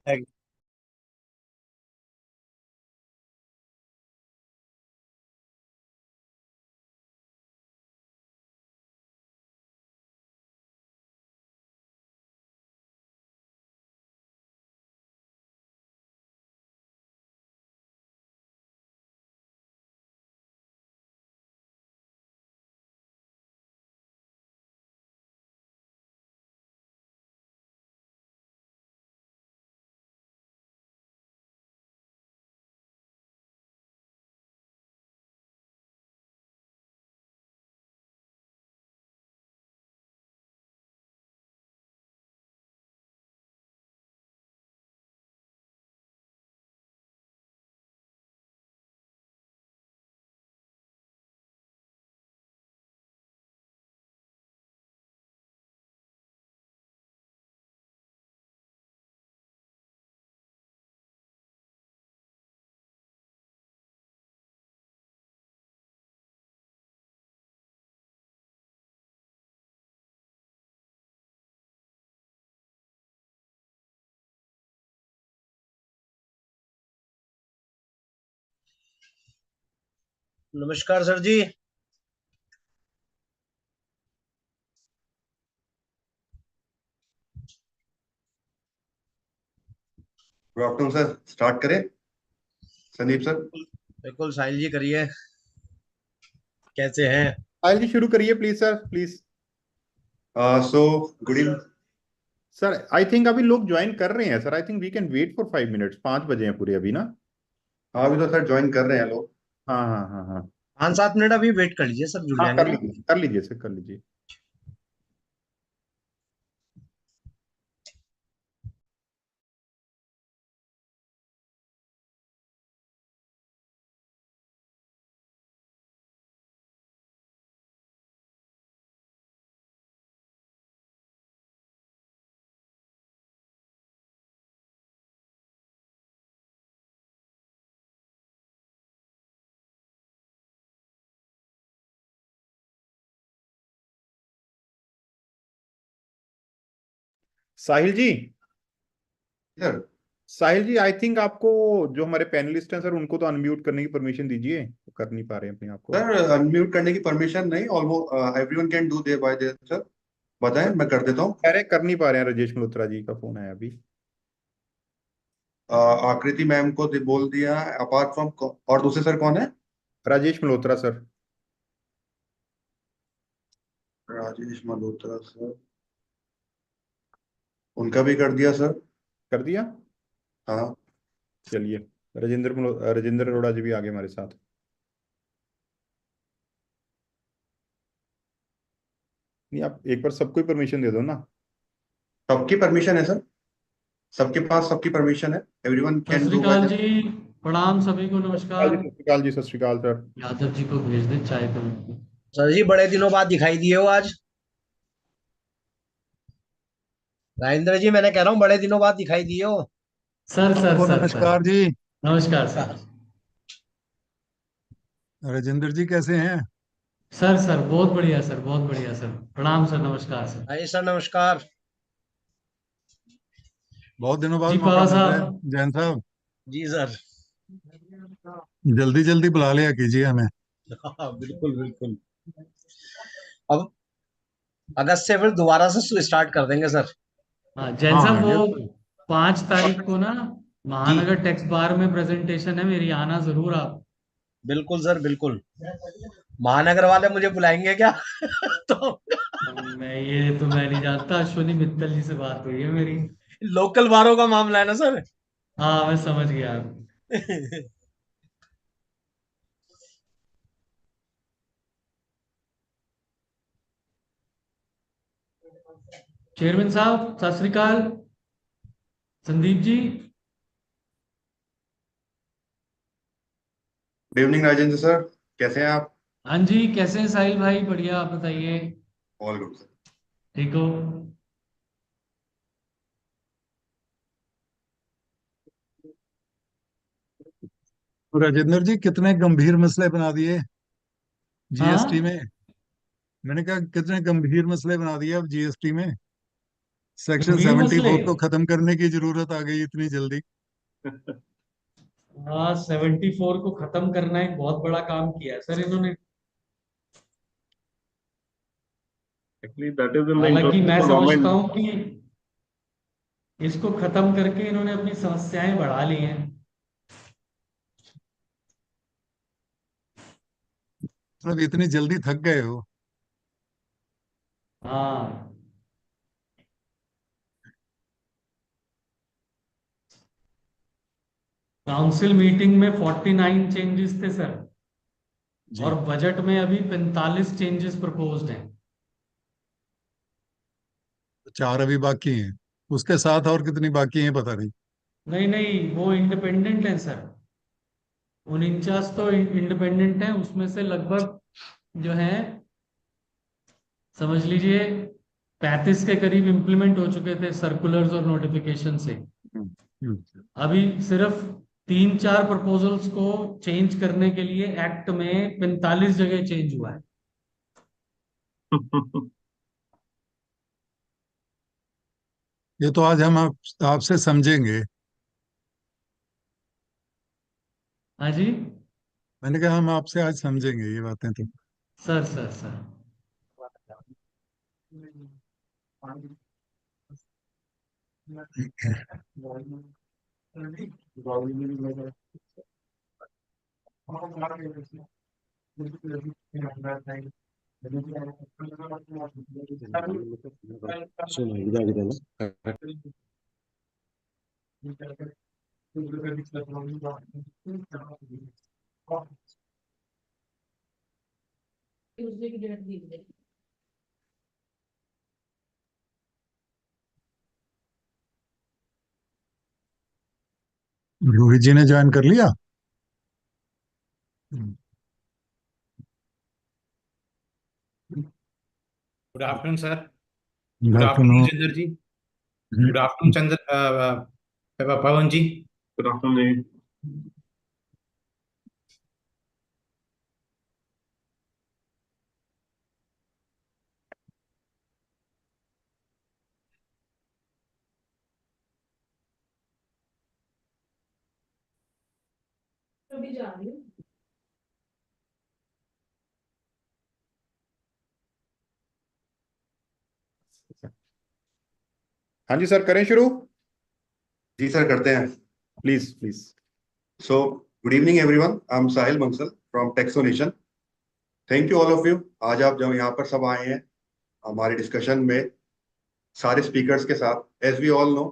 एक- नमस्कार sir ji. Good afternoon sir. Start करें संदीप सर। बिल्कुल साहिल जी करिए। कैसे हैं? साहिल जी शुरू करिए please sir, please. So good evening. Sir I think अभी लोग ज्वाइन कर रहे हैं sir. I think we can wait for 5 minutes. 5 बजे हैं पूरे अभी ना। हाँ, अभी तो सर ज्वाइन कर रहे हैं लोग। हाँ हाँ हाँ हाँ। 5-7 मिनट अभी वेट कर लीजिए, सब जुड़ हाँ जाएंगे कर ना। लीजिए, कर लीजिए सर, कर लीजिए। साहिल जी, sir Sahil ji I think आपको जो हमारे पैनलिस्ट हैं सर उनको तो अनम्यूट करने की परमिशन दीजिए। वो कर नहीं पा रहे हैं अपने आप को। सर अनम्यूट करने की परमिशन नहीं, almost everyone can do their bye there sir. बताएं, सर मैं कर देता हूँ। अरे कर नहीं पा रहे हैं, राजेश मल्होत्रा जी का फोन आया अभी। आकृति मैम को बोल दिया अपार्ट फ्रॉम। और दूसरे सर कौन है? राजेश मल्होत्रा सर। राजेश मल्होत्रा सर, उनका भी कर दिया सर। कर दिया। हाँ। चलिए, राजेंद्र अरोड़ा जी भी आगे हमारे साथ। नहीं, आप एक बार सबको ही परमिशन दे दो ना। सबकी परमिशन है सर, सबके पास सबकी परमिशन है। एवरीवन सत कैन श्री डू बाय अकाल देयर। जी। प्रणाम सभी को, नमस्कार। सत श्री अकाल जी, सत श्री अकाल सर। यादव जी को भेज दें चाय पे उनको। सर जी बड़े दिनों बाद दिखाई दिए हो आज। राजेंद्र जी, मैंने कह रहा हूँ बड़े दिनों बाद दिखाई दिए हो। सर सर आपको सर सर नमस्कार जी। नमस्कार सर। राजेंद्र जी कैसे हैं? सर सर बहुत बढ़िया सर, बहुत बढ़िया सर। प्रणाम सर, नमस्कार सर। हाँ जी सर, नमस्कार। बहुत दिनों बाद जी मौका पवार मिल रहा है साहब। जैन साहब। जी सर। जल्दी जल्दी बुला लिया कीजिए हमें। हाँ, बिल्कुल बिल्कुल। अब अगस्त से फिर दोबारा से स्टार्ट कर देंगे सर। हाँ जैन हाँ साहब, ये वो तो 5 तारीख को ना जी महानगर टैक्स बार में प्रेजेंटेशन है मेरी, आना जरूर आप। बिल्कुल सर, बिल्कुल। महानगर वाले मुझे बुलाएंगे क्या? तो मैं नहीं जानता, अश्वनी मित्तल जी से बात हुई है मेरी। लोकल बारों का मामला है ना सर। हाँ मैं समझ गया। चेयरमैन साहब सत श्री अकाल। Sandeep ji. Good evening Rajendra sir, कैसे हैं आप? हाँ जी, कैसे हैं साहिल भाई? बढ़िया, आप बताइए। All good sir. ठीक हो? राजेंद्र जी कितने गंभीर मसले बना दिए जीएसटी हाँ में। मैंने कहा कितने गंभीर मसले बना दिए अब जीएसटी में। सेक्शन गंभीर मसले 74 को खत्म करने की जरूरत आ गई इतनी जल्दी। हाँ 74 को खत्म करना एक बहुत बड़ा काम किया है सर इन्होंने। Actually, that is in the हालांकि interest मैं of the समझता government. हूँ कि इसको खत्म करके इन्होंने अपनी समस्याएं बढ़ा ली हैं। मतलब इतनी जल्दी थक गए हो। हाँ काउंसिल मीटिंग में 49 चेंजेस थे सर, जी। और बजट में अभी 45 चेंजेस प्रपोज्ड हैं। 4 अभी बाकी हैं, उसके साथ और कितनी बाकी हैं पता नहीं। नहीं नहीं, वो इंडिपेंडेंट हैं सर। 49 तो इंडिपेंडेंट हैं, उसमें से लगभग जो है समझ लीजिए 35 के करीब इम्प्लीमेंट हो चुके थे सर्कुलर्स और नोटिफिकेशन से। हम्म, हम्म। अभी सिर्फ 3-4 प्रपोजल्स को चेंज करने के लिए एक्ट में 45 जगह चेंज हुआ है। ये तो आज हम आपसे समझेंगे। हाँ जी मैंने कहा हम आपसे आज समझेंगे ये बातें तो। Sir sir sir. Rohit ji ने ज्वाइन कर लिया। Good afternoon sir. Good good afternoon afternoon. Rajendra ji. Good afternoon Chandra Pawan ji. Good afternoon. हाँ जी सर, करें शुरू। जी सर, करते हैं। Please please. So good evening everyone, I am Sahil Bansal from Taxonation. Thank you all of you. आज आप जब यहाँ पर सब आए हैं हमारे डिस्कशन में सारे स्पीकर्स के साथ, एज वी ऑल नो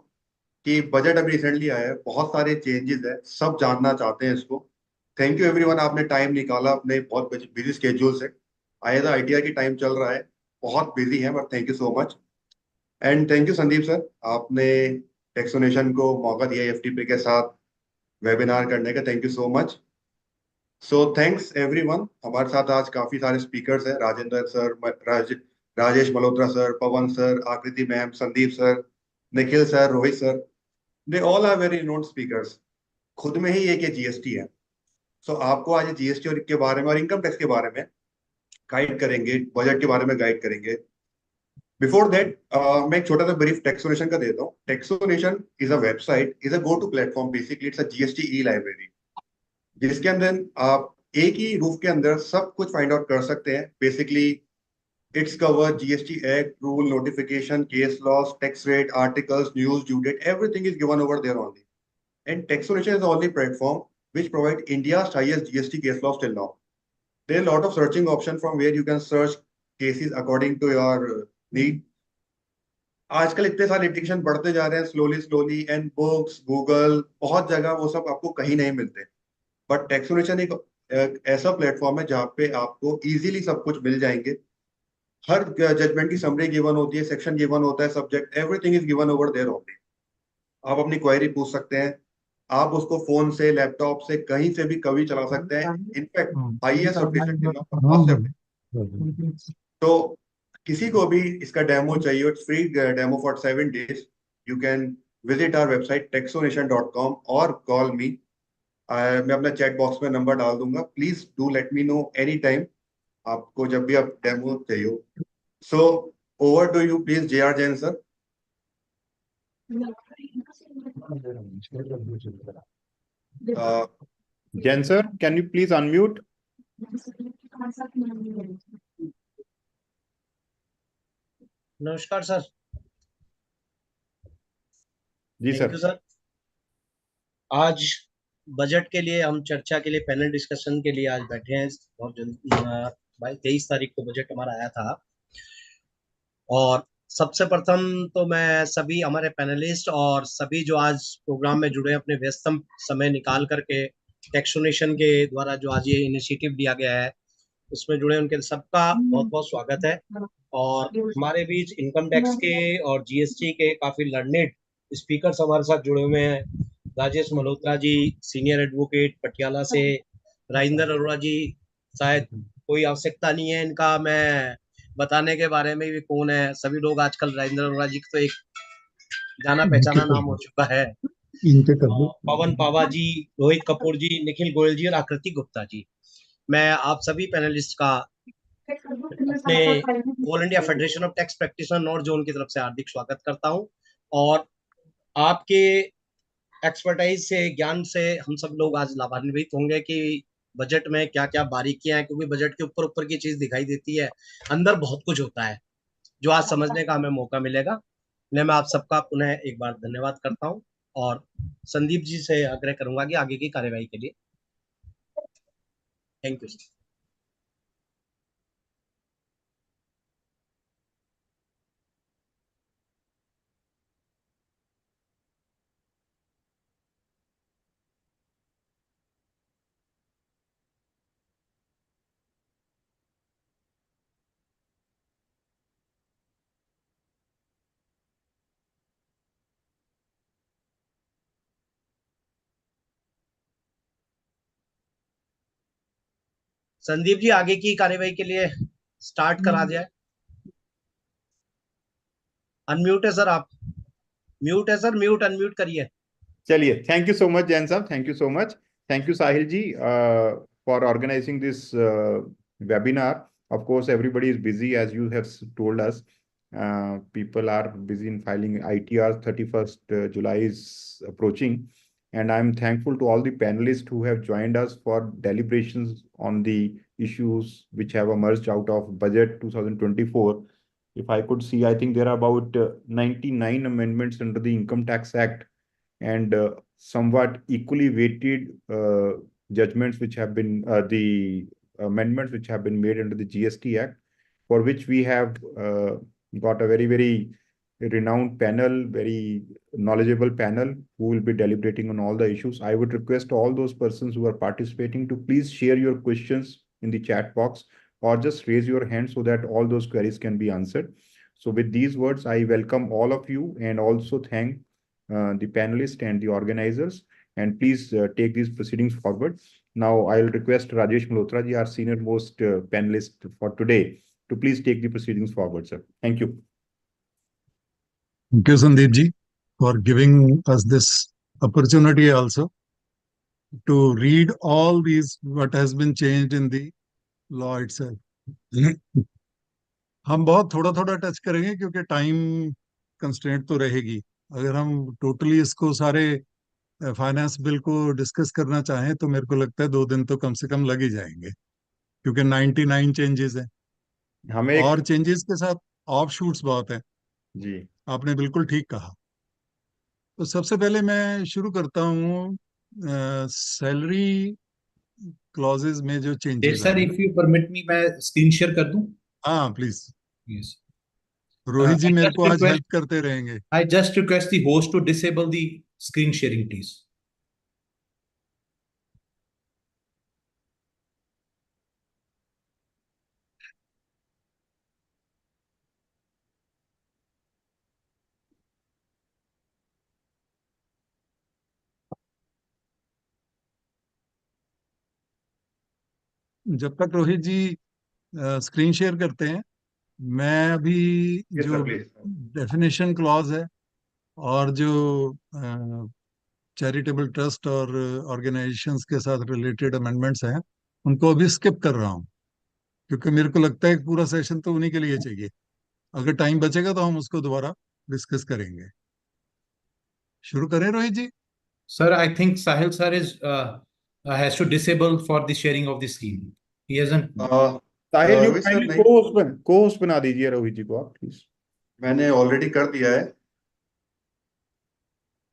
कि बजट अभी रिसेंटली आया है, बहुत सारे चेंजेस है, सब जानना चाहते हैं इसको। थैंक यू एवरीवन, आपने टाइम निकाला अपने बहुत बिजी स्केड्यूल से। आई आइडिया की टाइम चल रहा है, बहुत बिजी है, but thank you so much. And thank you Sandeep sir, आपने टेक्सोनेशन को मौका दिया एफटीपी के साथ वेबिनार करने का। Thank you so much. So thanks everyone. हमारे साथ आज काफी सारे स्पीकर्स हैं, Rajendra sir, Rajesh Malhotra sir, Pawan sir, Akriti ma'am, Sandeep sir, Nikhil sir, Rohit sir. They all are very known speakers. खुद में ही एक ये जीएसटी है। सो आपको आज जीएसटी और के बारे में और इनकम टैक्स के बारे में गाइड करेंगे, बजट के बारे में गाइड करेंगे। बिफोर दैट मैं एक छोटा सा ब्रीफ टेक्सोनेशन का देता हूँ। Taxonation is a website, is a go to platform, basically it's a GST e library, जिसके अंदर आप एक ही रूफ के अंदर सब कुछ फाइंड आउट कर सकते हैं। Basically it's cover GST act, rule, notification, case laws, tax rate, articles, news, due date, everything is given over there only. And Taxonation is the only platform which provide India's highest GST case laws till now. There are a lot of searching options from where you can search cases according to your need. आजकल इतने सारे litigation बढ़ते जा रहे हैं slowly slowly, and books, Google, बहुत जगह वो सब आपको कहीं नहीं मिलते। बट टैक्सोनेशन एक ऐसा प्लेटफॉर्म है जहाँ पे आपको इजीली सब कुछ मिल जाएंगे। हर जजमेंट की समरी गिवन होती है, सेक्शन गिवन होता है, subject, everything is given over there only. आप अपनी क्वेरी पूछ सकते हैं, आप उसको फोन से, लैपटॉप से, कहीं से भी कभी चला सकते हैं। In fact highest update. तो किसी को भी इसका डेमो चाहिए, it's free demo for 7 days। You can visit our website taxonation.com और कॉल मी। मैं अपना चैट बॉक्स में नंबर डाल दूंगा, please do let me know any time आपको जब भी आप डेमो चाहिए हो। So over to you please, J R Jain sir. Jen sir, can you please unmute? नमस्कार सर। जी थैंक सर। You sir. आज बजट के लिए हम चर्चा के लिए पैनल डिस्कशन के लिए आज बैठे हैं। बहुत जल्दी 23 तारीख को बजट हमारा आया था। और सबसे प्रथम तो मैं सभी हमारे पैनलिस्ट और सभी जो आज प्रोग्राम में जुड़े अपने व्यस्तम समय निकाल करके टैक्सेशन के द्वारा जो आज ये इनिशिएटिव लिया गया है उसमें जुड़े उनके सबका बहुत बहुत स्वागत है। और हमारे बीच इनकम टैक्स के और जीएसटी के काफी लर्नेड स्पीकर्स हमारे साथ जुड़े हुए हैं। राजेश मल्होत्रा जी सीनियर एडवोकेट पटियाला से, राजेंद्र अरोड़ा जी, शायद कोई आवश्यकता नहीं है इनका मैं बताने के बारे में भी कौन है, सभी लोग आजकल राजेंद्र अरोड़ा जी तो एक जाना पहचाना नाम हो चुका है। इनके कर दो। पवन पावा जी, रोहित कपूर जी, निखिल गोयल जी और आकृति गुप्ता जी, मैं आप सभी पैनलिस्ट का अपने all India federation of tax practitioner north zone की तरफ से हार्दिक स्वागत करता हूं। और आपके एक्सपर्टाइज से, ज्ञान से हम सब लोग आज लाभान्वित होंगे कि बजट में क्या क्या बारीकियां हैं, क्योंकि बजट के ऊपर ऊपर की चीज दिखाई देती है, अंदर बहुत कुछ होता है जो आज समझने का हमें मौका मिलेगा। मैं आप सबका पुनः एक बार धन्यवाद करता हूं और संदीप जी से आग्रह करूंगा कि आगे की कार्यवाही के लिए। Thank you. संदीप जी आगे की कार्यवाही के लिए स्टार्ट करा दिया। अनम्यूट है सर आप। म्यूट है सर, म्यूट अनम्यूट करिए। चलिए, thank you so much Jain साहब, thank you so much. Thank you Sahil ji for organizing this webinar. Of course, everybody is busy as you have told us. People are busy in filing ITRs. 31st July is approaching, and I'm thankful to all the panelists who have joined us for deliberations on the issues which have emerged out of budget 2024. If I could see, I think there are about 99 amendments under the Income Tax Act, and somewhat equally weighted judgments which have been the amendments which have been made under the GST Act, for which we have got a very, very renowned panel, very knowledgeable panel who will be deliberating on all the issues. I would request all those persons who are participating to please share your questions in the chat box or just raise your hand so that all those queries can be answered. So with these words, I welcome all of you and also thank the panelists and the organizers, and please take these proceedings forward. Now, I'll request Rajesh Malhotra ji, our senior most panelist for today, to please take the proceedings forward, sir. Thank you. Thank you, Sandeep ji, for giving us this opportunity also to read all these what has been changed in the law itself. हम बहुत थोड़ा थोड़ा touch करेंगे क्योंकि time constraint तो रहेगी। अगर हम टोटली इसको सारे फाइनेंस बिल को डिस्कस करना चाहें तो मेरे को लगता है 2 दिन तो कम से कम लग ही जाएंगे, क्योंकि 99 चेंजेस हैं हमें एक और चेंजेस के साथ ऑफ शूट्स बहुत हैं। जी आपने बिल्कुल ठीक कहा। तो सबसे पहले मैं शुरू करता हूँ सैलरी क्लॉजेज में जो चेंजेस सर आए। इफ यू परमिट मी मैं स्क्रीन शेयर कर दूं। हाँ please, yes Rohit ji I मेरे जस्ट को आज रिक्वेस्ट हेल्प करते रहेंगे। I just request the host to disable the screen sharing please. जब तक रोहित जी स्क्रीन शेयर करते हैं, मैं अभी यस जो सर प्लीज। डेफिनेशन क्लॉज है और जो चैरिटेबल ट्रस्ट और ऑर्गेनाइजेशंस के साथ रिलेटेड अमेंडमेंट्स हैं उनको अभी स्किप कर रहा हूँ, क्योंकि मेरे को लगता है कि पूरा सेशन तो उन्हीं के लिए चाहिए। अगर टाइम बचेगा तो हम उसको दोबारा डिस्कस करेंगे। शुरू करें रोहित जी? Sir, I think Sahil sir is has to disable for the sharing of the screen. He hasn't. Sahil ji Rohit sir kindly नहीं, को होस्ट बना दीजिए रोहित जी को आप प्लीज। मैंने ऑलरेडी कर दिया है।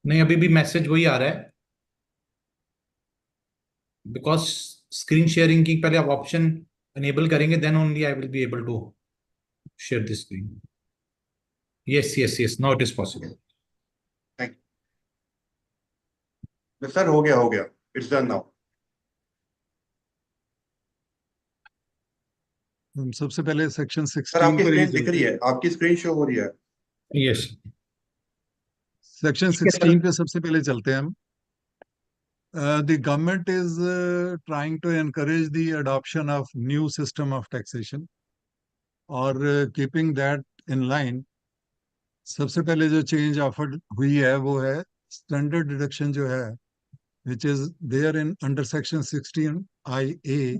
नहीं, अभी भी मैसेज वही आ रहा है, बिकॉज स्क्रीन शेयरिंग की पहले आप ऑप्शन एनेबल करेंगे, then only I will be able to share the screen. Yes yes yes, now it is possible. Thank you sir, हो गया, इट्स डन नाउ। हम सबसे पहले सेक्शन सर 16 आपकी पर ही स्क्रीन दिख चलते रही हैं। है, आपकी स्क्रीन शो हो रही है। यस। सेक्शन ठीक है सर। 16 पे सबसे पहले चलते हैं हम। The government is trying to encourage the adoption of new system of taxation और keeping that in line, सबसे पहले जो चेंज ऑफर्ड हुई है वो है स्टैंडर्ड डिडक्शन जो है, which is there in under section 16 IA,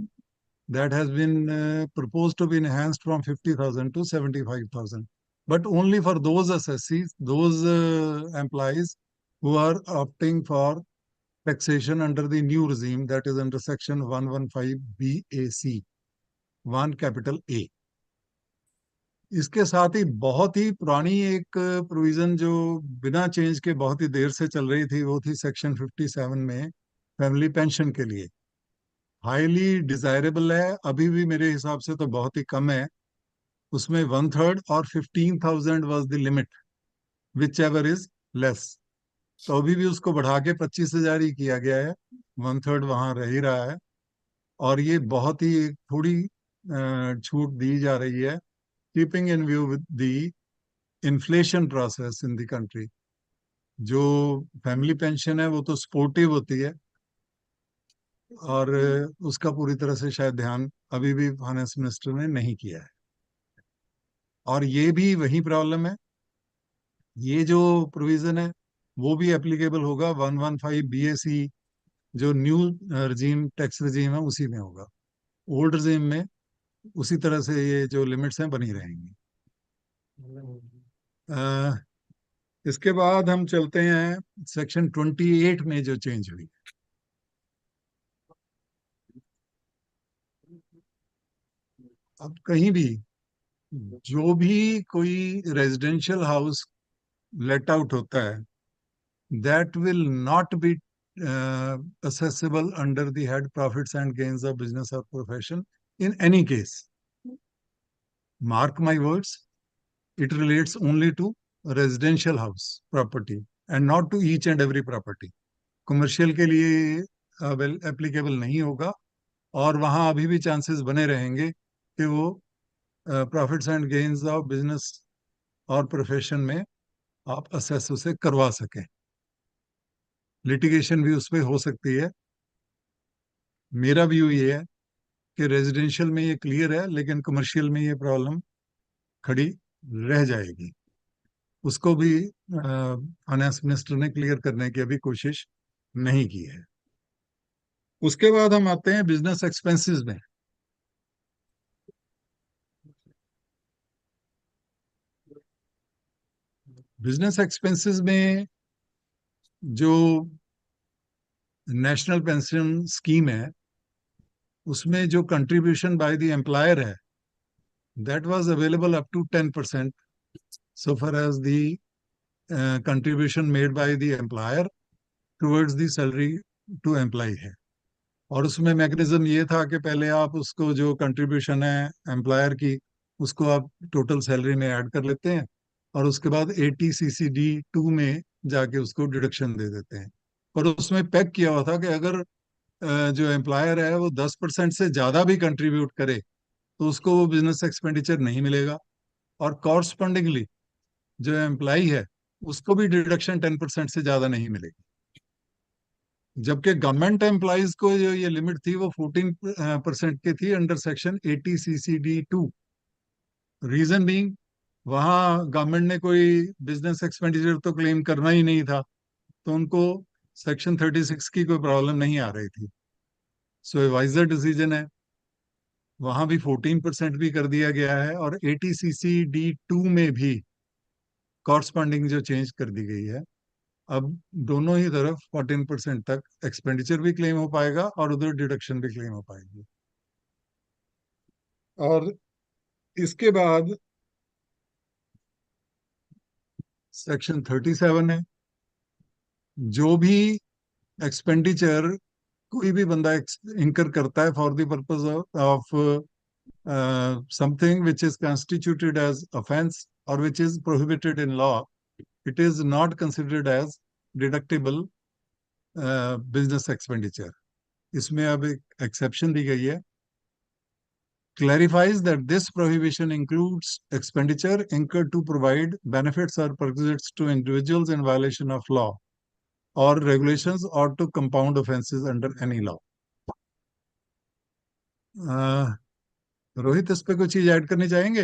that has been proposed to be enhanced from 50,000 to 75,000, but only for those assessees, those employees who are opting for taxation under the new regime, that is under section 115 BAC 1 capital A। इसके साथ ही बहुत ही पुरानी एक provision जो बिना change के बहुत ही देर से चल रही थी, वो थी सेक्शन 57 में फैमिली पेंशन के लिए। हाईली डिजायरेबल है, अभी भी मेरे हिसाब से तो बहुत ही कम है। उसमें 1/3 और 15,000 was the limit, which ever is less. तो अभी भी उसको बढ़ा के 25,000 ही किया गया है, 1/3 वहां रह ही रहा है। और ये बहुत ही थोड़ी छूट दी जा रही है, keeping in view with the inflation process in the country. जो फैमिली पेंशन है वो तो सपोर्टिव होती है, और उसका पूरी तरह से शायद ध्यान अभी भी फाइनेंस मिनिस्टर ने नहीं किया है। और ये भी वही प्रॉब्लम है, ये जो प्रोविजन है वो भी एप्लीकेबल होगा 115 BAC, जो न्यू रजीम टैक्स रजीम है उसी में होगा। ओल्ड रजीम में उसी तरह से ये जो लिमिट्स हैं बनी रहेंगी। अ, इसके बाद हम चलते हैं सेक्शन 28 में जो चेंज हुई। अब कहीं भी जो भी कोई रेजिडेंशियल हाउस लेट आउट होता है, that will not be accessible under the head profits and gains of business or profession in any case. Mark my words, it relates only to residential house property and not to each and every property. Commercial के लिए applicable नहीं होगा, और वहाँ अभी भी chances बने रहेंगे कि वो profits and gains of business और प्रोफेशन में आप असेस उसे करवा सकें। लिटिगेशन भी उस पर हो सकती है। मेरा व्यू ये है कि रेजिडेंशियल में ये क्लियर है, लेकिन कमर्शियल में ये प्रॉब्लम खड़ी रह जाएगी। उसको भी फाइनेंस मिनिस्टर ने क्लियर करने की अभी कोशिश नहीं की है। उसके बाद हम आते हैं बिजनेस एक्सपेंसेस में। बिजनेस एक्सपेंसेस में जो नेशनल पेंशन स्कीम है, उसमें जो कंट्रीब्यूशन बाय द एम्प्लॉयर है, that was available up to 10% so far as the contribution made by the employer towards the salary to employee है। और उसमें मैकेनिज्म ये था कि पहले आप उसको जो कंट्रीब्यूशन है एम्प्लॉयर की, उसको आप टोटल सैलरी में ऐड कर लेते हैं, और उसके बाद 80CCD2 में जाके उसको डिडक्शन दे देते हैं। और उसमें पैक किया हुआ था कि अगर जो एम्प्लॉयर है वो 10% से ज़्यादा भी कंट्रीब्यूट करे तो उसको वो बिजनेस एक्सपेंडिचर नहीं मिलेगा, और कॉरस्पॉन्डिंगली जो एम्प्लॉय है उसको भी डिडक्शन 10% से ज़्यादा नहीं मिलेगी। जबकि गवर्नमेंट एम्प्लॉयज को जो ये लिमिट थी वो 14% की थी under section 80CCD2। Reason being, वहाँ गवर्नमेंट ने कोई बिजनेस एक्सपेंडिचर तो क्लेम करना ही नहीं था, तो उनको सेक्शन 36 की कोई प्रॉब्लम नहीं आ रही थी। सो वाइजर डिसीजन है, वहाँ भी 14% भी कर दिया गया है, और 80CCD2 में भी कॉरस्पॉन्डिंग जो चेंज कर दी गई है। अब दोनों ही तरफ 14% तक एक्सपेंडिचर भी क्लेम हो पाएगा और उधर डिडक्शन भी क्लेम हो पाएगी। और इसके बाद सेक्शन 37 है, जो भी एक्सपेंडिचर कोई भी बंदा इंकर करता है for the purpose of something which is constituted as offense or which is prohibited in law, it is not considered as deductible business expenditure. इसमें अब एक एक्सेप्शन दी गई है, clarifies that this prohibition includes expenditure incurred to provide benefits or perquisites to individuals in violation of law or regulations or to compound offenses under any law. Rohit, इस पे कुछ चीज add करनी चाहेंगे?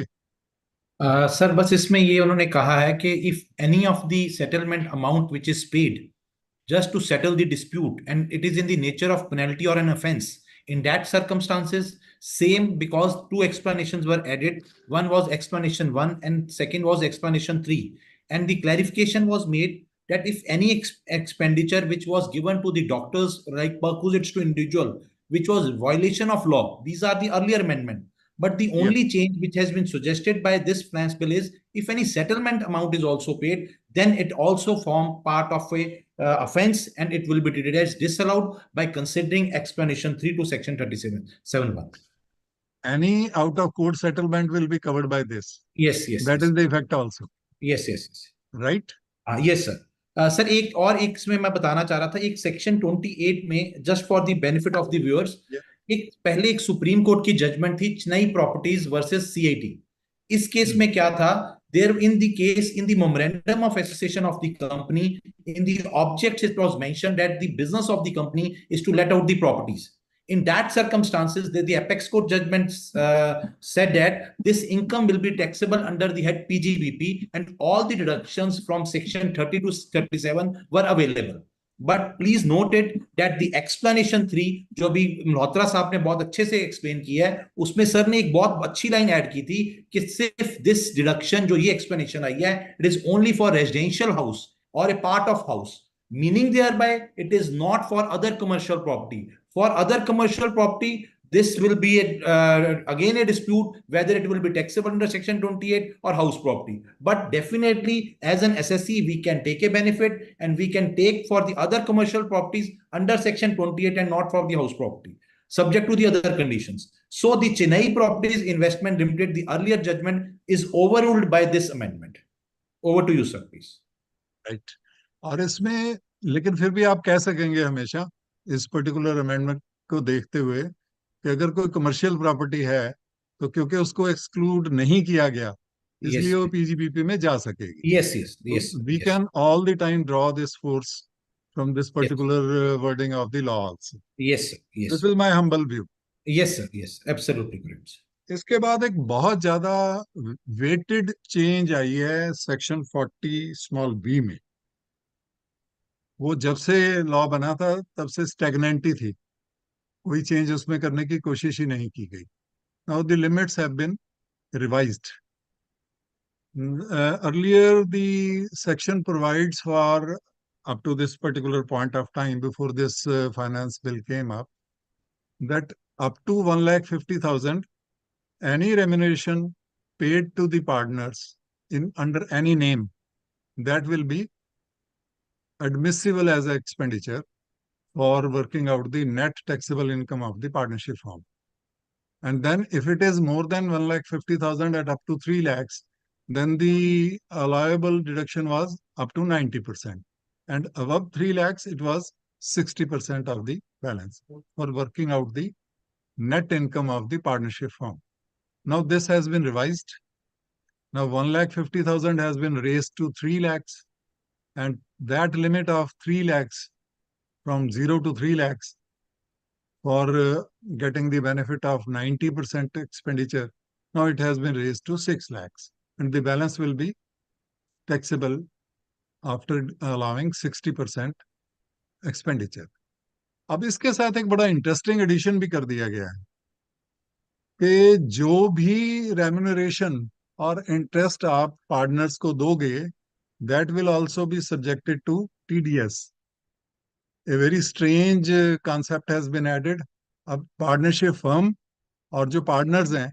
सर बस इसमें ये उन्होंने कहा है कि if any of the settlement amount which is paid just to settle the dispute and it is in the nature of penalty or an offense, in that circumstances same, because two explanations were added. One was explanation 1 and second was explanation 3, and the clarification was made that if any expenditure which was given to the doctors like perquisites to individual which was violation of law, these are the earlier amendment, but the Yes. only change which has been suggested by this finance bill is if any settlement amount is also paid, then it also form part of a offense and it will be treated as disallowed by considering explanation 3 to section 37.1. Any out of court settlement will be covered by this. Yes, yes, That yes. is the effect also, Yes, yes, yes. right? Yes sir. Sir एक और एक इसमें मैं बताना चाह रहा था, एक सेक्शन 28 में just for the benefit of the viewers, एक पहले एक सुप्रीम कोर्ट की जजमेंट थी चेन्नई प्रॉपर्टीज वर्सेस सीआईटी। इस केस में क्या था, there in the case in the memorandum of association of the company in the objects it was mentioned that the business of the company is to let out the properties. In that circumstances, the apex court judgment said that this income will be taxable under the head PGBP and all the deductions from section 30 to 37 were available. But please note it that the explanation 3 जो भी मल्होत्रा साहब ने बहुत अच्छे से explain किया है, उसमें सर ने एक बहुत अच्छी लाइन ऐड की थी कि सिर्फ दिस डिडक्शन जो ये एक्सप्लेनेशन आई है, it is only for residential house और a part of house, meaning thereby it is not for other commercial property. For other commercial property, this will be again a dispute whether it will be taxable under section 28 or house property. But definitely as an SSE we can take a benefit and we can take for the other commercial properties under section 28 and not for the house property, subject to the other conditions. So the Chennai Properties Investment Limited, the earlier judgment is overruled by this amendment. Over to you, sir, please. Right. और इसमें लेकिन फिर भी आप कह सकेंगे हमेशा इस पर्टिकुलर अमेंडमेंट को देखते हुए कि अगर कोई कमर्शियल प्रॉपर्टी है तो क्योंकि उसको एक्सक्लूड नहीं किया गया इसलिए वो पीजीबीपी में जा सकेगी. Yes, yes, yes. We can all the time draw this force from this particular wording of the law also. Yes, sir. Yes. This is my humble view. Yes, sir. Yes, absolutely correct, sir. इसके बाद एक बहुत ज्यादा weighted change आई है section 40(b) में. वो जब से लॉ बना था तब से स्टैग्नेंट ही थी, कोई चेंज उसमें करने की कोशिश ही नहीं की गई. Now the limits have been revised. Earlier the section provides for up to this particular point of time before this finance bill came up that up to 1,50,000 any remuneration paid to the partners in under any name that will be admissible as an expenditure for working out the net taxable income of the partnership firm. And then if it is more than 1,50,000 at up to 3 lakhs, then the allowable deduction was up to 90%. And above 3 lakhs, it was 60% of the balance for working out the net income of the partnership firm. Now this has been revised. Now 1,50,000 has been raised to 3 lakhs. And that limit of 3 lakhs from 0 to 3 lakhs for getting the benefit of 90% expenditure, now it has been raised to 6 lakhs. And the balance will be taxable after allowing 60% expenditure. अब इसके साथ एक बड़ा interesting addition भी कर दिया गया है कि जो भी रेम्यूनरेशन और इंटरेस्ट आप पार्टनर्स को दोगे that will also be subjected to TDS. A very strange concept has been added. अब पार्टनरशिप फर्म और जो पार्टनर्स हैं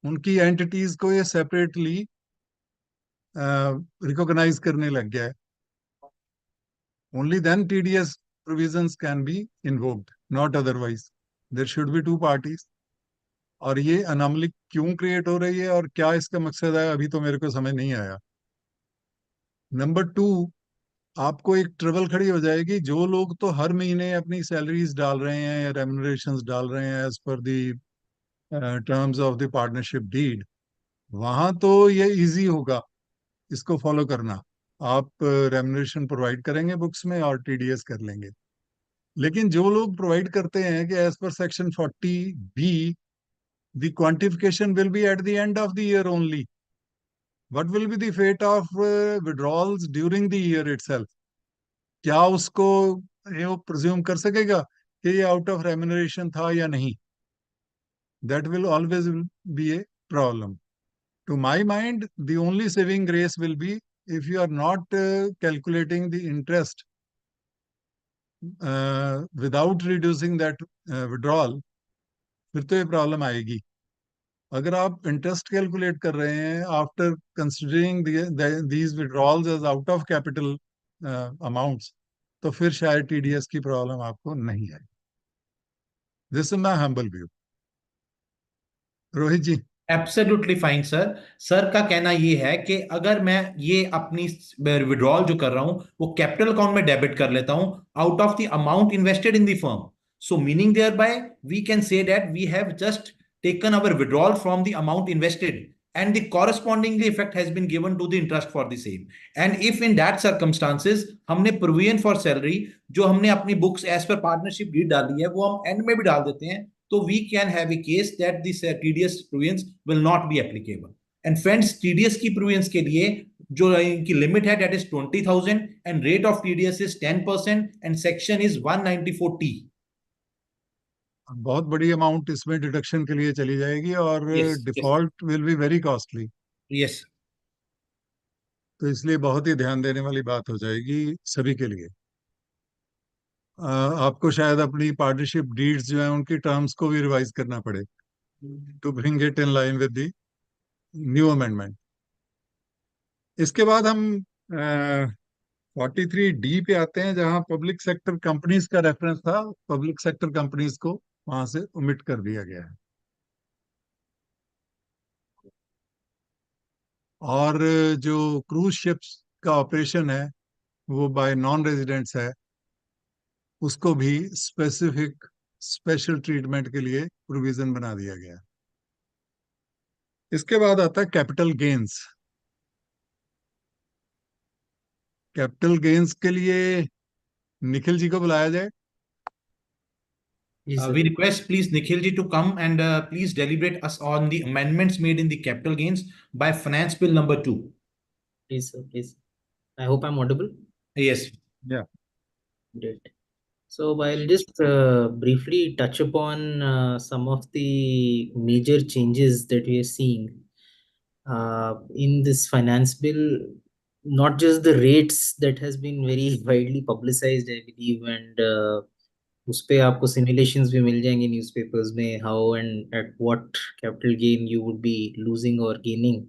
उनकी एंटिटीज को ये सेपरेटली रिकॉग्नाइज करने लग गया है. Only then TDS provisions can be invoked, not otherwise. There should be two parties. और ये अनोमली क्यों क्रिएट हो रही है और क्या इसका मकसद है अभी तो मेरे को समझ नहीं आया. नंबर टू, आपको एक ट्रबल खड़ी हो जाएगी. जो लोग तो हर महीने अपनी सैलरीज डाल रहे हैं या रेम्युनरेशंस डाल रहे हैं as per the terms of the partnership deed, वहां तो ये इजी होगा इसको फॉलो करना. आप रेम्युनरेशन प्रोवाइड करेंगे बुक्स में और टीडीएस कर लेंगे. लेकिन जो लोग प्रोवाइड करते हैं कि एज पर section 40B the quantification will be at the end of the year only. What will be the fate of withdrawals during the year itself? क्या उसको ये वो प्रिज्यूम कर सकेगा कि ये आउट ऑफ रेम्युनरेशन था या नहीं? That will always be a problem. To my mind, the only saving grace will be if you are not calculating the interest without reducing that withdrawal, फिर तो ये प्रॉब्लम आएगी. अगर आप इंटरेस्ट कैलकुलेट कर रहे हैं after considering these withdrawals as out of capital amounts, तो फिर शायद टीडीएस की प्रॉब्लम आपको नहीं है. This is my humble view. Rohit ji. Absolutely fine sir. Sir का कहना ये है कि अगर मैं ये अपनी विड्रॉल जो कर रहा हूं वो कैपिटल अकाउंट में डेबिट कर लेता हूं out of the amount invested in the firm, so meaning thereby we can say that we have just taken our withdrawal from the amount invested and the correspondingly effect has been given to the interest for the same. And if in that circumstances हमने provision for salary जो हमने अपनी books as per partnership deed डाली है वो हम end में भी डाल देते हैं, तो we can have a case that this TDS provisions will not be applicable. And friends, TDS की provisions के लिए जो इनकी लिमिट है that is 20,000 and rate of TDS is 10% and section is 194T. बहुत बड़ी अमाउंट इसमें डिडक्शन के लिए चली जाएगी और default will be very costly. Yes. तो इसलिए बहुत ही ध्यान देने वाली बात हो जाएगी सभी के लिए. आपको शायद अपनी पार्टनरशिप डीड्स जो है उनकी टर्म्स को भी रिवाइज करना पड़े to bring it in line with the new amendment. इसके बाद हम 43D पे आते हैं जहां पब्लिक सेक्टर कंपनीज का रेफरेंस था. पब्लिक सेक्टर कंपनीज को वहां से ओमिट कर दिया गया है. और जो क्रूज शिप्स का ऑपरेशन है वो बाय नॉन रेजिडेंट्स है, उसको भी स्पेसिफिक स्पेशल ट्रीटमेंट के लिए प्रोविजन बना दिया गया. इसके बाद आता है कैपिटल गेन्स. कैपिटल गेन्स के लिए निखिल जी को बुलाया जाए. We request please Nikhil ji to come and please deliberate us on the amendments made in the capital gains by finance bill number 2. Please, sir, please. I hope I'm audible. Yes. Yeah. Great. So I'll just briefly touch upon some of the major changes that we are seeing in this finance bill. Not just the rates that has been very widely publicized, I believe, and उस पे आपको simulations भी मिल जाएंगे newspapers में how and at what capital gain you would be losing or gaining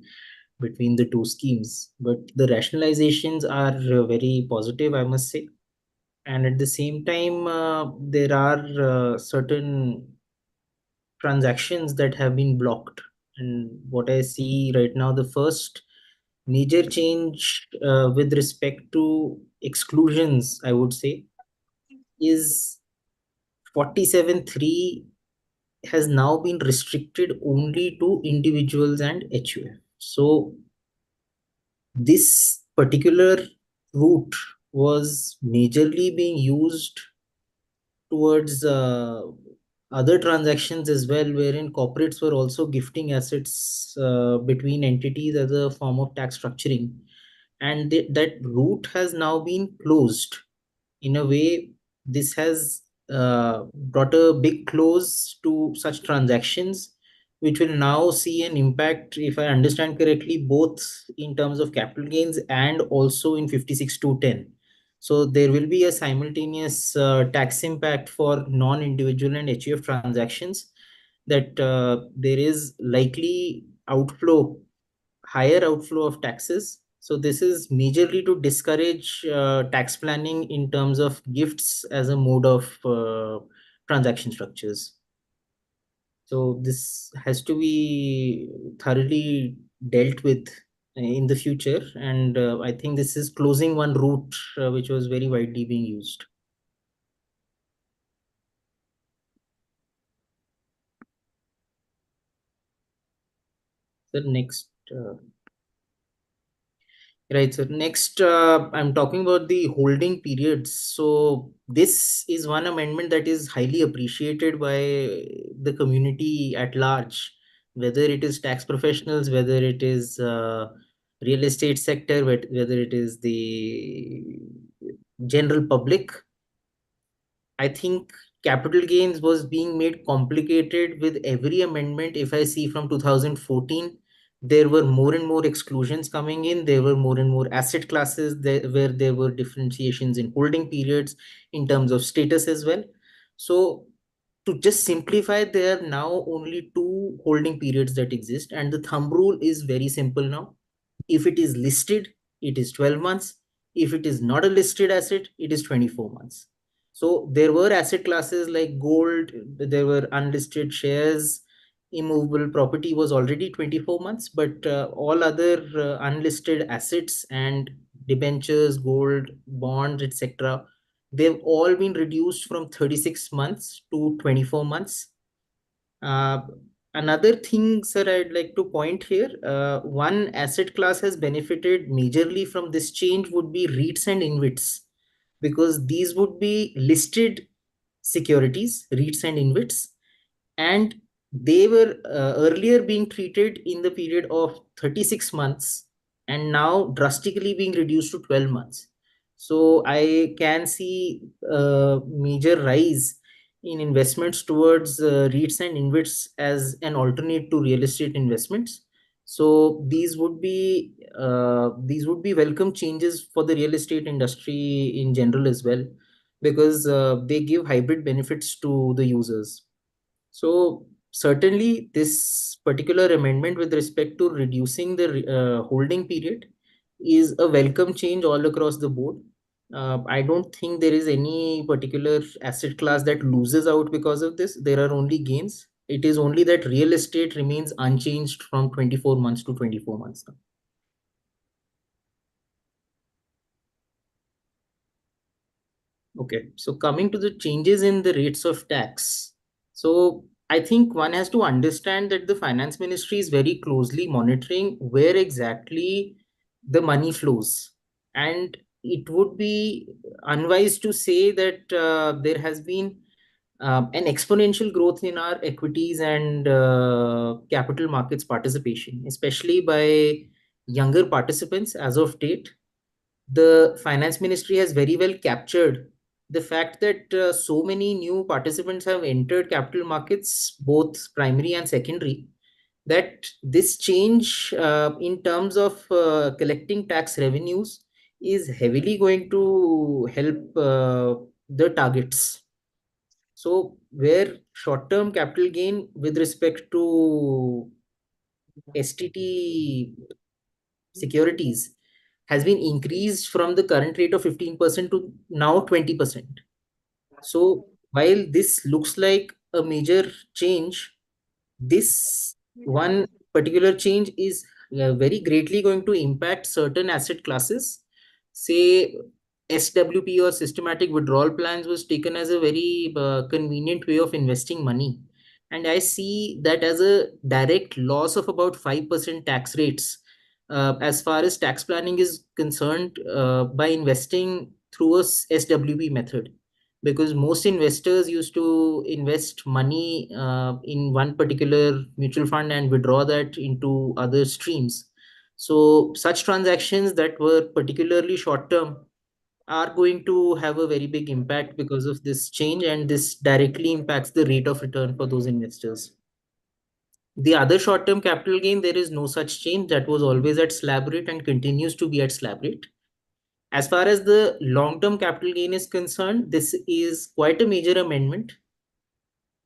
between the two schemes. But the rationalizations are very positive, I must say. And at the same time, there are certain transactions that have been blocked. And what I see right now, the first major change with respect to exclusions, I would say, is 47.3 has now been restricted only to individuals and HUF. So this particular route was majorly being used towards other transactions as well, wherein corporates were also gifting assets between entities as a form of tax structuring. And that route has now been closed. In a way, this has brought a big close to such transactions, which will now see an impact, if I understand correctly, both in terms of capital gains and also in 56(2)(10). So there will be a simultaneous tax impact for non-individual and HUF transactions, that there is likely higher outflow of taxes. So this is majorly to discourage tax planning in terms of gifts as a mode of transaction structures. So this has to be thoroughly dealt with in the future, and I think this is closing one route which was very widely being used. The next. Right. So next, I'm talking about the holding periods. So this is one amendment that is highly appreciated by the community at large, whether it is tax professionals, whether it is real estate sector, whether it is the general public. I think capital gains was being made complicated with every amendment. If I see from 2014, there were more and more exclusions coming in. There were more and more asset classes where there were differentiations in holding periods in terms of status as well. So to just simplify, there are now only two holding periods that exist, and the thumb rule is very simple now. If it is listed, it is 12 months. If it is not a listed asset, it is 24 months. So there were asset classes like gold, there were unlisted shares, immovable property was already 24 months, but all other unlisted assets and debentures, gold, bonds, etc., they've all been reduced from 36 months to 24 months. Uh, Another thing, sir, I'd like to point here, one asset class has benefited majorly from this change would be REITs and InvITs, because these would be listed securities, REITs and InvITs, and they were earlier being treated in the period of 36 months and now drastically being reduced to 12 months. So I can see a major rise in investments towards REITs and InvITs as an alternate to real estate investments. So these would be welcome changes for the real estate industry in general as well, because they give hybrid benefits to the users. So certainly this particular amendment with respect to reducing the holding period is a welcome change all across the board. I don't think there is any particular asset class that loses out because of this. There are only gains. It is only that real estate remains unchanged from 24 months to 24 months now. Okay, so coming to the changes in the rates of tax. So I think one has to understand that the finance ministry is very closely monitoring where exactly the money flows. And it would be unwise to say that there has been an exponential growth in our equities and capital markets participation, especially by younger participants as of date. The finance ministry has very well captured the fact that so many new participants have entered capital markets, both primary and secondary, that this change in terms of collecting tax revenues is heavily going to help the targets. So where short-term capital gain with respect to STT securities has been increased from the current rate of 15% to now 20%. So while this looks like a major change, this one particular change is very greatly going to impact certain asset classes. Say SWP or systematic withdrawal plans was taken as a very convenient way of investing money. And I see that as a direct loss of about 5% tax rates as far as tax planning is concerned by investing through a SWP method, because most investors used to invest money in one particular mutual fund and withdraw that into other streams. So such transactions that were particularly short term are going to have a very big impact because of this change, and this directly impacts the rate of return for those investors. The other short-term capital gain, there is no such change. That was always at slab rate and continues to be at slab rate. As far as the long-term capital gain is concerned, this is quite a major amendment.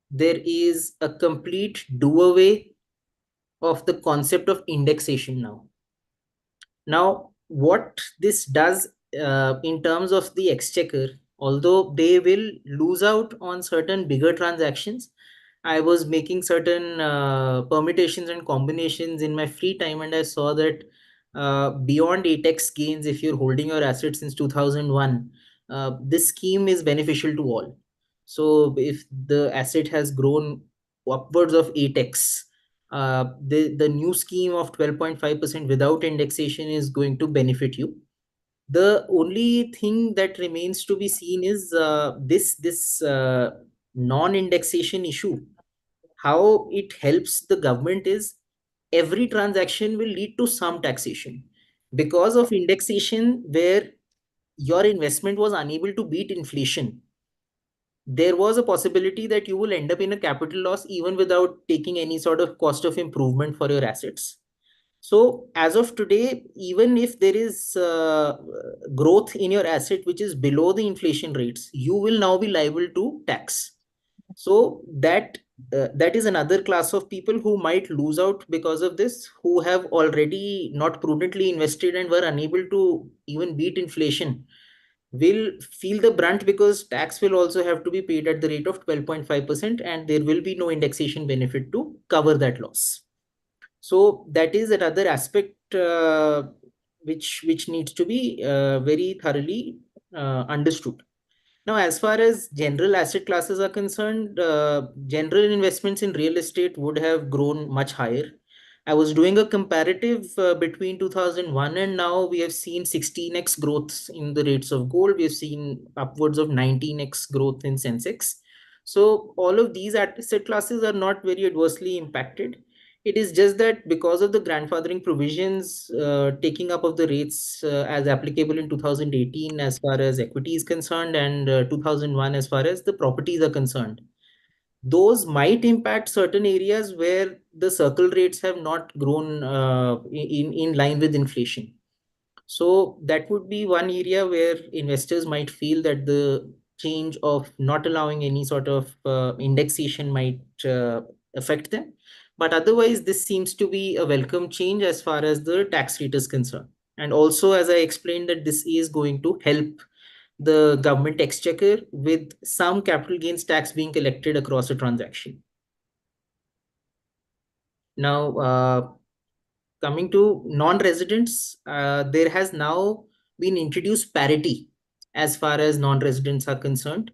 There is a complete do-away of the concept of indexation now. Now, what this does in terms of the exchequer, although they will lose out on certain bigger transactions, I was making certain permutations and combinations in my free time, and I saw that beyond 8x gains, if you're holding your assets since 2001, this scheme is beneficial to all. So if the asset has grown upwards of 8x, the new scheme of 12.5% without indexation is going to benefit you. The only thing that remains to be seen is this non-indexation issue. How it helps the government is every transaction will lead to some taxation. Because of indexation, where your investment was unable to beat inflation, there was a possibility that you will end up in a capital loss even without taking any sort of cost of improvement for your assets. So as of today, even if there is growth in your asset which is below the inflation rates, you will now be liable to tax. So that is another class of people who might lose out because of this, who have already not prudently invested and were unable to even beat inflation, will feel the brunt, because tax will also have to be paid at the rate of 12.5%, and there will be no indexation benefit to cover that loss. So that is another aspect which needs to be very thoroughly understood. Now, as far as general asset classes are concerned, general investments in real estate would have grown much higher. I was doing a comparative between 2001 and now. We have seen 16x growth in the rates of gold. We have seen upwards of 19x growth in Sensex. So all of these asset classes are not very adversely impacted. It is just that because of the grandfathering provisions taking up of the rates as applicable in 2018 as far as equity is concerned, and 2001 as far as the properties are concerned, those might impact certain areas where the circle rates have not grown in line with inflation. So that would be one area where investors might feel that the change of not allowing any sort of indexation might affect them. But otherwise, this seems to be a welcome change as far as the tax rate is concerned. And also, as I explained, that this is going to help the government exchequer with some capital gains tax being collected across a transaction. Now, coming to non-residents, there has now been introduced parity as far as non-residents are concerned.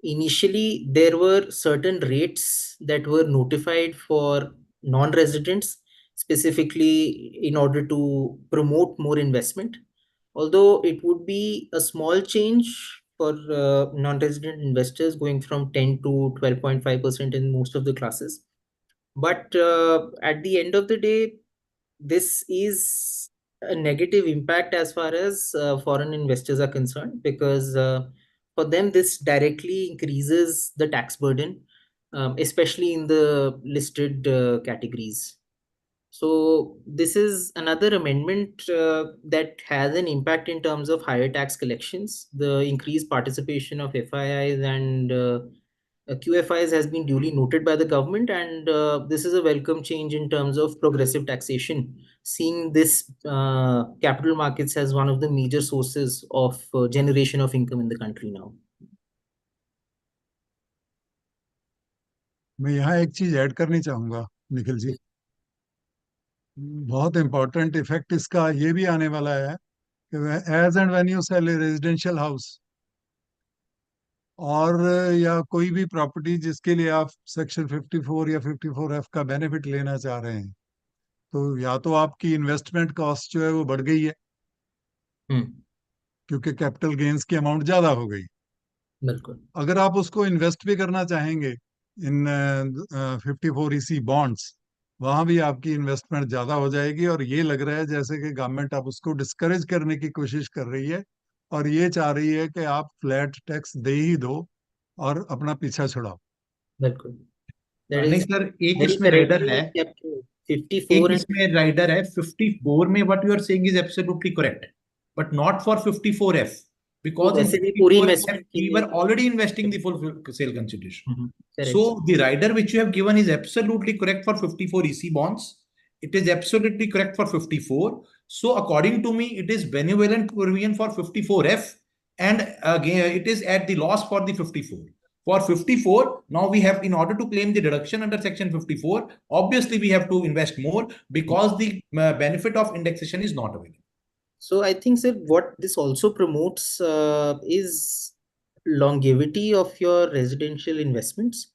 Initially, there were certain rates that were notified for non-residents, specifically in order to promote more investment. Although it would be a small change for non-resident investors, going from 10 to 12.5% in most of the classes. But at the end of the day, this is a negative impact as far as foreign investors are concerned, because for them this directly increases the tax burden, especially in the listed categories. So this is another amendment that has an impact in terms of higher tax collections. The increased participation of FIIs and QFIs has been duly noted by the government, and this is a welcome change in terms of progressive taxation, seeing this capital markets as one of the major sources of generation of income in the country now. मैं यहाँ एक चीज add करनी चाहूंगा निखिल जी। बहुत important effect इसका ये भी आने वाला है कि as and when you sell a residential house और या कोई भी प्रॉपर्टी जिसके लिए आप सेक्शन 54 या 54F का बेनिफिट लेना चाह रहे हैं, तो या तो आपकी इन्वेस्टमेंट कॉस्ट जो है वो बढ़ गई है क्योंकि कैपिटल गेन्स की अमाउंट ज्यादा हो गई। बिल्कुल। अगर आप उसको इन्वेस्ट भी करना चाहेंगे इन 54EC बॉन्ड्स, वहां भी आपकी इन्वेस्टमेंट ज्यादा हो जाएगी। और ये लग रहा है जैसे कि गवर्नमेंट अब उसको डिस्करेज करने की कोशिश कर रही है और ये चाह रही है कि आप फ्लैट टैक्स दे ही दो और अपना पीछा छुड़ाओ। बिल्कुल। That नहीं is सर, एक very इसमें राइडर correctly है, kept to एक 54 and इसमें राइडर है 54 में, what you are saying is absolutely correct, but not for 54F, वो because in वैसे भी पूरी 54F इन्वेस्टमेंट के we लिए were already investing the full sale consideration. So correct the rider which you have given is absolutely correct for 54 EC bonds. It is absolutely correct for 54. So according to me, it is benevolent provision for 54F, and again it is at the loss for the 54. For 54, now we have, in order to claim the deduction under section 54, obviously we have to invest more because the benefit of indexation is not available. So I think, sir, what this also promotes is longevity of your residential investments,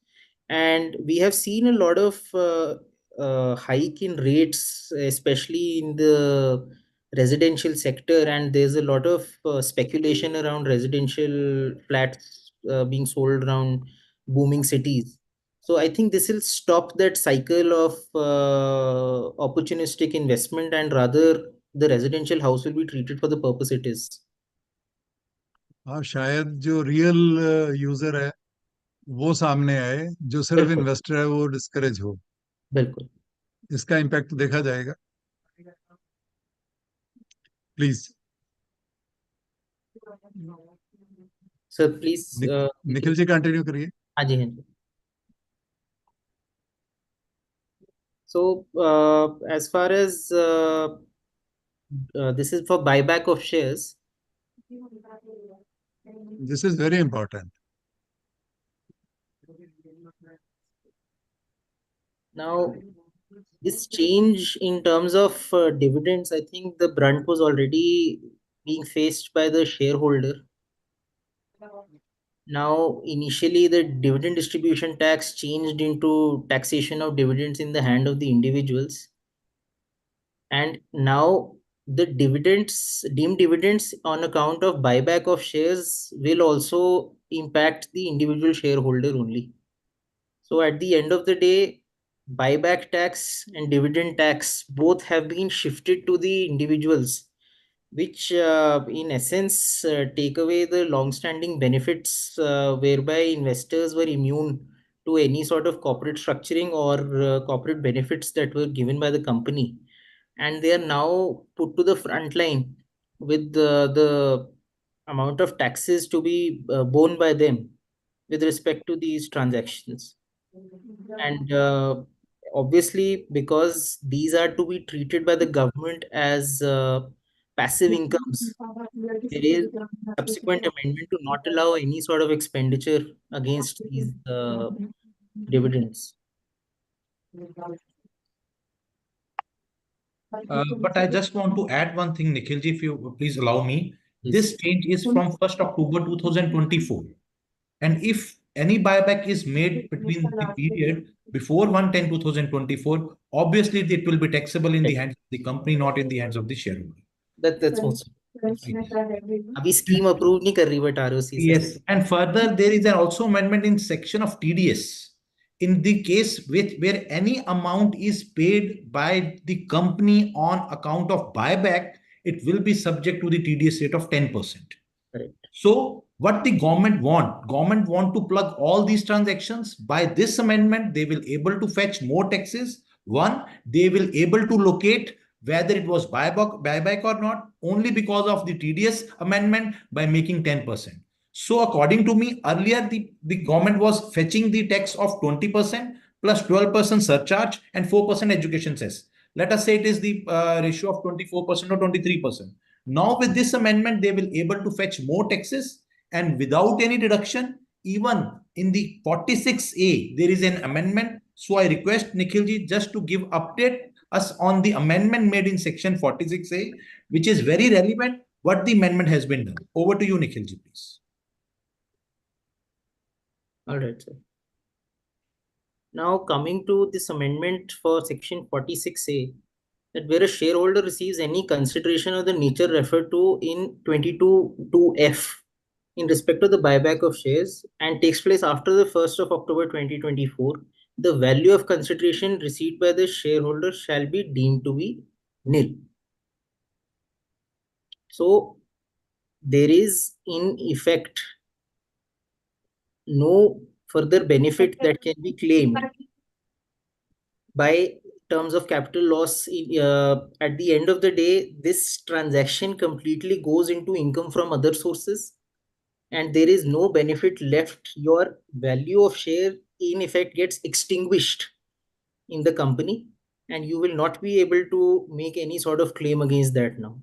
and we have seen a lot of hike in rates, especially in the residential sector, and there's a lot of speculation around residential flats being sold around booming cities. So I think this will stop that cycle of opportunistic investment, and rather the residential house will be treated for the purpose it is. हाँ, शायद जो real user है वो सामने आए, जो सिर्फ बिल्कुल इन्वेस्टर है वो डिस्करेज हो। बिल्कुल इसका इम्पैक्ट देखा जाएगा। Please sir please Nikhil ji continue करिए। हाँ जी हाँ जी। So as far as this is for buyback of shares. This is very important. Now this change in terms of dividends, I think the brunt was already being faced by the shareholder. Now, initially, the dividend distribution tax changed into taxation of dividends in the hand of the individuals. And now, the dividends, deemed dividends on account of buyback of shares, will also impact the individual shareholder only. So, at the end of the day, buyback tax and dividend tax both have been shifted to the individuals, which in essence take away the long-standing benefits whereby investors were immune to any sort of corporate structuring or corporate benefits that were given by the company, and they are now put to the front line with the amount of taxes to be borne by them with respect to these transactions. And obviously, because these are to be treated by the government as passive incomes, there is subsequent amendment to not allow any sort of expenditure against these dividends. But I just want to add one thing, Nikhilji, if you please allow me. Yes. This change is from 1st October 2024. And if any buyback is made between the period before 1/10/2024, obviously it will be taxable in the hands of the company, not in the hands of the shareholder. That's most. अभी scheme approve नहीं कर रही but ROC Yes, and further there is also amendment in section of TDS. In the case where any amount is paid by the company on account of buyback, it will be subject to the TDS rate of 10%. Correct. So what the government want to plug all these transactions. By this amendment, they will able to fetch more taxes. One, they will able to locate whether it was buyback or not, only because of the TDS amendment by making 10%. So according to me, earlier the government was fetching the tax of 20% plus 12% surcharge and 4% education cess. Let us say it is the ratio of 24% or 23%. Now with this amendment, they will able to fetch more taxes, and without any deduction. Even in the 46A, there is an amendment. So I request Nikhilji just to give update us on the amendment made in section 46A, which is very relevant what the amendment has been done. Over to you, Nikhilji, please. All right, sir. Now coming to this amendment for section 46A, that where a shareholder receives any consideration of the nature referred to in 22(2)(f) in respect to the buyback of shares and takes place after the 1st of October 2024, the value of consideration received by the shareholder shall be deemed to be nil. So there is in effect no further benefit that can be claimed by terms of capital loss, at the end of the day, this transaction completely goes into income from other sources, and there is no benefit left. Your value of share in effect gets extinguished in the company, and you will not be able to make any sort of claim against that now.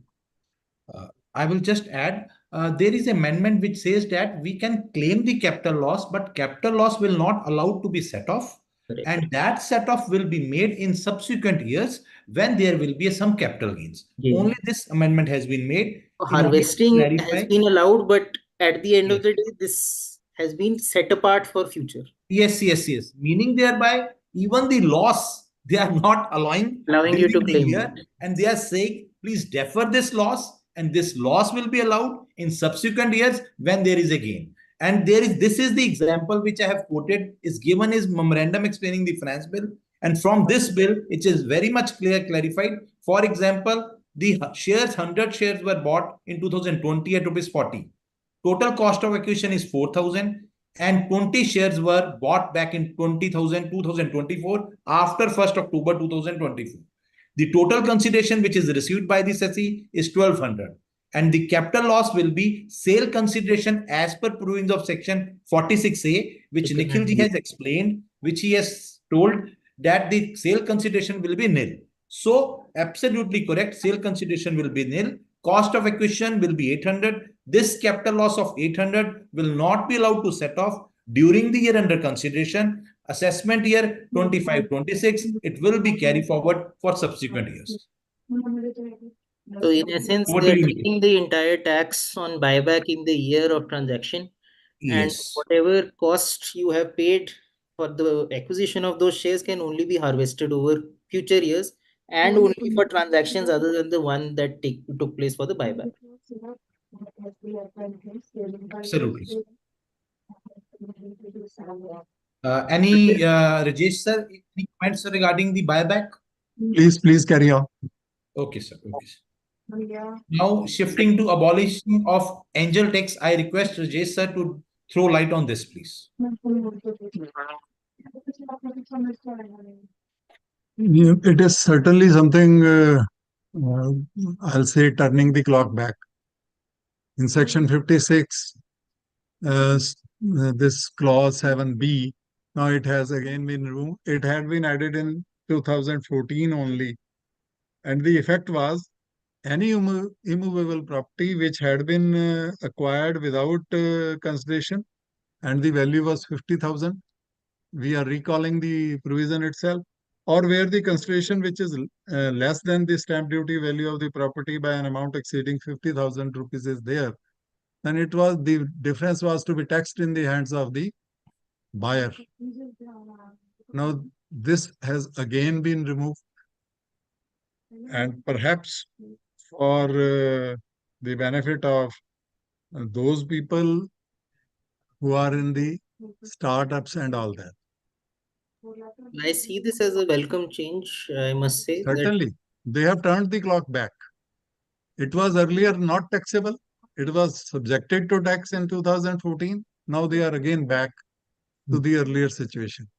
I will just add, there is amendment which says that we can claim the capital loss, but capital loss will not allowed to be set off. Correct. And that set off will be made in subsequent years when there will be some capital gains. Yeah. Only this amendment has been made. Harvesting has been allowed, but at the end of Yes. the day, this has been set apart for future. Yes, yes, yes. Meaning thereby, even the loss, they are not allowing you to during the claim year, it. and they are saying, please defer this loss, and this loss will be allowed in subsequent years when there is a gain. And this is the example which I have quoted, is given as memorandum explaining the finance bill. And from this bill, it is very much clarified. For example, the shares, 100 shares were bought in 2020 at rupees 40. Total cost of acquisition is 4,000, and 20 shares were bought back in 2024 after 1st October 2024. The total consideration which is received by the SECI is 1,200. And the capital loss will be sale consideration as per provisions of section 46A, which Nikhilji has explained, which he has told that the sale consideration will be nil. So, absolutely correct, sale consideration will be nil. Cost of acquisition will be 800. This capital loss of 800 will not be allowed to set off during the year under consideration. Assessment year 25-26, it will be carried forward for subsequent years. So in essence, Over they to are you, Nikhil. taking the entire tax on buyback in the year of transaction, and Yes. whatever cost you have paid for the acquisition of those shares can only be harvested over future years, and only for transactions other than the one that took place for the buyback. Absolutely. Any Rajesh sir, any comments regarding the buyback? Please carry on. Okay, sir. Okay, sir. Now shifting to abolition of angel tax, I request Rajesh sir to throw light on this, please. It is certainly something, I'll say, turning the clock back. In section 56, this clause 7B, now it has again been removed. It had been added in 2014 only. And the effect was any immovable property which had been acquired without consideration and the value was 50,000, we are recalling the provision itself, or where the consideration which is less than the stamp duty value of the property by an amount exceeding 50,000 rupees is there, then the difference was to be taxed in the hands of the buyer. Now this has again been removed, and perhaps for the benefit of those people who are in the startups and all that. I see this as a welcome change, I must say. Certainly, they have turned the clock back. It was earlier not taxable. It was subjected to tax in 2014. Now they are again back to the earlier situation.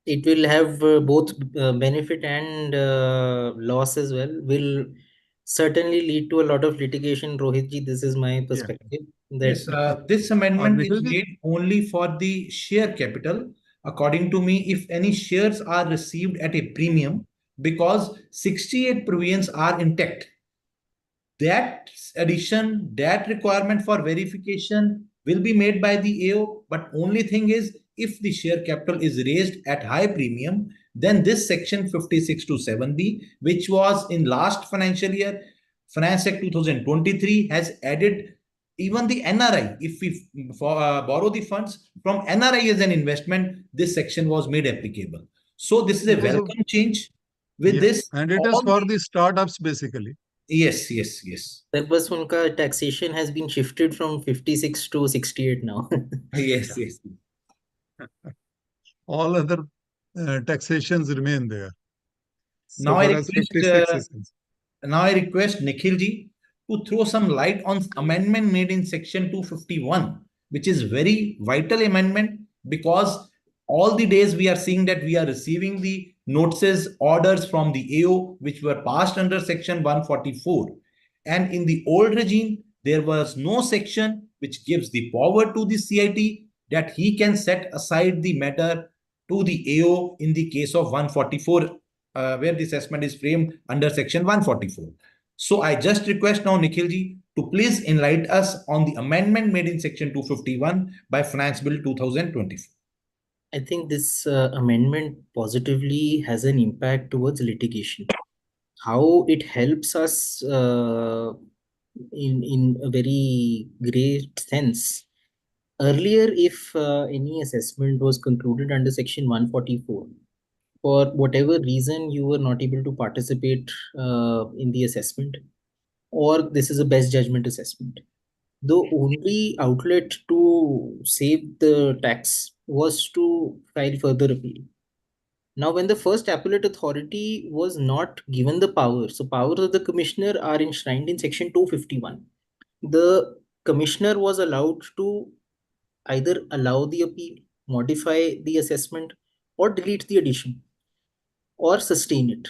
It will have both benefit and loss as well. Will certainly lead to a lot of litigation. Rohitji, this is my perspective. Yes, this amendment is made only for the share capital. According to me, if any shares are received at a premium, because 68 provisions are intact, that addition, that requirement for verification will be made by the AO. But only thing is, if the share capital is raised at high premium, then this section 56 to 7B, which was in last financial year, Finance Act 2023, has added even the NRI. If we borrow the funds from NRI as an investment, this section was made applicable. So this is a welcome change. With this, and it is for the startups basically. Yes, yes, yes. That was unka taxation has been shifted from 56 to 68 now. Yes, yes. All other taxations remain there. So now, I request Nikhilji to throw some light on amendment made in section 251, which is very vital amendment, because all the days we are seeing that we are receiving the notices, orders from the AO, which were passed under Section 144. And in the old regime, there was no section which gives the power to the CIT that he can set aside the matter to the AO in the case of 144, where the assessment is framed under Section 144. So I just request now Nikhilji to please enlighten us on the amendment made in Section 251 by Finance Bill 2024. I think this amendment positively has an impact towards litigation. How it helps us in a very great sense. Earlier, if any assessment was concluded under Section 144, for whatever reason you were not able to participate in the assessment, or this is a best judgment assessment, the only outlet to save the tax was to file further appeal. Now, when the first appellate authority was not given the power, so powers of the commissioner are enshrined in Section 251. The commissioner was allowed to either allow the appeal, modify the assessment, or delete the addition, or sustain it.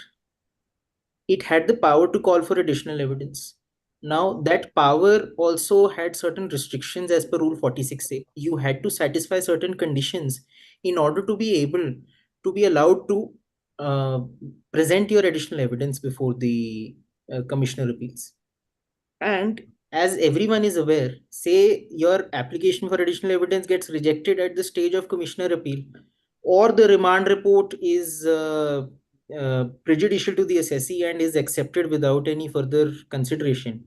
It had the power to call for additional evidence. Now, that power also had certain restrictions as per Rule 46A. You had to satisfy certain conditions in order to be able to be allowed to present your additional evidence before the Commissioner appeals. And as everyone is aware, say your application for additional evidence gets rejected at the stage of Commissioner appeal, or the remand report is prejudicial to the assessee and is accepted without any further consideration,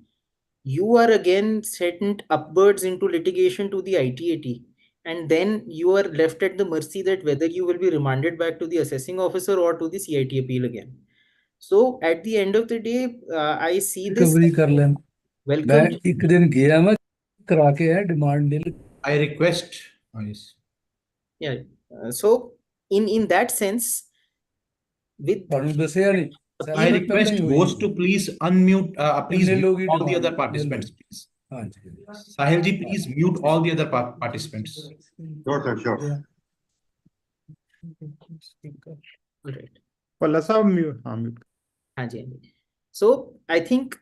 you are again sent upwards into litigation to the ITAT, and then you are left at the mercy that whether you will be remanded back to the assessing officer or to the CIT appeal again. So at the end of the day, I see this welcome. I request. Yes. Yeah. So in that sense, with I request host to please unmute, please mute all the other participants, please. Sahil ji, please mute all the other participants. Sure, sir, sure. all right. पल्ला साहब mute हाँ mute हाँ जी, हाँ जी. So I think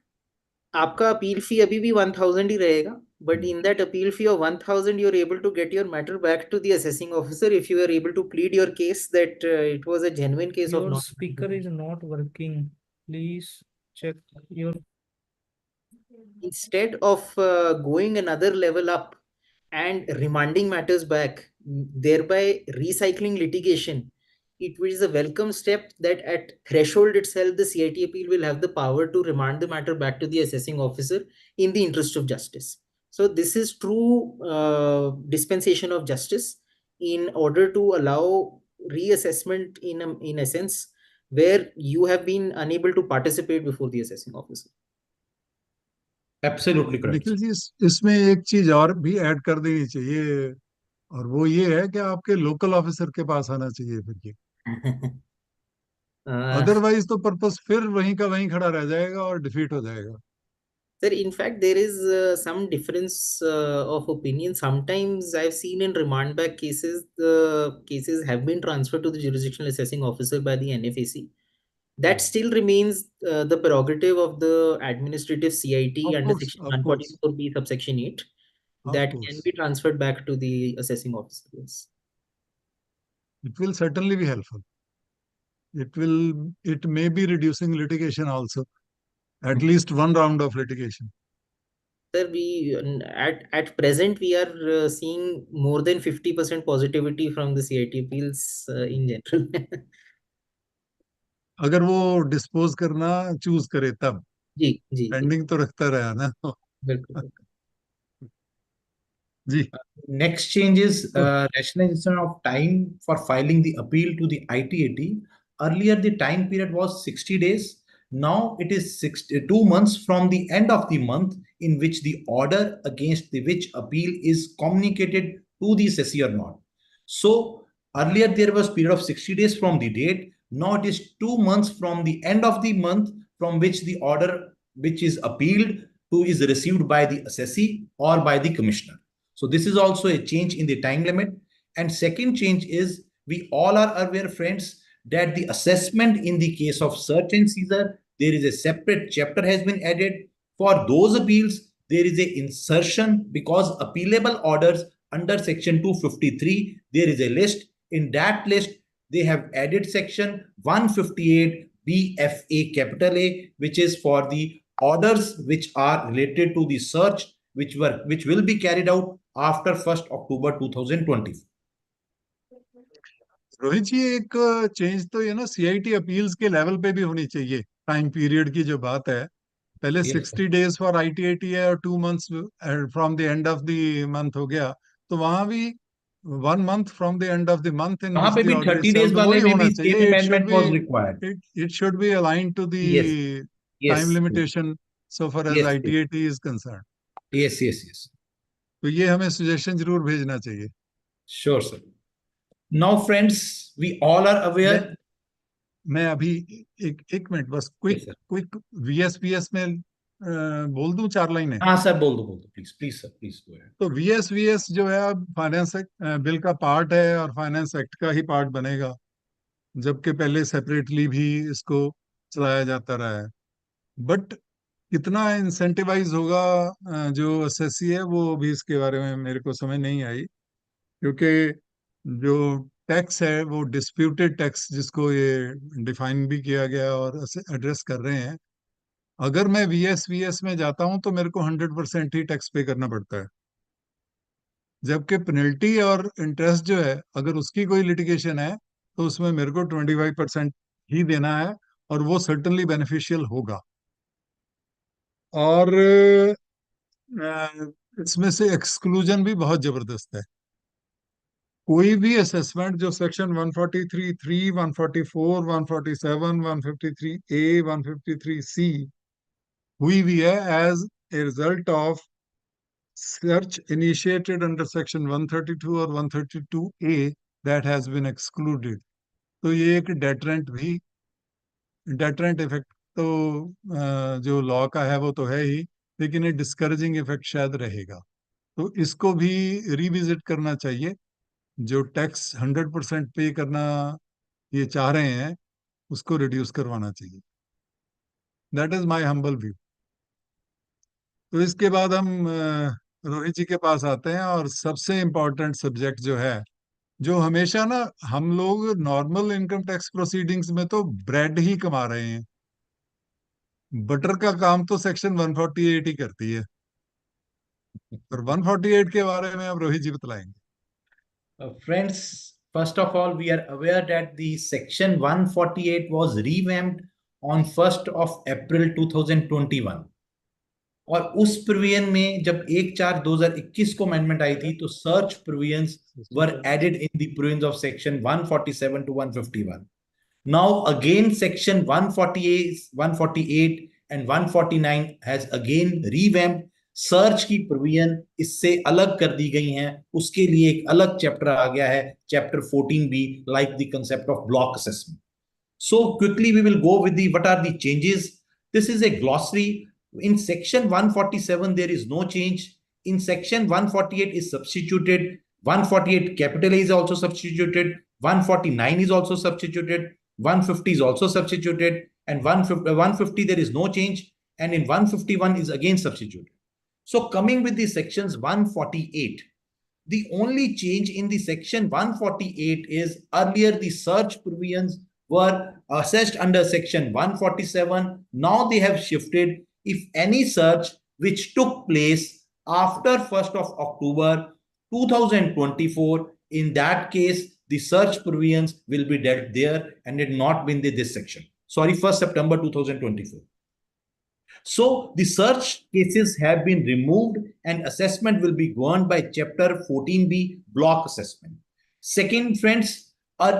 आपका appeal फी अभी भी 1000 ही रहेगा, but in that appeal fee of 1000 you're able to get your matter back to the assessing officer if you are able to plead your case that it was a genuine case of Your non. speaker is not working. Please check your. Instead of going another level up and remanding matters back, thereby recycling litigation, it is a welcome step that at threshold itself, the CIT appeal will have the power to remand the matter back to the assessing officer in the interest of justice. So this is true dispensation of justice in order to allow reassessment in a sense where you have been unable to participate before the assessing officer. Absolutely correct. Nikhil ji इसमें एक चीज और भी add कर देनी चाहिए, और वो ये है कि आपके लोकल ऑफिसर के पास आना चाहिए फिर ये, अदरवाइज तो पर्पस फिर वहीं का वहीं खड़ा रह जाएगा और डिफीट हो जाएगा. Sir, in fact, there is some difference of opinion. Sometimes I've seen in remand back cases, the cases have been transferred to the jurisdictional assessing officer by the NFAC. That still remains the prerogative of the administrative CIT Of under course, section of course. 144B subsection 8. Of That course. can be transferred back to the assessing officer. Yes. It will certainly be helpful. It may be reducing litigation also, at least one round of litigation. Sir, we at present we are seeing more than 50% positivity from the CIT appeals in general. अगर वो dispose करना choose करे तब जी जी pending तो रखता रहा ना. बिल्कुल. जी. Next change is rationalization of time for filing the appeal to the ITAT. Earlier, the time period was 60 days. Now it is 2 months from the end of the month in which the order against the which appeal is communicated to the assessee or not. So earlier there was period of 60 days from the date. Now it is 2 months from the end of the month from which the order which is appealed to is received by the assessee or by the commissioner. So this is also a change in the time limit. And second change is we all are aware, friends, that the assessment in the case of search and seizure, there is a separate chapter has been added. For those appeals, there is a insertion because appealable orders under section 253, there is a list. In that list, they have added section 158 BFA capital A, which is for the orders which are related to the search which will be carried out after 1st October 2020. Rohit जी, एक change तो ये ना CIT appeals के level पे भी होनी चाहिए। Time period की जो बात है, पहले Yes, 60 डेज फॉर आईटीआईटी है और 2 months from the end of the month हो गया, तो वहां भी 1 month from the end of the month in वहां विच पे द भी ऑर्डर इज 30 डेज सर्व्ड, वाले वही में होना भी सेम चाहिए। Amendment was required. It should be aligned to the Yes, time yes, limitation so far as yes, yes, ITAT is concern. yes, yes, yes. तो ये हमें सजेशन जरूर भेजना चाहिए। Sure, sir. Now, friends, we all are aware. मैं अभी एक minute बस Yes, sir. क्विक वीएसवीएस में बोल दूं 4 लाइनें। हाँ सर, बोल दो please please sir, please go ahead. तो वीएसवीएस जो है अब फाइनेंस बिल का पार्ट है और फाइनेंस एक्ट का ही पार्ट बनेगा, जबकि पहले सेपरेटली भी इसको चलाया जाता रहा है। बट कितना इंसेंटिवाइज होगा जो एसएससी है, वो भी इसके बारे में मेरे को समझ नहीं आई, क्योंकि जो टैक्स है वो डिस्प्यूटेड टैक्स, जिसको ये डिफाइन भी किया गया और एड्रेस कर रहे हैं, अगर मैं वीएसवीएस में जाता हूं तो मेरे को 100% ही टैक्स पे करना पड़ता है, जबकि पेनल्टी और इंटरेस्ट जो है, अगर उसकी कोई लिटिगेशन है तो उसमें मेरे को 25% ही देना है, और वो सर्टनली बेनिफिशियल होगा। और इसमें से एक्सक्लूजन भी बहुत जबरदस्त है। कोई भी असेसमेंट जो सेक्शन 143(3), 144, 147, 153(a), 153(c) हुई भी है as a result of search initiated under section 132 or 132A that has been excluded, तो ये एक डेटरेंट इफेक्ट तो जो लॉ का है वो तो है ही, लेकिन ये डिस्करेजिंग इफेक्ट शायद रहेगा। तो इसको भी रिविजिट करना चाहिए। जो टैक्स 100% पे करना ये चाह रहे हैं, उसको रिड्यूस करवाना चाहिए। That is my humble view. तो इसके बाद हम रोहित जी के पास आते हैं, और सबसे इम्पोर्टेंट सब्जेक्ट जो है, जो हमेशा ना हम लोग नॉर्मल इनकम टैक्स प्रोसीडिंग्स में तो ब्रेड ही कमा रहे हैं, बटर का काम तो सेक्शन 148 ही करती है, और 148 के बारे में अब रोहित जी बतलाएंगे। Friends, first of all, we are aware that the section 148 was revamped on 1st of April 2021. और उस प्रोविजन में जब 1/4/2021 को अमेंडमेंट आई थी, तो search provisions were added in the provisions of section 147 to 151. Now again section 148, 148 and 149 has again revamped. Search की provision इससे अलग कर दी गई हैं, उसके लिए एक अलग चैप्टर आ गया है, chapter 14B, like the concept of block assessment. So quickly we will go with the what are the changes. This is a glossary. In section 147 there is no change. In section 148 is substituted. 148 capital A is also substituted. 149 is also substituted. 150 is also substituted, and 150 there is no change, and in 151 is again substituted. So coming with the sections 148, the only change in the section 148 is earlier the search provisions were assessed under section 147. Now they have shifted. If any search which took place after 1st of October 2024, in that case the search provisions will be dealt there and it not been in this section. Sorry, 1st September 2024. So the search cases have been removed and assessment will be governed by chapter 14B, block assessment. Second, friends,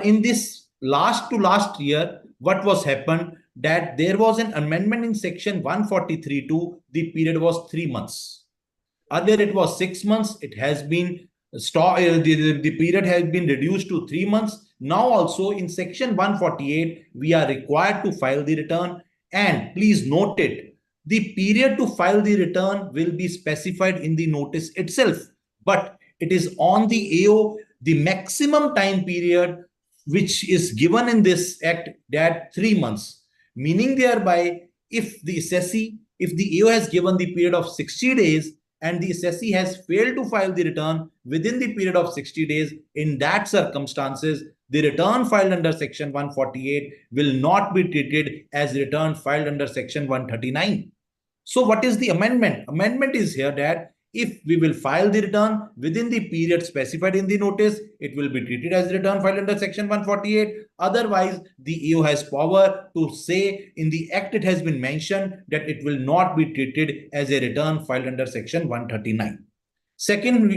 in this last to last year, what was happened that there was an amendment in section 143(2). The period was 3 months. Earlier it was 6 months. It has been the period has been reduced to 3 months. Now also in section 148, we are required to file the return, and please note it, the period to file the return will be specified in the notice itself, but it is on the AO, the maximum time period which is given in this act, that 3 months, meaning thereby if the assessee, if the AO has given the period of 60 days and the assessee has failed to file the return within the period of 60 days, in that circumstances, the return filed under section 148 will not be treated as return filed under section 139. So what is the amendment? Amendment is here that if we will file the return within the period specified in the notice, it will be treated as return filed under section 148. Otherwise, the AO has power to say in the act it has been mentioned that it will not be treated as a return filed under section 139. Second,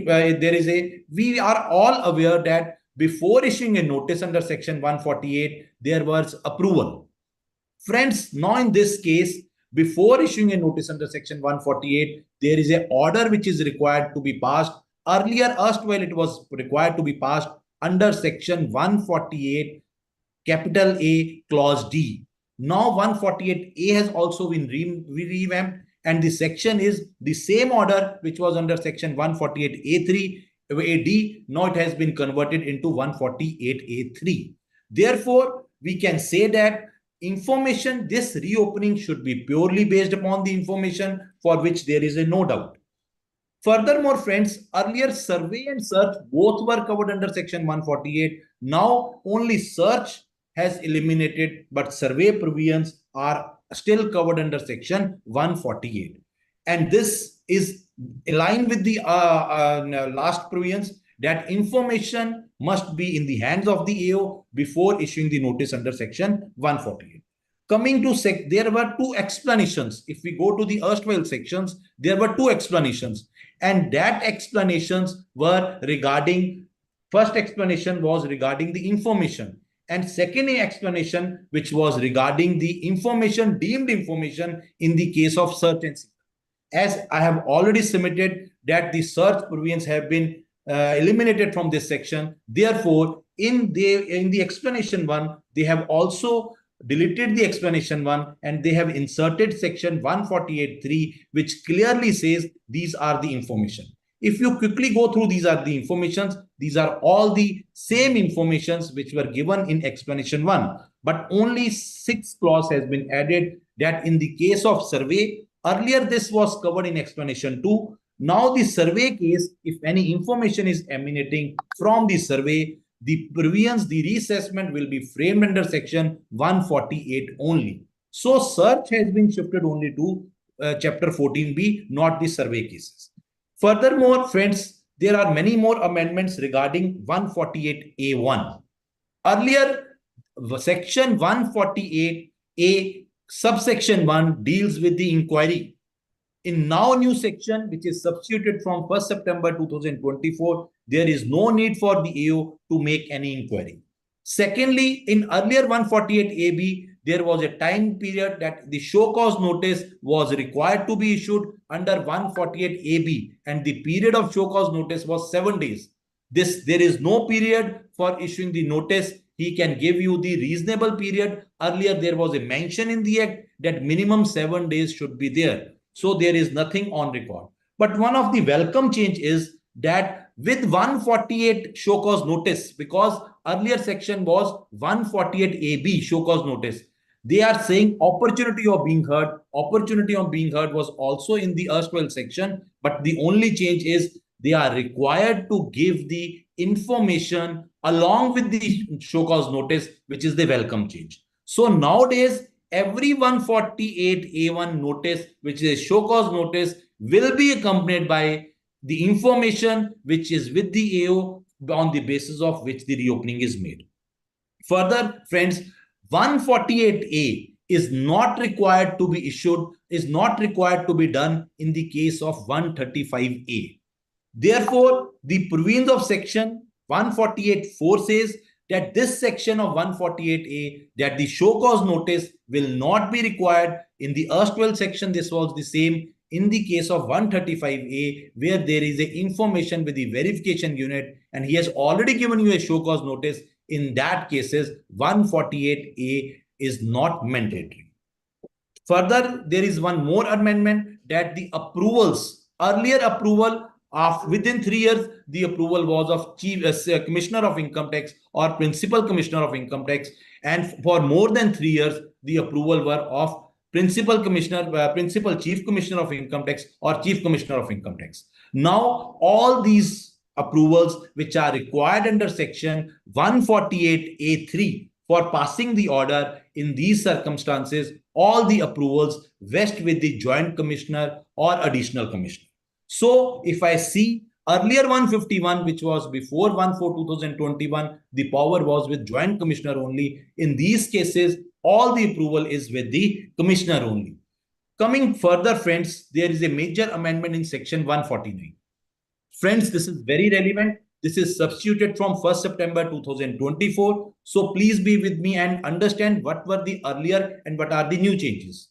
we are all aware that before issuing a notice under section 148, there was approval. Friends, now in this case, before issuing a notice under section 148, there is an order which is required to be passed. Earlier, erstwhile, it was required to be passed under section 148, capital A, clause D. Now 148A has also been revamped, and the section is the same order which was under section 148A3, AD. Now it has been converted into 148A3. Therefore, we can say that information, this reopening should be purely based upon the information for which there is a no doubt. Furthermore, friends, earlier survey and search both were covered under section 148. Now only search has eliminated, but survey provisions are still covered under section 148. And this is aligned with the last provisions that information must be in the hands of the AO before issuing the notice under section 148. Coming to there were two explanations. If we go to the erstwhile sections, there were two explanations, and that explanations were regarding, first explanation was regarding the information, and second explanation which was regarding the information, deemed information in the case of search and seizure. As I have already submitted that the search provisions have been eliminated from this section. Therefore, in the explanation 1, they have also deleted the explanation 1 and they have inserted section 148.3, which clearly says these are the information. If you quickly go through, these are the informations. These are all the same informations which were given in explanation 1, but only 6th clause has been added, that in the case of survey, earlier this was covered in explanation 2. Now the survey case, if any information is emanating from the survey, the provisions, the reassessment will be framed under section 148 only. So search has been shifted only to chapter 14B, not the survey cases. Furthermore, friends, there are many more amendments regarding 148A1. Earlier, section 148A subsection 1 deals with the inquiry. In now new section, which is substituted from 1st September 2024, there is no need for the AO to make any inquiry. Secondly, in earlier 148AB, there was a time period that the show cause notice was required to be issued under 148AB, and the period of show cause notice was 7 days. There is no period for issuing the notice. He can give you the reasonable period. Earlier, there was a mention in the act that minimum 7 days should be there. So there is nothing on record. But one of the welcome change is that with 148 show cause notice, because earlier section was 148AB show cause notice, they are saying opportunity of being heard. Opportunity of being heard was also in the erstwhile section, but the only change is they are required to give the information along with the show cause notice, which is the welcome change. So nowadays, every 148A1 notice, which is a show cause notice, will be accompanied by the information which is with the AO on the basis of which the reopening is made. Further, friends, 148A is not required to be issued, is not required to be done in the case of 135A. Therefore, the provisions of section 148.4 says that this section of 148A, that the show cause notice will not be required. In the erstwhile section, this was the same. In the case of 135A, where there is a information with the verification unit, and he has already given you a show cause notice, in that cases, 148A is not mandatory. Further, there is one more amendment, that the approvals, earlier approval Within 3 years, the approval was of chief commissioner of income tax or principal commissioner of income tax, and for more than 3 years, the approval were of principal commissioner, principal chief commissioner of income tax or chief commissioner of income tax. Now, all these approvals which are required under section 148A3 for passing the order in these circumstances, all the approvals vest with the joint commissioner or additional commissioner. So if I see earlier 151, which was before 1/4/2021, the power was with joint commissioner only. In these cases, all the approval is with the commissioner only. Coming further, friends, there is a major amendment in section 149. Friends, this is very relevant. This is substituted from 1st September 2024. So please be with me and understand what were the earlier and what are the new changes.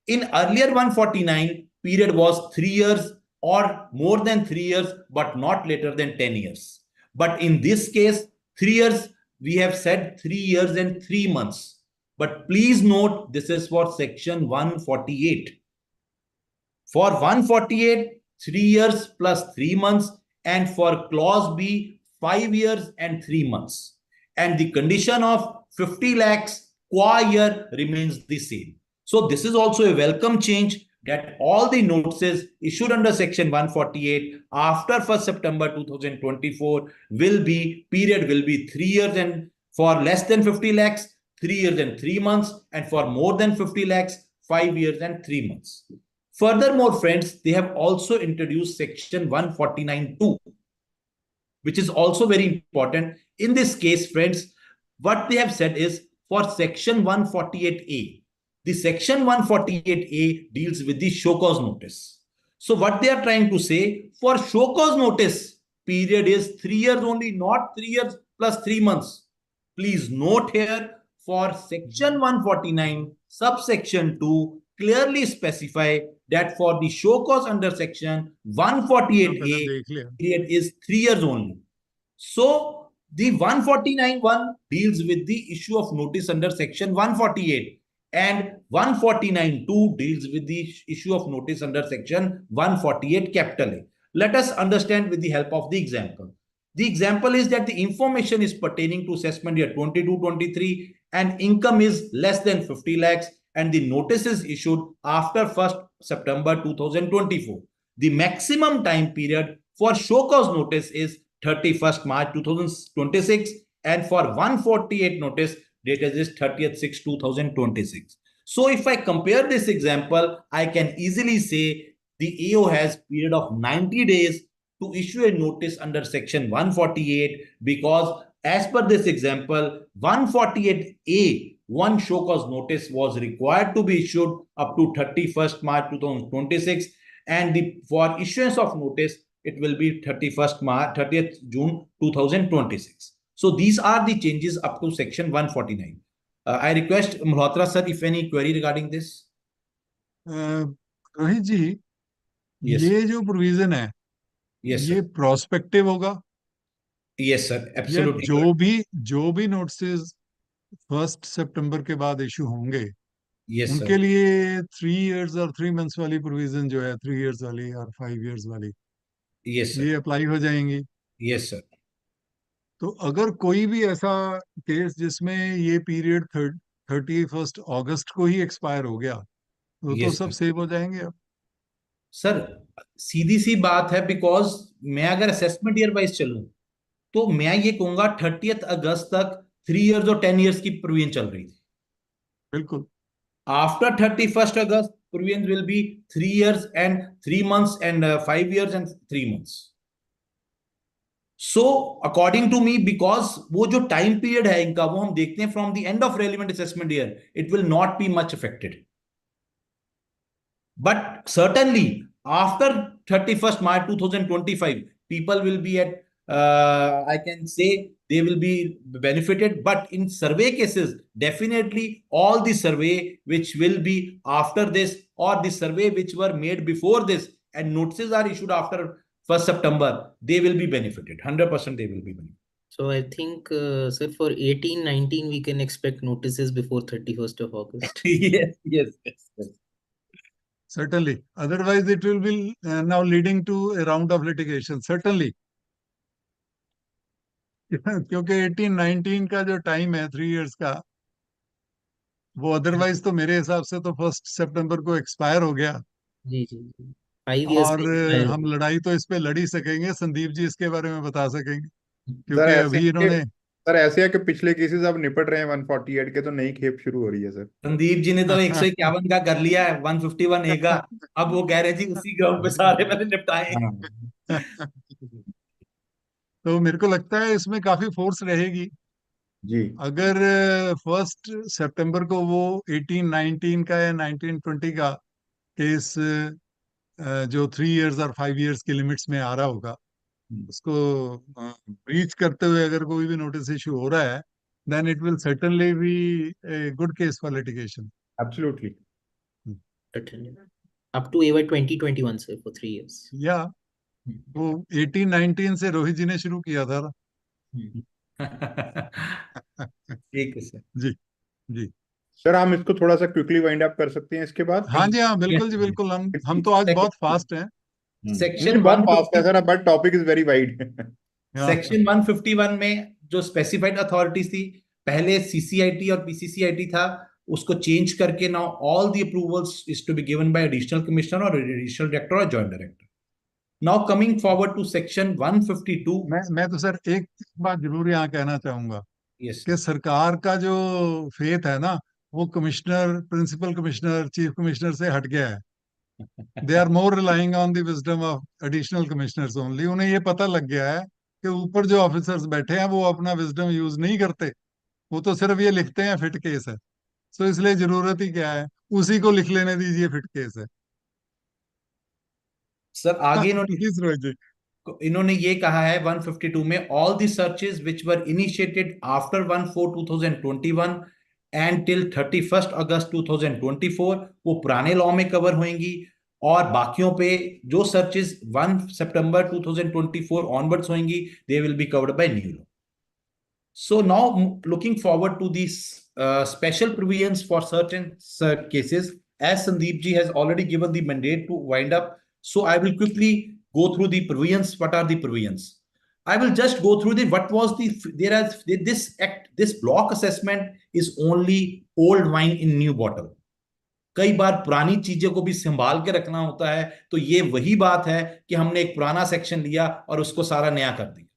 In earlier 149, period was 3 years or more than 3 years, but not later than 10 years. But in this case, 3 years, we have said 3 years and 3 months. But please note, this is for section 148. For 148, 3 years plus 3 months, and for clause B, 5 years and 3 months. And the condition of 50 lakhs qua year remains the same. So this is also a welcome change that all the notices issued under section 148 after 1st September 2024 will be 3 years, and for less than 50 lakhs, 3 years and 3 months, and for more than 50 lakhs, 5 years and 3 months. Furthermore, friends, they have also introduced section 149(2), which is also very important. In this case, friends, what they have said is for section 148A, the section 148A deals with the show cause notice. So what they are trying to say, for show cause notice, period is 3 years only, not 3 years plus 3 months. Please note here, for section 149, subsection 2, clearly specify that for the show cause under section 148A, period is 3 years only. So the 149(1) deals with the issue of notice under section 148, and 149(2) deals with the issue of notice under section 148 capital A. Let us understand with the help of the example. The example is that the information is pertaining to assessment year 22-23 and income is less than 50 lakhs, and the notice is issued after 1st September 2024. The maximum time period for show cause notice is 31st March 2026, and for 148 notice, date is 30th 6 2026. So if I compare this example, I can easily say the AO has period of 90 days to issue a notice under section 148, because as per this example, 148A, one show cause notice was required to be issued up to 31st March 2026, and for issuance of notice, it will be 30th June 2026. So these are the changes up to section 149. I request Malhotra sir, if any query regarding this. Rohit ji, Yes. ये जो provision है, Yes, ये sir. Prospective होगा Yes, sir. या Absolutely. जो भी notice 1 सितंबर के बाद इशू होंगे, Yes, उनके sir. लिए 3 इयर्स और 3 मंथ्स वाली प्रोविजन जो है, 3 इयर्स वाली और 5 इयर्स वाली, Yes, sir. ये अप्लाई हो जाएंगी. Yes, sir. तो अगर कोई भी ऐसा केस जिसमें ये पीरियड 31 अगस्त को ही एक्सपायर हो गया, तो Yes, सब sir. सेव हो जाएंगे अब. सर सीधी सी बात है, बिकॉज मैं अगर असेसमेंट ईयर वाइज चलूं तो मैं ये कहूंगा 30th अगस्त तक 3 इयर्स और 10 इयर्स की प्रोविजन चल रही थी. बिल्कुल. After 31st August provision will be 3 years and 3 months and 5 years and 3 months. So according to me, because वो जो टाइम पीरियड है इनका, वो हम देखते हैं from the end of relevant assessment year, it will not be much affected. But certainly after 31st March 2025, people will be at, I can say they will be benefited. But in survey cases, definitely all the survey which will be after this, or the survey which were made before this and notices are issued after 1st September, they will be benefited. 100% they will be benefited. So I think, sir, for 18-19, we can expect notices before 31st of August. Yes, yes, yes, yes. certainly. Otherwise, it will be now leading to a round of litigation. Certainly. क्योंकि 18-19 का जो time है 3 years का, वो otherwise तो मेरे हिसाब से तो 1 सितंबर को एक्सपायर हो गया। जी जी जी, 5 इयर्स और का एक्सपायर हो हम लड़ाई तो इस पे लड़ ही सकेंगे, संदीप जी इसके बारे में बता सकेंगे, सर क्योंकि ऐसे अभी है कि इन्होंने सर ऐसे है कि पिछले केसेस अब निपट रहे हैं 148 के, तो नई खेप शुरू हो रही है सर। संदीप जी ने तो 151 का कर लिया है, 151 ए का। अब वो कह रहे जी उसी ग्राउंड पे सारे मैंने निपटाए। हाँ तो मेरे को लगता है इसमें काफी फोर्स रहेगी। जी अगर 1 सितंबर को वो 18-19 का या 19-20 का केस जो 3 इयर्स और 5 इयर्स की लिमिट्स में आ रहा होगा, उसको ब्रीच करते हुए अगर कोई भी नोटिस इशू हो रहा है, then it will certainly be a good case for litigation. Absolutely. Up to AY 2021 से फॉर 3 इयर्स। या वो 18-19 से रोहित जी ने शुरू किया था ना। ठीक है सर। जी जी। सर हम इसको थोड़ा सा क्विकली वाइंड अप कर सकते हैं इसके बाद। हाँ जी, हाँ Yes, बिल्कुल जी, sir. बिल्कुल। हम तो आज बहुत फास्ट हैं। नहीं सेक्शन बहुत फास्ट है 150 sir, but topic is very wide. हाँ सेक्शन 151 में जो स्पेसिफाइड अथॉरिटीज थी, पहले सीसीआईटी और पीसीसीआईटी था, उसको चेंज करके now all the approvals is to be given by additional commissioner और एडिशनल डायरेक्टर और joint director. Now coming forward to section 152। मैं तो सर एक बात जरूर यहाँ कहना चाहूंगा यस कि सरकार का जो फेथ है ना, वो commissioner, principal commissioner, chief commissioner से हट गया है। They are more relying on the wisdom of additional commissioners only. उन्हें ये पता लग गया है कि ऊपर जो ऑफिसर्स बैठे हैं वो अपना विजडम यूज नहीं करते, वो तो सिर्फ ये लिखते हैं फिट केस है। सो इसलिए जरूरत ही क्या है, उसी को लिख लेने दीजिए फिट केस है। सर, आगे इन्होंने प्लीज रोहित जी। इन्होंने ये कहा है 152 में, all the searches which were initiated after 1/4/2021 and till 31 अगस्त 2024 वो पुराने लॉ में कवर होंगी, और बाकियों पे जो सर्चेज 1 सितंबर 2024 ऑनवर्ड्स होंगी, they will be covered by new law. So now looking forward to these special provisions for certain cases, as Sandeep ji has already given the mandate to wind up. So I will quickly go through the provisions. What are the provisions? I will just go through the what was the there as this act, this block assessment is only old wine in new bottle. कई बार पुरानी चीजों को भी संभाल के रखना होता है, तो ये वही बात है कि हमने एक पुराना सेक्शन लिया और उसको सारा नया कर दिया।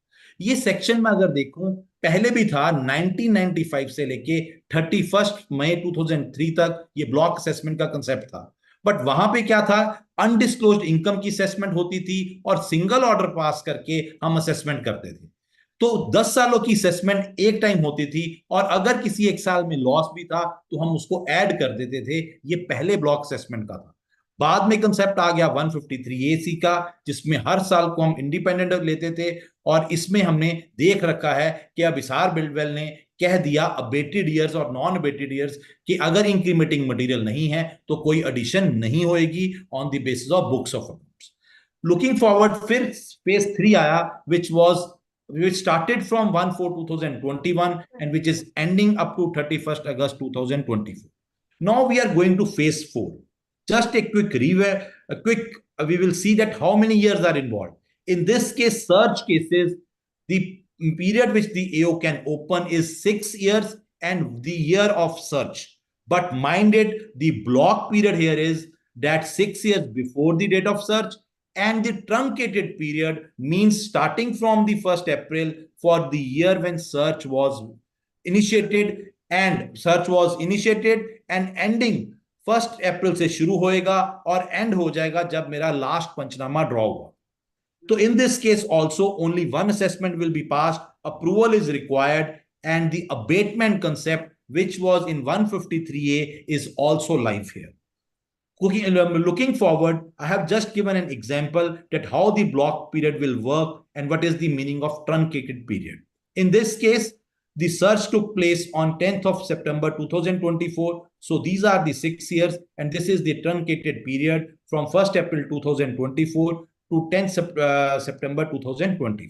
ये सेक्शन में अगर देखूं, पहले भी था 1995 से लेके 31 मई 2003 तक ये ब्लॉक असेसमेंट का कंसेप्ट था। बट वहां पे क्या था, अनडिस्क्लोज्ड इनकम की असेसमेंट होती थी और सिंगल ऑर्डर पास करके हम असेसमेंट करते थे। तो 10 सालों की असेसमेंट एक टाइम होती थी, और अगर किसी एक साल में लॉस भी था तो हम उसको ऐड कर देते थे। ये पहले ब्लॉक असेसमेंट का था। बाद में कंसेप्ट आ गया 153AC का, जिसमें हर साल को हम इंडिपेंडेंट लेते थे, और इसमें हमने देख रखा है कि अब हिसार बिल्डवेल ने कह दिया अबेटेड ईयर्स और नॉन अबेटेड ईयर्स कि अगर इंक्रीमेंटिंग मटेरियल नहीं है तो कोई एडिशन नहीं होएगी on the basis of books of accounts. Looking forward, फिर फेज 3 आया, which started from 1/4/2021 and which is ending up to 31st August 2024. Now we are going to phase 4. Just a quick review, we will see that how many years are involved. In this case, search cases, the period which the AO can open is 6 years and the year of search. But mind it, the block period here is that 6 years before the date of search, and the truncated period means starting from the 1st April for the year when search was initiated, and ending 1st April से शुरू होएगा और end हो जाएगा जब मेरा last पंचनामा draw हुआ। So in this case also only one assessment will be passed, approval is required, and the abatement concept which was in 153A is also live here. Looking forward, I have just given an example that how the block period will work and what is the meaning of truncated period. In this case, the search took place on 10th of September 2024. So these are the 6 years, and this is the truncated period from 1st April 2024 to 10th September 2024.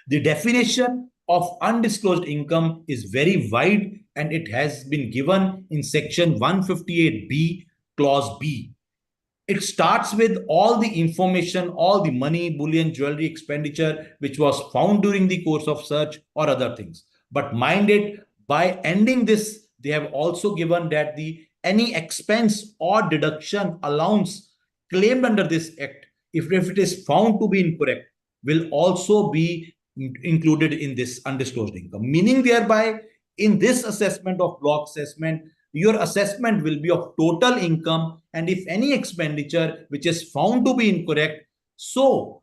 The definition of undisclosed income is very wide, and it has been given in section 158B, clause B. It starts with all the information, all the money, bullion, jewelry expenditure, which was found during the course of search or other things. But mind it, by ending this, they have also given that the any expense or deduction allowance claimed under this act, if it is found to be incorrect, will also be included in this undisclosed income. Meaning thereby, in this assessment of block assessment, your assessment will be of total income, and if any expenditure which is found to be incorrect, so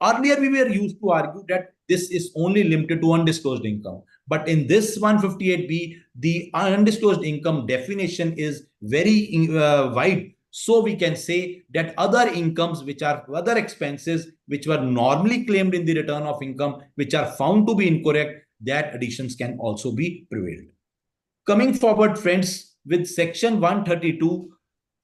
earlier we were used to argue that this is only limited to undisclosed income, but in this 158B the undisclosed income definition is very wide, so we can say that other incomes which are other expenses which were normally claimed in the return of income which are found to be incorrect, that additions can also be prevailed. Coming forward, friends, with section 132,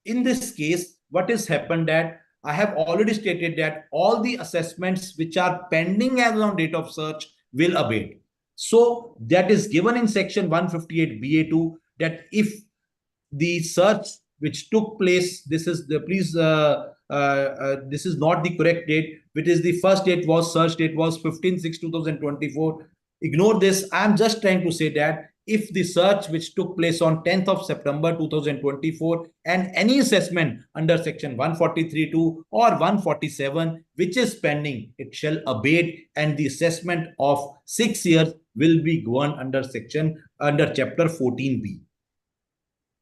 in this case, what has happened that I have already stated that all the assessments which are pending as on date of search will abate. So that is given in section 158 BA2 that if the search which took place, this is the this is not the correct date, which is the first date was search date was 15/6/2024. Ignore this. I'm just trying to say that if the search which took place on 10th of September 2024 and any assessment under section 143(2) or 147 which is pending, it shall abate and the assessment of 6 years will be gone under chapter 14B.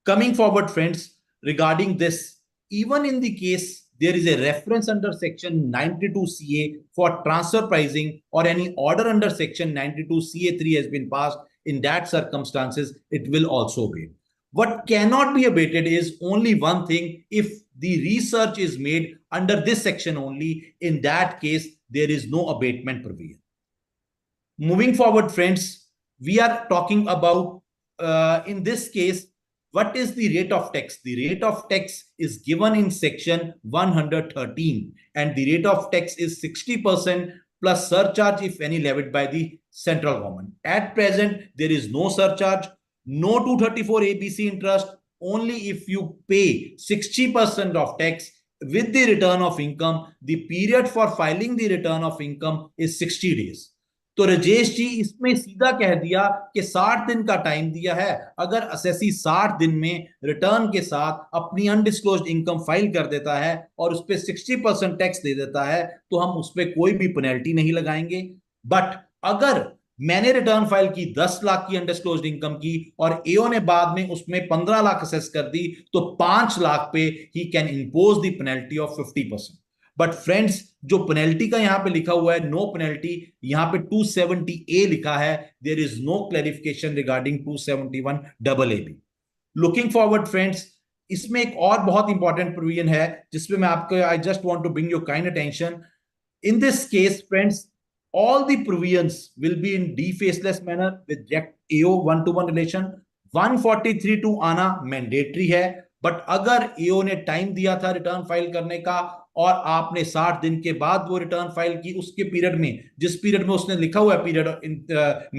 Coming forward, friends, regarding this, even in the case there is a reference under section 92CA for transfer pricing or any order under section 92CA3 has been passed, in that circumstances, it will also abate. What cannot be abated is only one thing. If the research is made under this section only, in that case, there is no abatement provision. Moving forward, friends, we are talking about, in this case, what is the rate of tax? The rate of tax is given in section 113 and the rate of tax is 60% plus surcharge if any levied by the central government. At present, there is no surcharge, no 234 ABC interest, only if you pay 60% of tax with the return of income. The period for filing the return of income is 60 days. तो राजेश जी इसमें सीधा कह दिया कि 60 दिन का time दिया है, अगर असेसी 60 दिन में रिटर्न के साथ अपनी अनडिस्क्लोज्ड इनकम फाइल कर देता है और उस पर 60% टैक्स दे देता है तो हम उस पर कोई भी पेनल्टी नहीं लगाएंगे। बट अगर मैंने रिटर्न फाइल की 10 लाख की अनडिस्क्लोज्ड इनकम की और एओ ने बाद में उसमें 15 लाख असेस कर दी तो 5 लाख पे he can impose the penalty of 50%। But friends, जो पेनल्टी का यहां पे लिखा हुआ है नो पेनल्टी, यहां पे 270A लिखा है, there is no clarification regarding 271AA। Looking forward friends, इसमें एक और बहुत इंपॉर्टेंट प्रोविजन है जिसमें मैं आपको I just want to bring your kind attention. In this case friends, all the provisions will be in defaceless manner with direct AO 1-to-1 relation। 143(2) आना mandatory है, बट अगर AO ने टाइम दिया था रिटर्न फाइल करने का और आपने 60 दिन के बाद वो रिटर्न फाइल की, उसके पीरियड में, जिस पीरियड में उसने लिखा हुआ है period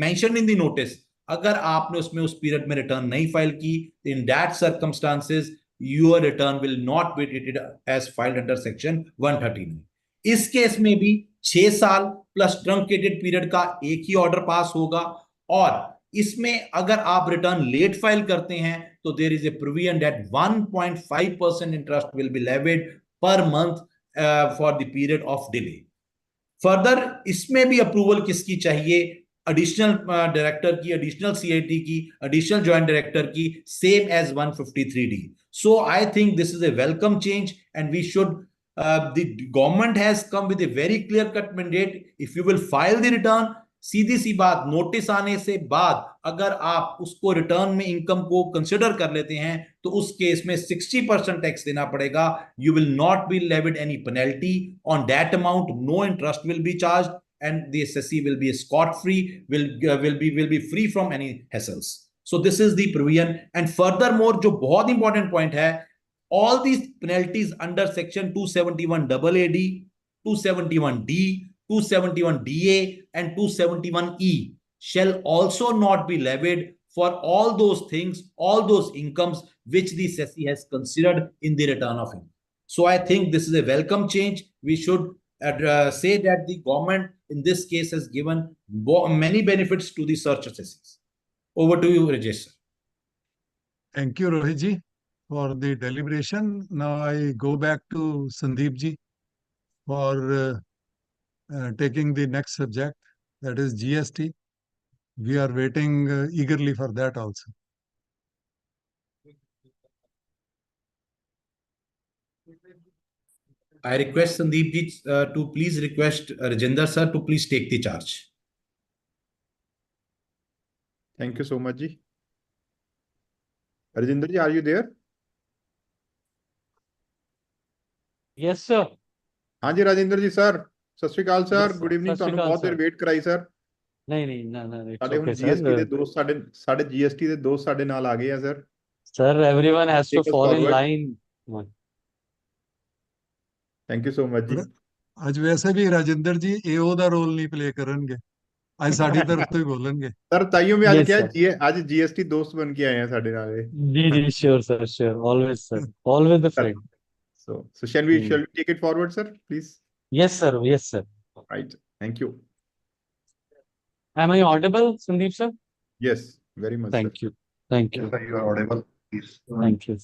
mention in the notice, अगर आपने उसमें उस पीरियड में रिटर्न नहीं फाइल की, in that circumstances your return will not be treated as filed under section 139। इस केस में भी 6 साल प्लस ट्रंकेटेड पीरियड का एक ही ऑर्डर पास होगा, और इसमें अगर आप रिटर्न लेट फाइल करते हैं तो there is a provision that 1.5% interest will be levied per month for the period of delay. Further इसमें भी अप्रूवल किसकी चाहिए? एडिशनल डायरेक्टर की, एडिशनल सीआईटी की, एडिशनल जॉइंट डायरेक्टर की, same as 153D। So I think this is a welcome change and we should the government has come with a very clear cut mandate। if you will file the return, सीधी सी बात, notice आने से बाद अगर आप उसको return में income को consider कर लेते हैं तो उस केस में 60% टैक्स देना पड़ेगा। You will not be levied any penalty on that amount, no interest will be charged and the SSC will be scot free, will be free from any hassles। so this is the provision। and furthermore, जो बहुत important point है, all these penalties under section 271AA, 271D, 271DA and 271E shall also not be levied for all those things, all those incomes which the SECI has considered in the return of income। So I think this is a welcome change. We should say that the government in this case has given many benefits to the search assessors. Over to you, Rajesh, sir. Thank you, Rohit ji, for the deliberation. Now I go back to Sandeep ji for taking the next subject, that is GST. We are waiting eagerly for that also. I request Sandeep ji to please request Rajinder sir to please take the charge. Thank you so much, ji. Rajinder ji, are you there? Yes, sir. हाँ जी राजेंद्र जी sir सत श्री अकाल sir Yes, good evening ਸਤਿ ਸ਼੍ਰੀ ਤੁਹਾਨੂੰ ਅਕਾਲ ਬਹੁਤ ਦੇਰ sir. Wait ਕਰਾਈ sir ਨਹੀਂ ਨਾ ਇਟਸ ਸਾਡੇ ਹੁਣ ਓਕੇ ਜੀਐਸਟੀ ਦੇ ਸਰ. ਦੋਸਤ ਸਾਡੇ ਜੀਐਸਟੀ ਦੇ ਦੋਸਤ ਸਾਡੇ ਨਾਲ ਆ ਗਏ ਆ sir Sir, everyone has to take us fall in forward line. Thank you so much ਜੀ ਅੱਜ ਵੈਸੇ ਵੀ ਰਾਜਿੰਦਰ ਜੀ ਏਓ ਦਾ ਰੋਲ ਨਹੀਂ ਪਲੇ ਕਰਨਗੇ ਅੱਜ ਸਾਡੀ ਤਰਫ ਤੋਂ ਹੀ ਬੋਲਣਗੇ ਸਰ ਤਾਈਓ ਮੈਂ ਅੱਜ Yes, ਕਿਹਾ sir. ਜੀ ਅੱਜ ਜੀਐਸਟੀ ਦੋਸਤ ਬਣ ਕੇ ਆਏ ਆ ਸਾਡੇ ਨਾਲ ਇਹ जी, sure, sir, sure. Always, sir. Always the friend. so shall we take it forward sir please Yes, sir. Yes, sir. right thank you Am I audible, Sandeep, sir? yes very much Thank sir you. Thank you. Yes, sir, you are audible. Please. Thank you.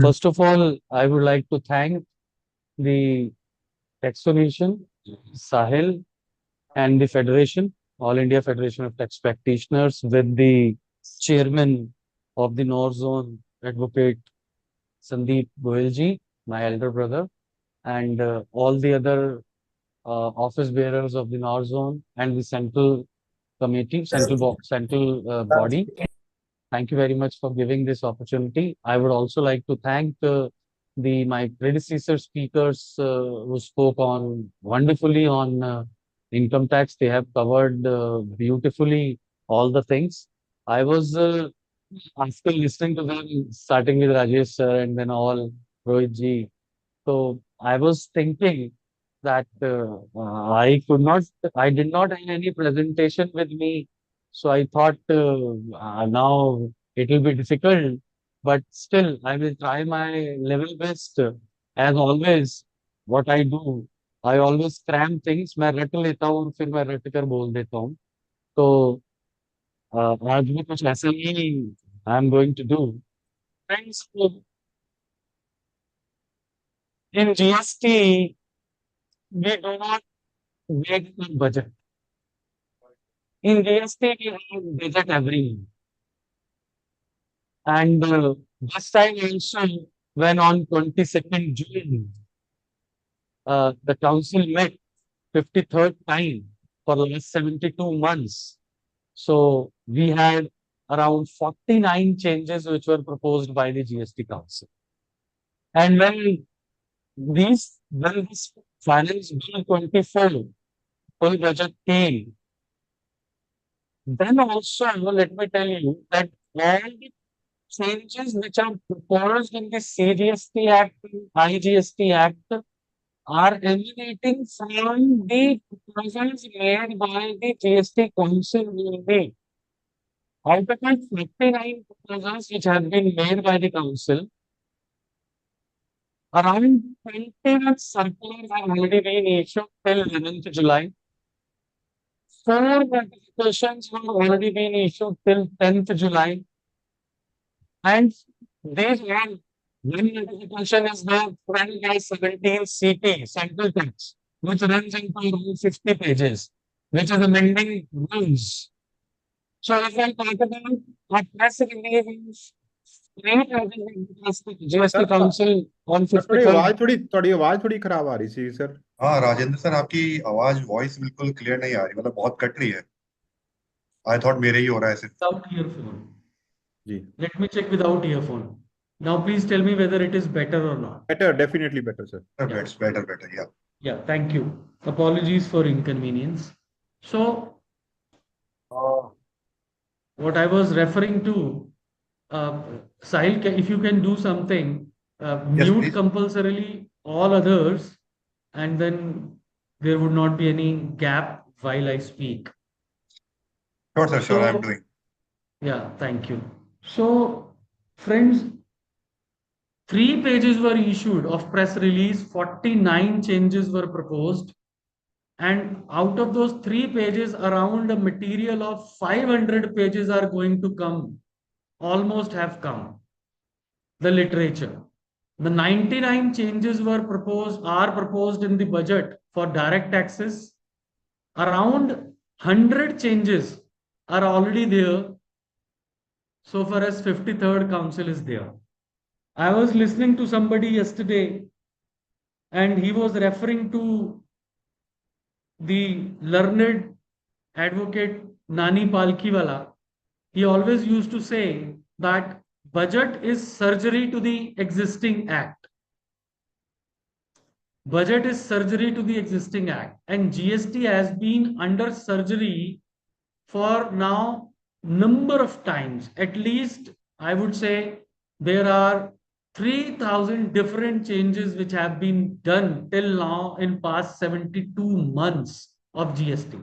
First of all, I would like to thank the Taxonation, Sahil, and the Federation, All India Federation of Tax Practitioners, with the chairman of the North Zone, Advocate Sandeep Goyalji, my elder brother, and all the other office bearers of the North Zone and the central committee, central body. Thank you very much for giving this opportunity. I would also like to thank my predecessor speakers who spoke on wonderfully on income tax. They have covered beautifully all the things. I was after listening to them, starting with Rajesh sir and then all Rohit ji. So I was thinking that I did not have any presentation with me. So I thought now it will be difficult, but still I will try my level best. As always, what I do, I always cram things. मैं रट लेता हूँ और फिर मैं रट कर बोल देता हूँ. तो आज भी कुछ ऐसा ही I am going to do. Friends, in GST, we do not make a budget. In GST, we have budget every month. And this time also, when on 22nd June, the council met 53rd time for the last 72 months. So we had around 49 changes which were proposed by the GST council. And when this finance bill 24 full budget came, then also let me tell you that all the changes which are proposed in the CGST Act and IGST Act are emanating from the proposals made by the GST Council only. Out of the 59 proposals which have been made by the Council, around 21 circulars have already been issued till 11th July. 4 notifications have already been issued till 10th July. And these one notification is the 12/17 CT, Central Tax, which runs into around 50 pages, which is amending rules. So if I talk about a press release, GST Council on 53rd. ਤੁਹਾਡੀ ਆਵਾਜ਼ ਥੋੜੀ ਖਰਾਬ ਆ ਰਹੀ ਸੀ sir हाँ Rajendra sir आपकी आवाज voice बिल्कुल क्लियर नहीं आ रही मतलब बहुत कट रही है आई थॉट मेरे ही हो रहा है सिर्फ Without earphone. Ji Let me check without earphone. Now please tell me whether it is better or not. better definitely better sir better yeah Yeah, thank you. Apologies for inconvenience. So, what I was referring to, Sahil, if you can do something, Yes, mute please. compulsorily all others, and then there would not be any gap while I speak. sure sir sure So- I'm doing. Yeah, thank you. So, friends, 3 pages were issued of press release, 49 changes were proposed. And out of those 3 pages, around a material of 500 pages are going to come, almost have come, the literature. The 99 changes are proposed in the budget for direct taxes. Around 100 changes are already there so far as 53rd council is there. I was listening to somebody yesterday and he was referring to the learned advocate Nani Palkhiwala. He always used to say that budget is surgery to the existing act. Budget is surgery to the existing act, and GST has been under surgery for now number of times. At least I would say there are 3,000 different changes which have been done till now in past 72 months of GST.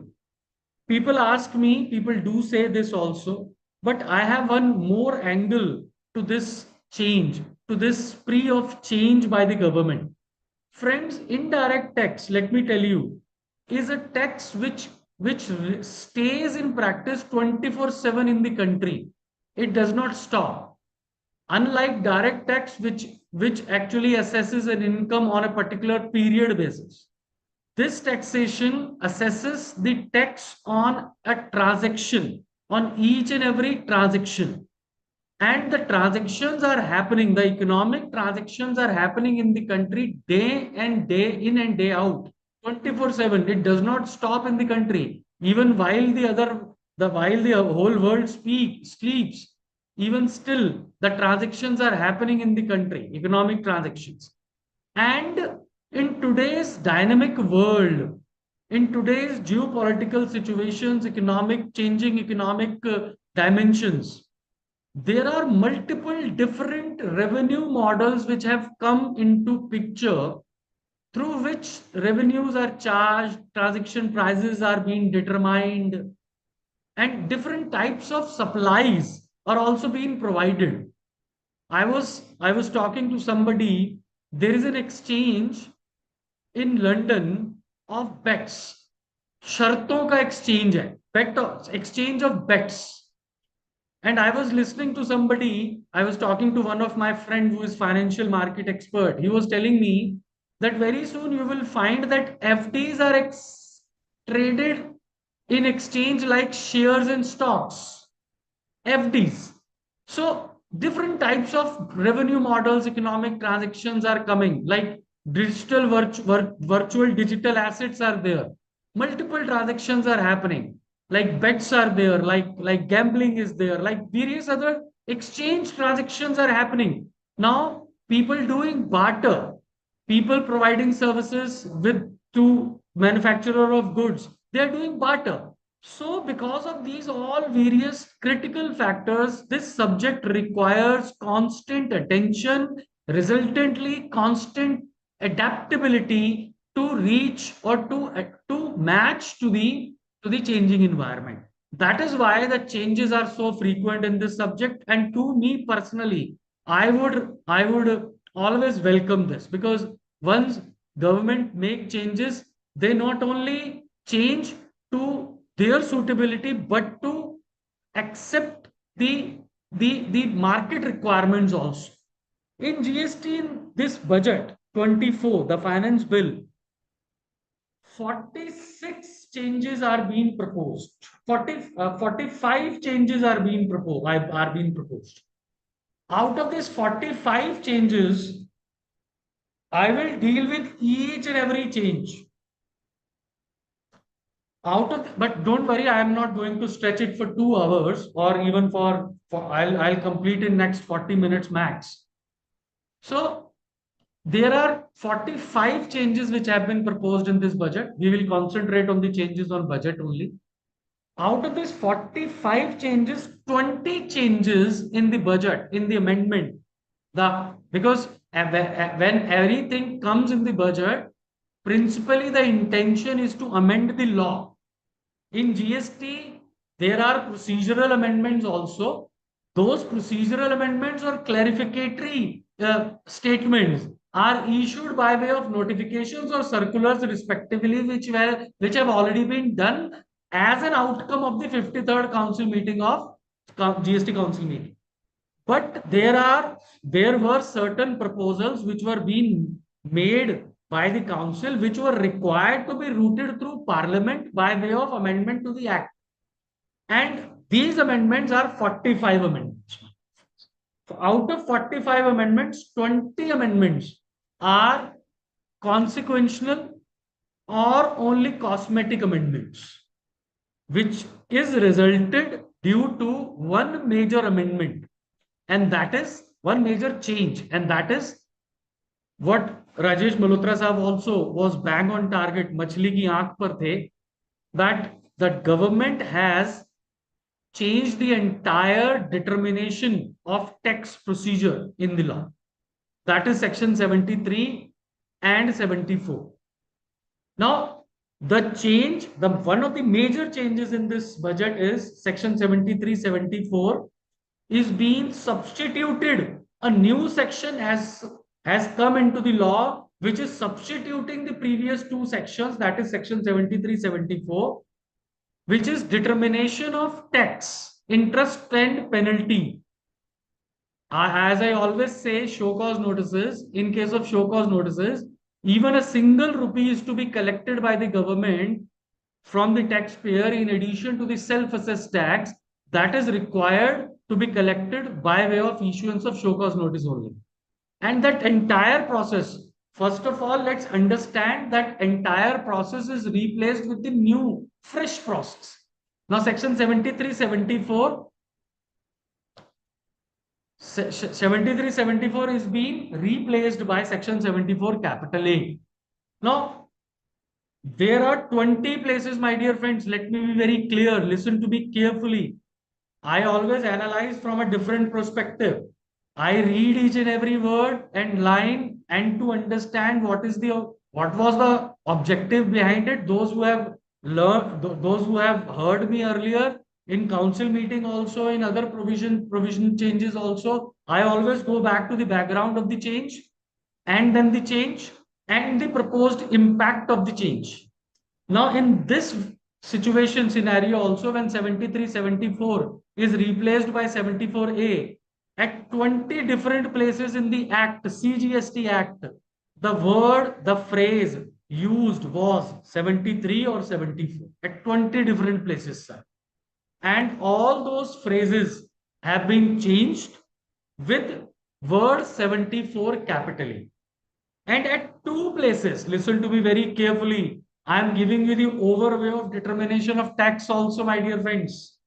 People ask me, people do say this also, but I have one more angle to this change, to this spree of change by the government. Friends, indirect tax, let me tell you, is a tax which stays in practice 24/7 in the country. It does not stop. Unlike direct tax, which actually assesses an income on a particular period basis. This taxation assesses the tax on a transaction, on each and every transaction. And the transactions are happening, the economic transactions are happening in the country day and day in and day out, 24/7. It does not stop in the country. Even while while the whole world sleeps, even still the transactions are happening in the country, economic transactions. And in today's dynamic world, in today's geopolitical situations, changing economic dimensions, there are multiple different revenue models which have come into picture through which revenues are charged, transaction prices are being determined, and different types of supplies are also being provided. I was talking to somebody. There is an exchange in London of bets. शर्तों का exchange है, exchange of bets. And I was listening to somebody, I was talking to one of my friend who is financial market expert. He was telling me that very soon you will find that FDs are traded in exchange like shares and stocks. FDs. So different types of revenue models, economic transactions are coming, like virtual digital assets are there. Multiple transactions are happening, like bets are there, like gambling is there, like various other exchange transactions are happening. Now people doing barter, people providing services with to manufacturer of goods, they are doing barter. So, because of these all various critical factors, this subject requires constant attention, resultantly constant adaptability to reach or to match to the changing environment. That is why the changes are so frequent in this subject. And to me personally, I would always welcome this, because once government make changes, they not only change to their suitability but to accept the market requirements also. In GST, in this budget 24, the finance bill, 46 changes are being proposed. 45 changes are being proposed. Out of these 45 changes, I will deal with each and every change. But don't worry, I am not going to stretch it for 2 hours, or even for I'll complete in next 40 minutes max. So there are 45 changes which have been proposed in this budget. We will concentrate on the changes on budget only. Out of these 45 changes, 20 changes in the budget, in the amendment. Because when everything comes in the budget, principally the intention is to amend the law. In GST, there are procedural amendments also. Those procedural amendments are clarificatory statements are issued by way of notifications or circulars respectively, which have already been done as an outcome of the 53rd council meeting of GST council meeting. But there were certain proposals which were being made by the council, which were required to be routed through parliament by way of amendment to the act. And these amendments are 45 amendments. So out of 45 amendments, 20 amendments are consequential or only cosmetic amendments, which is resulted due to one major amendment, and that is one major change, and that is what Rajesh Malhotra sahab also was bang on target, machli ki aankh par the, that the government has changed the entire determination of tax procedure in the law. That is section 73 and 74. Now, one of the major changes in this budget is section 73, 74 is being substituted. A new section has come into the law, which is substituting the previous two sections, that is section 73, 74, which is determination of tax, interest and penalty. As I always say, show cause notices, in case of show cause notices, even a single rupee is to be collected by the government from the taxpayer in addition to the self-assessed tax that is required to be collected by way of issuance of show cause notice only. And that entire process, first of all, let's understand that entire process is replaced with the new, fresh process. Now, section 73, 74, 73, 74 is being replaced by section 74 capital A. Now, there are 20 places, my dear friends. Let me be very clear. Listen to me carefully. I always analyze from a different perspective. I read each and every word and line, and to understand what was the objective behind it. Those who have learned, those who have heard me earlier in council meeting, also in other provision changes also, I always go back to the background of the change, and then the change, and the proposed impact of the change. Now, in this situation scenario also, when 73, 74 is replaced by 74A, at 20 different places in the Act, CGST Act, the phrase used was 73 or 74 at 20 different places, sir. And all those phrases have been changed with word 74 capitally. And at two places, listen to me very carefully, I am giving you the overview of determination of tax also, my dear friends.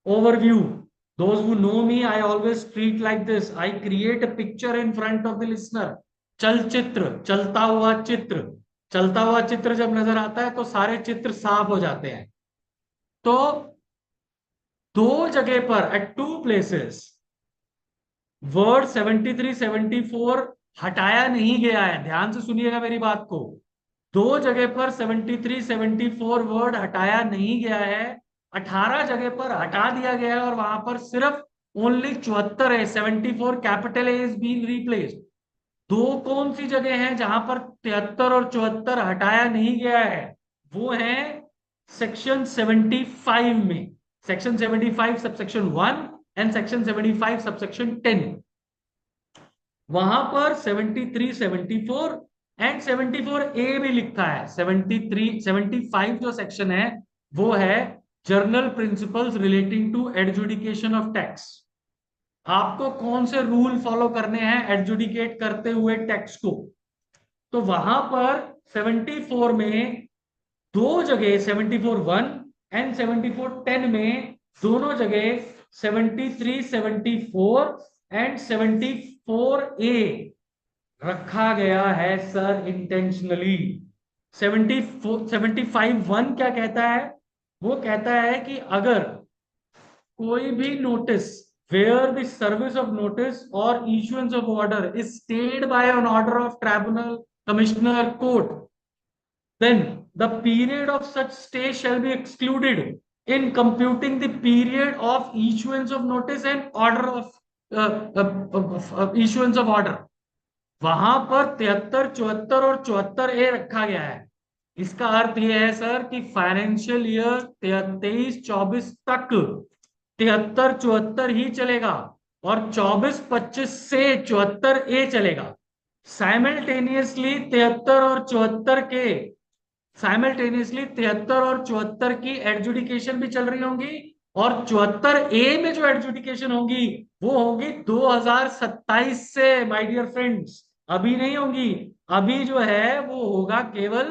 Overview. Those who know me, I always treat like this. I create a picture in front of the listener. चलचित्र, चलता हुआ चित्र. चलता हुआ चित्र जब नजर आता है तो सारे चित्र साफ हो जाते हैं. तो दो जगह पर, at two places, वर्ड 73, 74 हटाया नहीं गया है. ध्यान से सुनिएगा मेरी बात को. दो जगह पर 73, 74 वर्ड हटाया नहीं गया है. 18 जगह पर हटा दिया गया है और वहां पर सिर्फ ओनली 74 है. 74 capital A is being replaced. दो कौन सी जगह है जहां पर 73 और 74 हटाया नहीं गया है? वो है सेक्शन 75 में. Section 75 subsection 1 and section 75 subsection 10. वहां पर 73, 74 एंड 74A भी लिखा है. 73, 75 जो सेक्शन है वो है general principles relating to adjudication of tax. आपको कौन से रूल फॉलो करने हैं एडजुडिकेट करते हुए टैक्स को? तो वहां पर 74 में दो जगह 74(1) एंड 74(10) में दोनों जगह 73, 74 एंड 74A रखा गया है सर इंटेंशनली. 75(1) क्या कहता है? वो कहता है कि अगर कोई भी notice where the service of notice or issuance of order is stayed by an order of tribunal, commissioner, court, then the period of such stay shall be excluded in computing the period of issuance of notice and order of issuance of order, वहां पर 73, 74 और 74A रखा गया है। इसका अर्थ यह है sir कि फाइनेंशियल ईयर 23-24 तक 73, 74 ही चलेगा और 24-25 से 74A चलेगा। साइमल्टेनियसली 73 और 74 के साइमल्टेनियसली 73 और 74 की एडजुडिकेशन भी चल रही होंगी, और 74A में जो एडजुडिकेशन होंगी वो होगी 2027 से माय डियर फ्रेंड्स, अभी नहीं होंगी। अभी जो है वो होगा केवल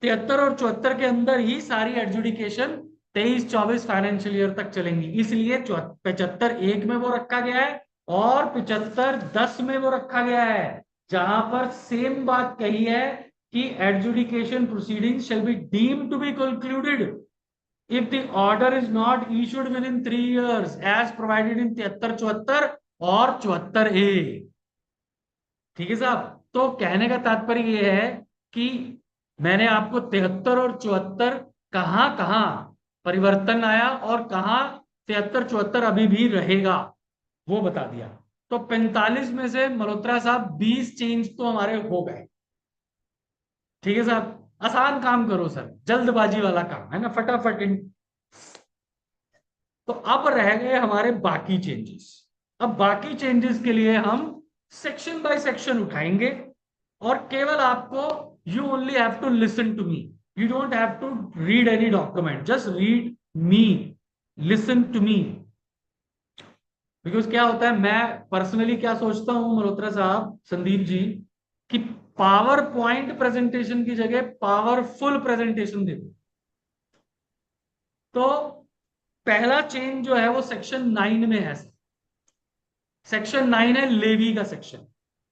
73 और 74 के अंदर ही सारी एडजुडिकेशन 23-24 फाइनेंशियल ईयर तक चलेंगी। इसलिए 75 1 में वो रखा गया है और 75-10 में वो रखा गया है, जहां पर सेम बात कही है कि adjudication proceedings shall be deemed to be concluded if the order is not issued within 3 years as provided in 73-74 और 74A। ठीक है साहब, तो कहने का तात्पर्य यह है कि मैंने आपको 73 और 74 कहां कहां परिवर्तन आया और कहां 73-74 अभी भी रहेगा वो बता दिया। तो 45 में से मल्होत्रा साहब 20 चेंज तो हमारे हो गए। ठीक है साहब, आसान काम करो सर, जल्दबाजी वाला काम है ना, फटाफट तो अब रह गए हमारे बाकी चेंजेस। अब बाकी चेंजेस के लिए हम सेक्शन बाय सेक्शन उठाएंगे और केवल आपको you only have to listen to me, you don't have to read any document, just read me, listen to me. Because क्या होता है, मैं पर्सनली क्या सोचता हूं मल्होत्रा साहब, संदीप जी, कि पावर पॉइंट प्रेजेंटेशन की जगह पावरफुल प्रेजेंटेशन दे दो। तो पहला चेंज जो है वो सेक्शन 9 में है। सेक्शन 9 है लेवी का सेक्शन।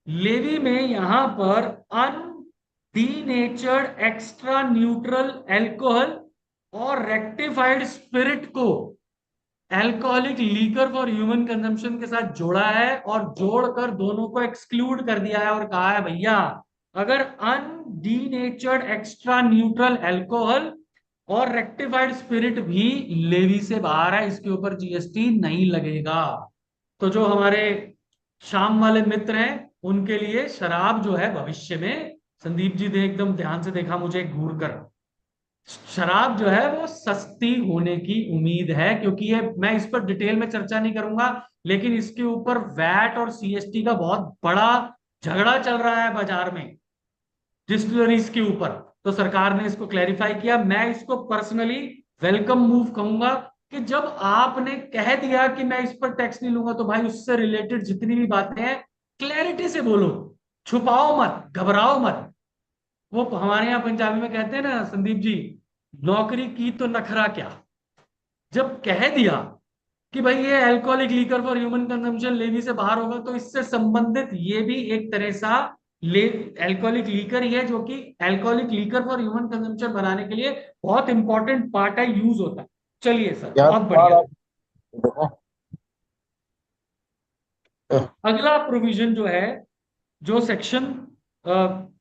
लेवी में यहां पर अनडीनेचर्ड एक्स्ट्रा न्यूट्रल एल्कोहल और रेक्टिफाइड स्पिरिट को alcoholic liquor for human consumption के साथ जोड़ा है और जोड़कर दोनों को एक्सक्लूड कर दिया है और कहा है भैया अगर अनडीनेचर्ड एक्स्ट्रा न्यूट्रल एल्कोहल और रेक्टिफाइड स्पिरिट भी लेवी से बाहर है, इसके ऊपर जीएसटी नहीं लगेगा। तो जो हमारे शाम वाले मित्र हैं उनके लिए शराब जो है भविष्य में, संदीप जी ने एकदम ध्यान से देखा मुझे घूर कर, शराब जो है वो सस्ती होने की उम्मीद है, क्योंकि ये मैं इस पर डिटेल में चर्चा नहीं करूंगा, लेकिन इसके ऊपर वैट और सीएसटी का बहुत बड़ा झगड़ा चल रहा है बाजार में डिस्टिलरीज के ऊपर। तो सरकार ने इसको क्लैरिफाई किया। मैं इसको पर्सनली वेलकम मूव कहूंगा कि जब आपने कह दिया कि मैं इस पर टैक्स नहीं लूंगा, तो भाई उससे रिलेटेड जितनी भी बातें हैं क्लैरिटी से बोलो, छुपाओ मत, घबराओ मत। वो हमारे यहाँ पंजाबी में कहते हैं ना संदीप जी, नौकरी की तो नखरा क्या। जब कह दिया कि भाई ये alcoholic liquor for human consumption levy से बाहर होगा, तो इससे संबंधित ये भी एक तरह सा ले अल्कोहलिक लीकर ही है, जो कि alcoholic liquor for human consumption बनाने के लिए बहुत इंपॉर्टेंट पार्ट है, यूज होता है। चलिए सर, बहुत बढ़िया। अगला प्रोविजन जो है, जो सेक्शन,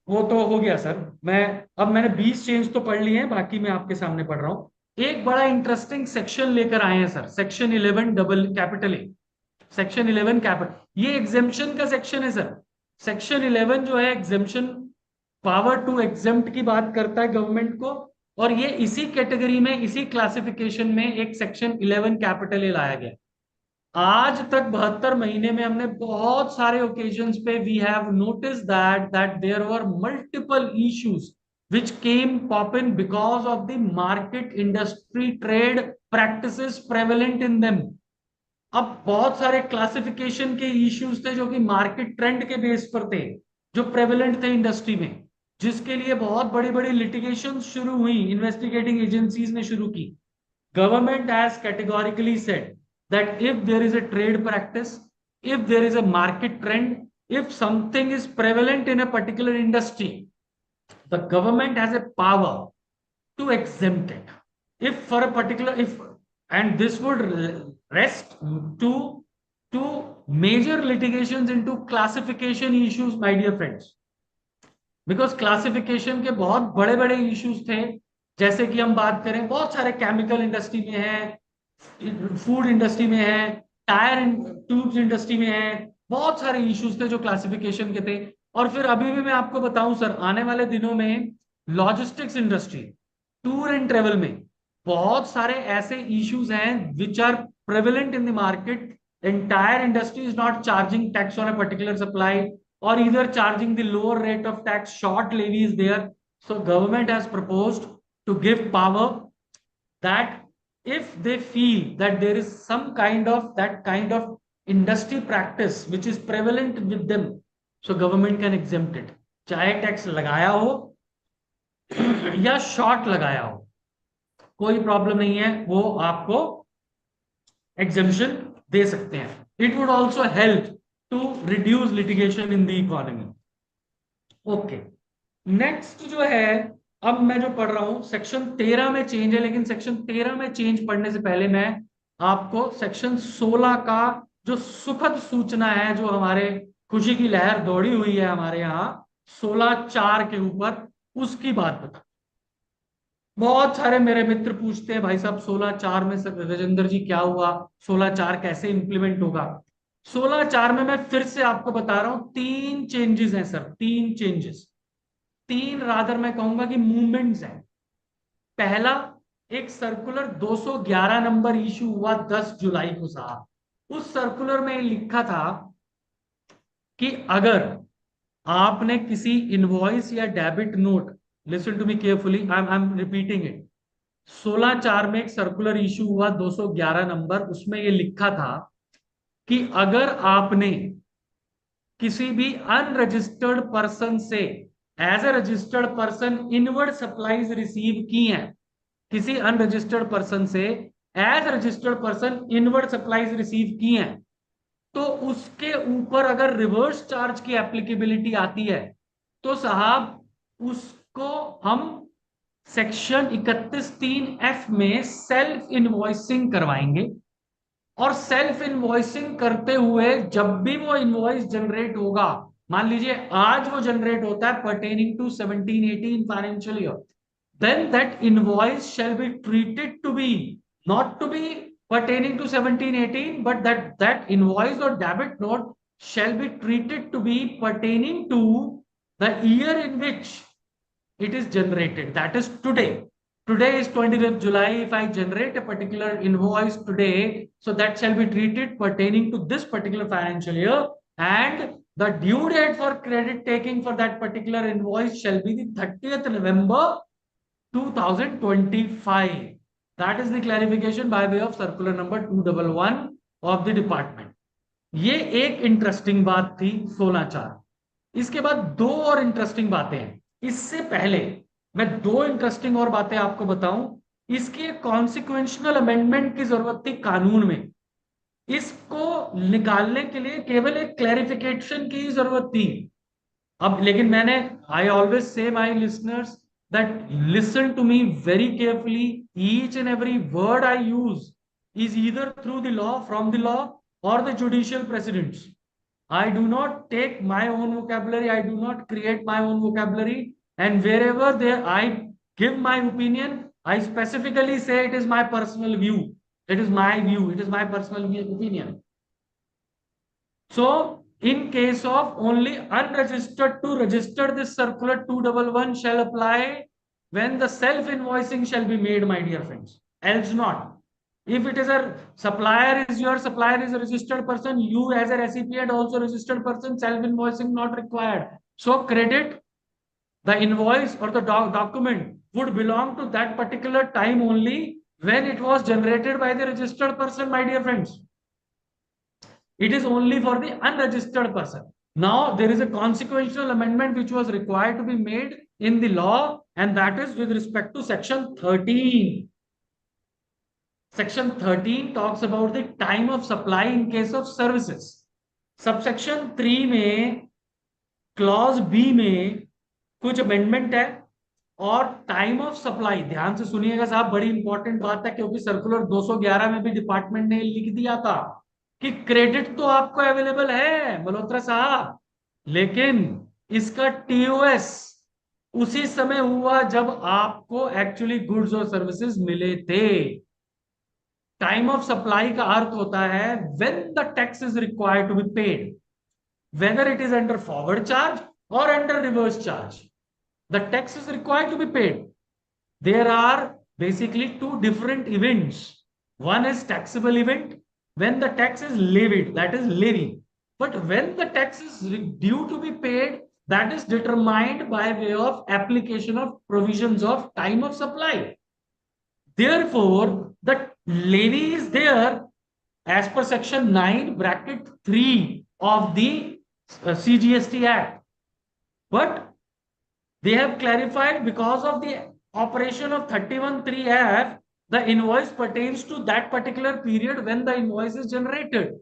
वो तो हो गया सर। मैंने 20 चेंज तो पढ़ लिए हैं, बाकी मैं आपके सामने पढ़ रहा हूं। एक बड़ा इंटरेस्टिंग सेक्शन लेकर आए हैं sir, section 11 double capital A. Section 11 capital, ये एग्जेम्पशन का सेक्शन है सर। सेक्शन 11 जो है एग्जेम्पशन, पावर टू एग्जेम्प्ट की बात करता है गवर्नमेंट को, और ये इसी कैटेगरी में, इसी क्लासिफिकेशन में एक सेक्शन 11 कैपिटल ए लाया गया। आज तक 72 महीने में हमने बहुत सारे ओकेजन्स पे we have notice that there were multiple issues which came pop in because of the market industry trade practices prevalent in them। अब बहुत सारे क्लासिफिकेशन के इश्यूज थे जो कि मार्केट ट्रेंड के बेस पर थे, जो प्रेवलेंट थे इंडस्ट्री में, जिसके लिए बहुत बड़ी बड़ी लिटिगेशन शुरू हुई, इन्वेस्टिगेटिंग एजेंसीज ने शुरू की। Government has categorically said that if there is a trade practice, if there is a market trend, if something is prevalent in a particular industry, the government has a power to exempt it. If for a particular, if, and this would rest to major litigations into classification issues, my dear friends, because classification के बहुत बड़े बड़े issues थे। जैसे कि हम बात करें, बहुत सारे केमिकल इंडस्ट्री में है, फूड इंडस्ट्री में है, टायर ट्यूब्स इंडस्ट्री में है, बहुत सारे इश्यूज थे जो क्लासिफिकेशन के थे। और फिर अभी भी मैं आपको बताऊं सर, आने वाले दिनों में logistics industry, tour and travel में बहुत सारे ऐसे इश्यूज हैं which are prevalent in the market. Entire industry is not charging tax on a particular supply, or either charging the lower rate of tax. Short levy is there. So government has proposed to give power that if they feel that there is some kind of that kind of industry practice which is prevalent with them, so government can exempt it. चाहे tax लगाया हो या short लगाया हो, कोई problem नहीं है, वो आपको एग्जेम्पशन दे सकते हैं। It would also help to reduce litigation in the economy. Okay, next जो है, अब मैं जो पढ़ रहा हूं सेक्शन 13 में चेंज है, लेकिन सेक्शन 13 में चेंज पढ़ने से पहले मैं आपको सेक्शन 16 का जो सुखद सूचना है, जो हमारे खुशी की लहर दौड़ी हुई है हमारे यहाँ 16(4) के ऊपर, उसकी बात बता। बहुत सारे मेरे मित्र पूछते हैं भाई साहब 16(4) में राजेंद्र जी क्या हुआ, 16(4) कैसे इंप्लीमेंट होगा। 16(4) में मैं फिर से आपको बता रहा हूं, तीन चेंजेस हैं सर, तीन चेंजेस, तीन रादर मैं कहूंगा कि मूवमेंट्स हैं। पहला, एक सर्कुलर 211 नंबर इशू हुआ 10 जुलाई को साहब। उस सर्कुलर में लिखा था कि अगर आपने किसी इनवॉइस या debit note, listen to me carefully, I am repeating it, 16(4) में एक सर्कुलर इशू हुआ 211 नंबर, उसमें ये लिखा था कि अगर आपने किसी भी अनरजिस्टर्ड पर्सन से as a registered person inward supplies receive की हैं, किसी अनरजिस्टर्ड पर्सन से as registered person inward supplies receive की हैं, तो उसके ऊपर अगर रिवर्स चार्ज की एप्लीकेबिलिटी आती है तो साहब उसको हम सेक्शन 31(3)(f) में सेल्फ इनवॉइसिंग करवाएंगे। और सेल्फ इनवॉइसिंग करते हुए जब भी वो इनवॉइस जनरेट होगा, मान लीजिए आज वो जनरेट होता है pertaining to 17-18 financial year, then that invoice shall be treated to be not to be pertaining to 17-18, but that invoice or debit note shall be treated to be pertaining to the year in which it is generated, that is today. Today is 20th July. If I generate a particular invoice today, so that shall be treated pertaining to this particular financial year, and the due date for credit taking for that particular invoice shall be the 30th November 2025. That is the clarification by way of circular number 211 of the department. ये एक interesting बात थी 16(4). इसके बाद दो और interesting बातें हैं। इससे पहले मैं दो इंटरेस्टिंग और बातें आपको बताऊं, इसकी एक कॉन्सिक्वेंशनल अमेंडमेंट की जरूरत थी कानून में। इसको निकालने के लिए केवल एक क्लैरिफिकेशन की जरूरत थी। अब लेकिन मैंने, I always say my listeners that listen to me very carefully, each and every word I use is either through the law, from the law, or the judicial precedents. I do not take my own vocabulary, I do not create my own vocabulary, and wherever there I give my opinion, I specifically say it is my personal view, it is my view, it is my personal opinion. So in case of only unregistered to registered, this circular 211 shall apply when the self invoicing shall be made, my dear friends, else not. If it is a supplier, is your supplier is a registered person, you as a recipient also registered person, self invoicing not required. So credit, the invoice or the document would belong to that particular time only when it was generated by the registered person, my dear friends. It is only for the unregistered person. Now there is a consequential amendment which was required to be made in the law, and that is with respect to section 13. Section 13 talks about the time of supply in case of services. Subsection 3 में clause B में कुछ amendment है, और time of supply, ध्यान से सुनिएगा साहब, बड़ी इंपॉर्टेंट बात है, क्योंकि सर्कुलर 211 में भी डिपार्टमेंट ने लिख दिया था कि क्रेडिट तो आपको अवेलेबल है मल्होत्रा साहब, लेकिन इसका टीओएस उसी समय हुआ जब आपको एक्चुअली गुड्स और सर्विसेज मिले थे। टाइम ऑफ सप्लाई का अर्थ होता है when the tax is required to be paid, whether it is under forward charge और under reverse charge, the tax is required to be paid. There are basically two different events. One is taxable event when the tax is levied, that is levy. But when the tax is due to be paid, that is determined by way of application of provisions of time of supply. Therefore, the levy is there as per section 9 bracket 3 of the CGST Act. But they have clarified because of the operation of 31(3)(f), the invoice pertains to that particular period when the invoice is generated.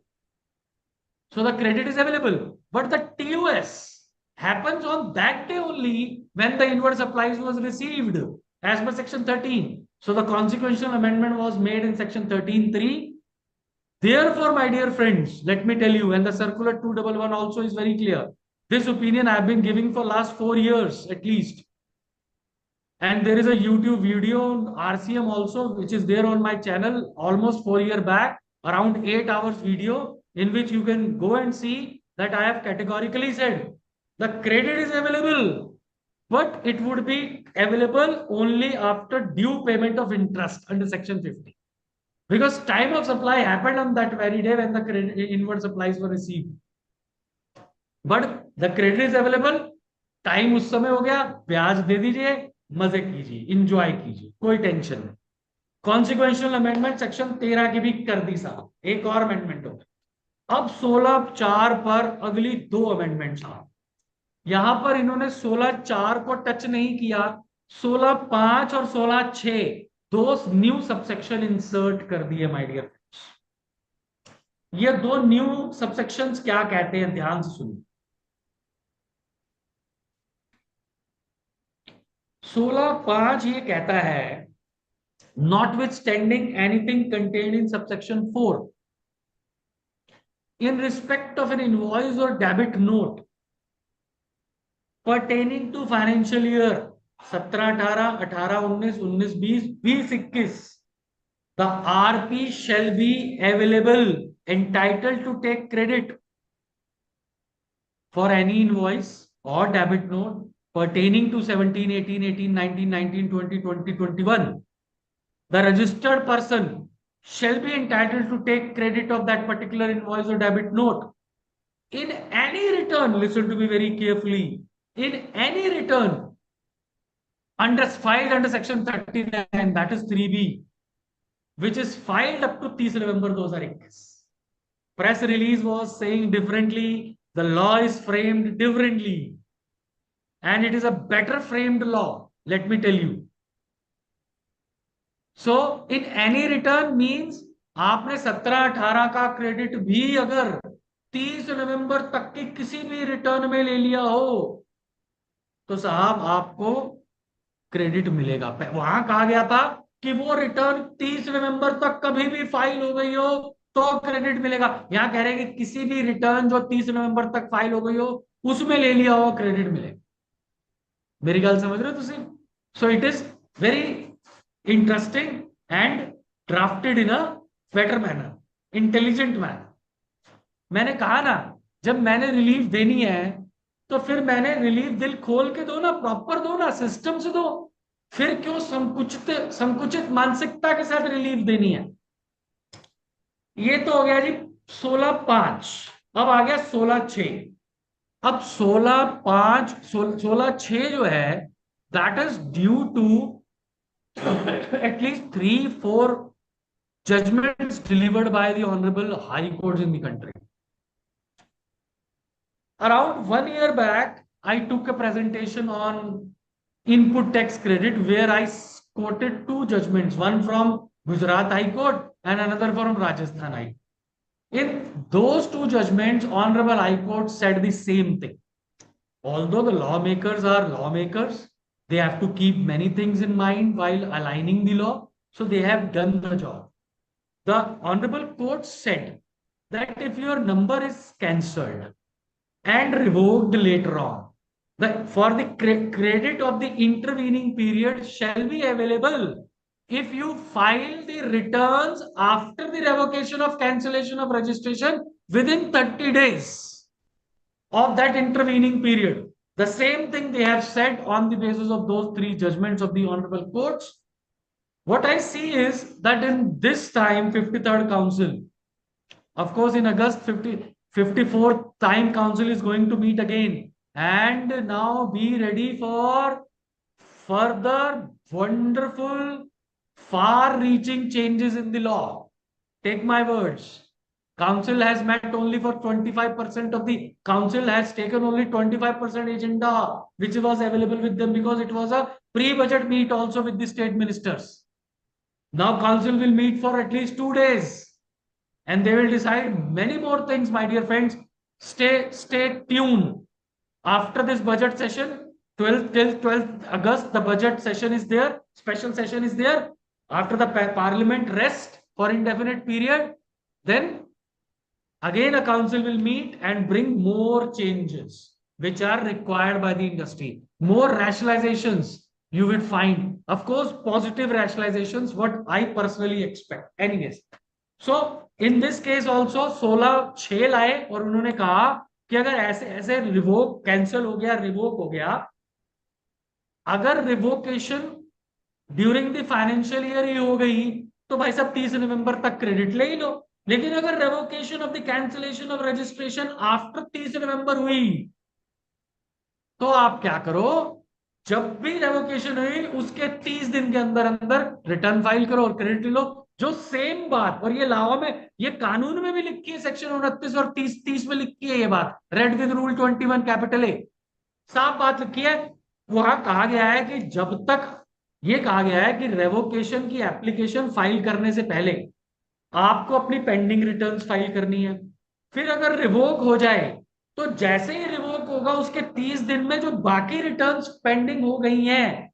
So the credit is available, but the TOS happens on that day only when the inward supplies was received as per section 13. So the consequential amendment was made in section 13(3). Therefore, my dear friends, let me tell you, and the circular 211 also is very clear. This opinion I have been giving for last 4 years at least. And there is a YouTube video on RCM also, which is there on my channel almost 4 years back, around 8 hours video, in which you can go and see that I have categorically said the credit is available, but it would be available only after due payment of interest under section 50. Because time of supply happened on that very day when the credit, inward supplies were received. But the credit is available, time उस समय हो गया, ब्याज दे दीजिए, मजे कीजिए, enjoy कीजिए, कोई टेंशन नहीं. कॉन्सिक्वेंशियल अमेंडमेंट सेक्शन 13 की भी कर दी साहब, एक और अमेंडमेंट हो गई. अब 16(4) पर अगली 2 अमेंडमेंट साहब. यहां पर इन्होंने 16(4) को टच नहीं किया, 16(5) और 16(6) दो न्यू सबसेक्शन इंसर्ट कर दिए माय डियर फ्रेंड्स. ये दो न्यू सबसेक्शंस क्या कहते हैं, ध्यान से सुनिए. 16(5) ये कहता है, notwithstanding anything contained in subsection 4 in respect of an invoice or debit note pertaining to financial year 17-18, 18-19, 19-20, 20-21, the RP shall be available, entitled to take credit for any invoice or debit note pertaining to 17, 18, 18, 19, 19, 20, 20, 21. The registered person shall be entitled to take credit of that particular invoice or debit note in any return. Listen to me very carefully. In any return filed under section 39, that is 3B, which is filed up to 30 November 2021. Press release was saying differently. The law is framed differently, and it is a better framed law, let me tell you. So in any return means आपने 17-18 का credit भी अगर 30 नवंबर तक की किसी भी return में ले लिया हो तो साहब आपको क्रेडिट मिलेगा. वहां कहा गया था कि वो रिटर्न 30 नवंबर तक कभी भी फाइल हो गई हो तो क्रेडिट मिलेगा. यहां कह रहे हैं कि किसी भी रिटर्न जो 30 नवंबर तक फाइल हो गई हो उसमें ले लिया हो क्रेडिट मिलेगा. मेरी गल समझ रहे हो तुसी? So it is very interesting and drafted in a better manner, intelligent manner. मैंने कहा ना, जब मैंने रिलीफ देनी है तो फिर मैंने रिलीफ दिल खोल के दो ना, प्रॉपर दो ना, सिस्टम से दो. फिर क्यों संकुचित मानसिकता के साथ रिलीफ देनी है? ये तो हो गया जी 16(5). अब आ गया 16(6). अब 16(5), 16(6) जो है that is due to at least 3-4 judgments delivered by the honorable high courts in the country. Around 1 year back, I took a presentation on input tax credit where I quoted 2 judgments, one from Gujarat High Court and another from Rajasthan High Court. In those 2 judgments, honorable high court said the same thing. Although the lawmakers are lawmakers, they have to keep many things in mind while aligning the law. So they have done the job. The honorable court said that if your number is cancelled and revoked later on, for the credit of the intervening period shall be available if you file the returns after the revocation of cancellation of registration within 30 days of that intervening period. The same thing they have said on the basis of those three judgments of the honorable courts. What I see is that in this time, 53rd Council, of course, in August, 54th time council is going to meet again. And now be ready for further wonderful, far reaching changes in the law. Take my words. Council has met only for 25% of the council has taken only 25% agenda, which was available with them because it was a pre-budget meet also with the state ministers. Now council will meet for at least 2 days and they will decide many more things, my dear friends. Stay tuned. After this budget session, 12th till 12th August, the budget session is there, special session is there. After the parliament rest for indefinite period, then again a council will meet and bring more changes which are required by the industry. More rationalizations you will find. Of course, positive rationalizations, what I personally expect. Anyways, so in this case also 16/6 लाए और उन्होंने कहा कि अगर ऐसे ऐसे revoke cancel हो गया, रिवोक हो गया, अगर revocation during the financial year ही हो गई तो भाई साहब 30 नवंबर तक क्रेडिट ले ही लो. लेकिन अगर revocation of the cancellation of registration after 30 नवंबर हुई तो आप क्या करो, जब भी रेवोकेशन हुई उसके 30 दिन के अंदर अंदर रिटर्न फाइल करो और क्रेडिट लो. जो सेम बात, और ये लॉ में, ये कानून में भी लिखी है, सेक्शन 29 और 30 में लिखी है ये बात, read with rule 21 capital A, साफ बात लिखी है. वहां कहा गया है कि जब तक, ये कहा गया है कि रेवोकेशन की एप्लीकेशन फाइल करने से पहले आपको अपनी पेंडिंग रिटर्न्स फाइल करनी है. फिर अगर रिवोक हो जाए तो जैसे ही रिवोक होगा उसके 30 दिन में जो बाकी रिटर्न्स पेंडिंग हो गई हैं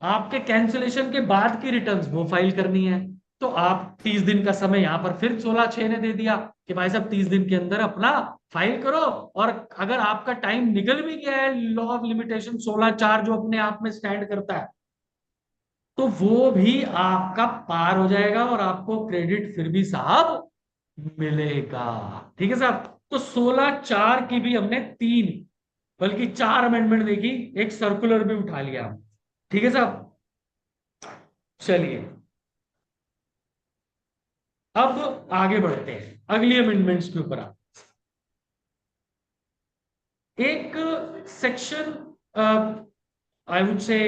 आपके कैंसिलेशन के बाद की रिटर्न्स वो फाइल करनी है. तो आप 30 दिन का समय यहां पर फिर 16/6 ने दे दिया कि भाई साहब 30 दिन के अंदर अपना फाइल करो. और अगर आपका टाइम निकल भी गया है, लॉ ऑफ लिमिटेशन 16/4 जो अपने आप में स्टैंड करता है, तो वो भी आपका पार हो जाएगा और आपको क्रेडिट फिर भी साहब मिलेगा. ठीक है साहब. तो 16/4 की भी हमने 3 बल्कि 4 अमेंडमेंट देखी, एक सर्कुलर भी उठा लिया. ठीक है साहब. चलिए अब आगे बढ़ते हैं अगली अमेंडमेंट्स के ऊपर. एक सेक्शन आई वुड से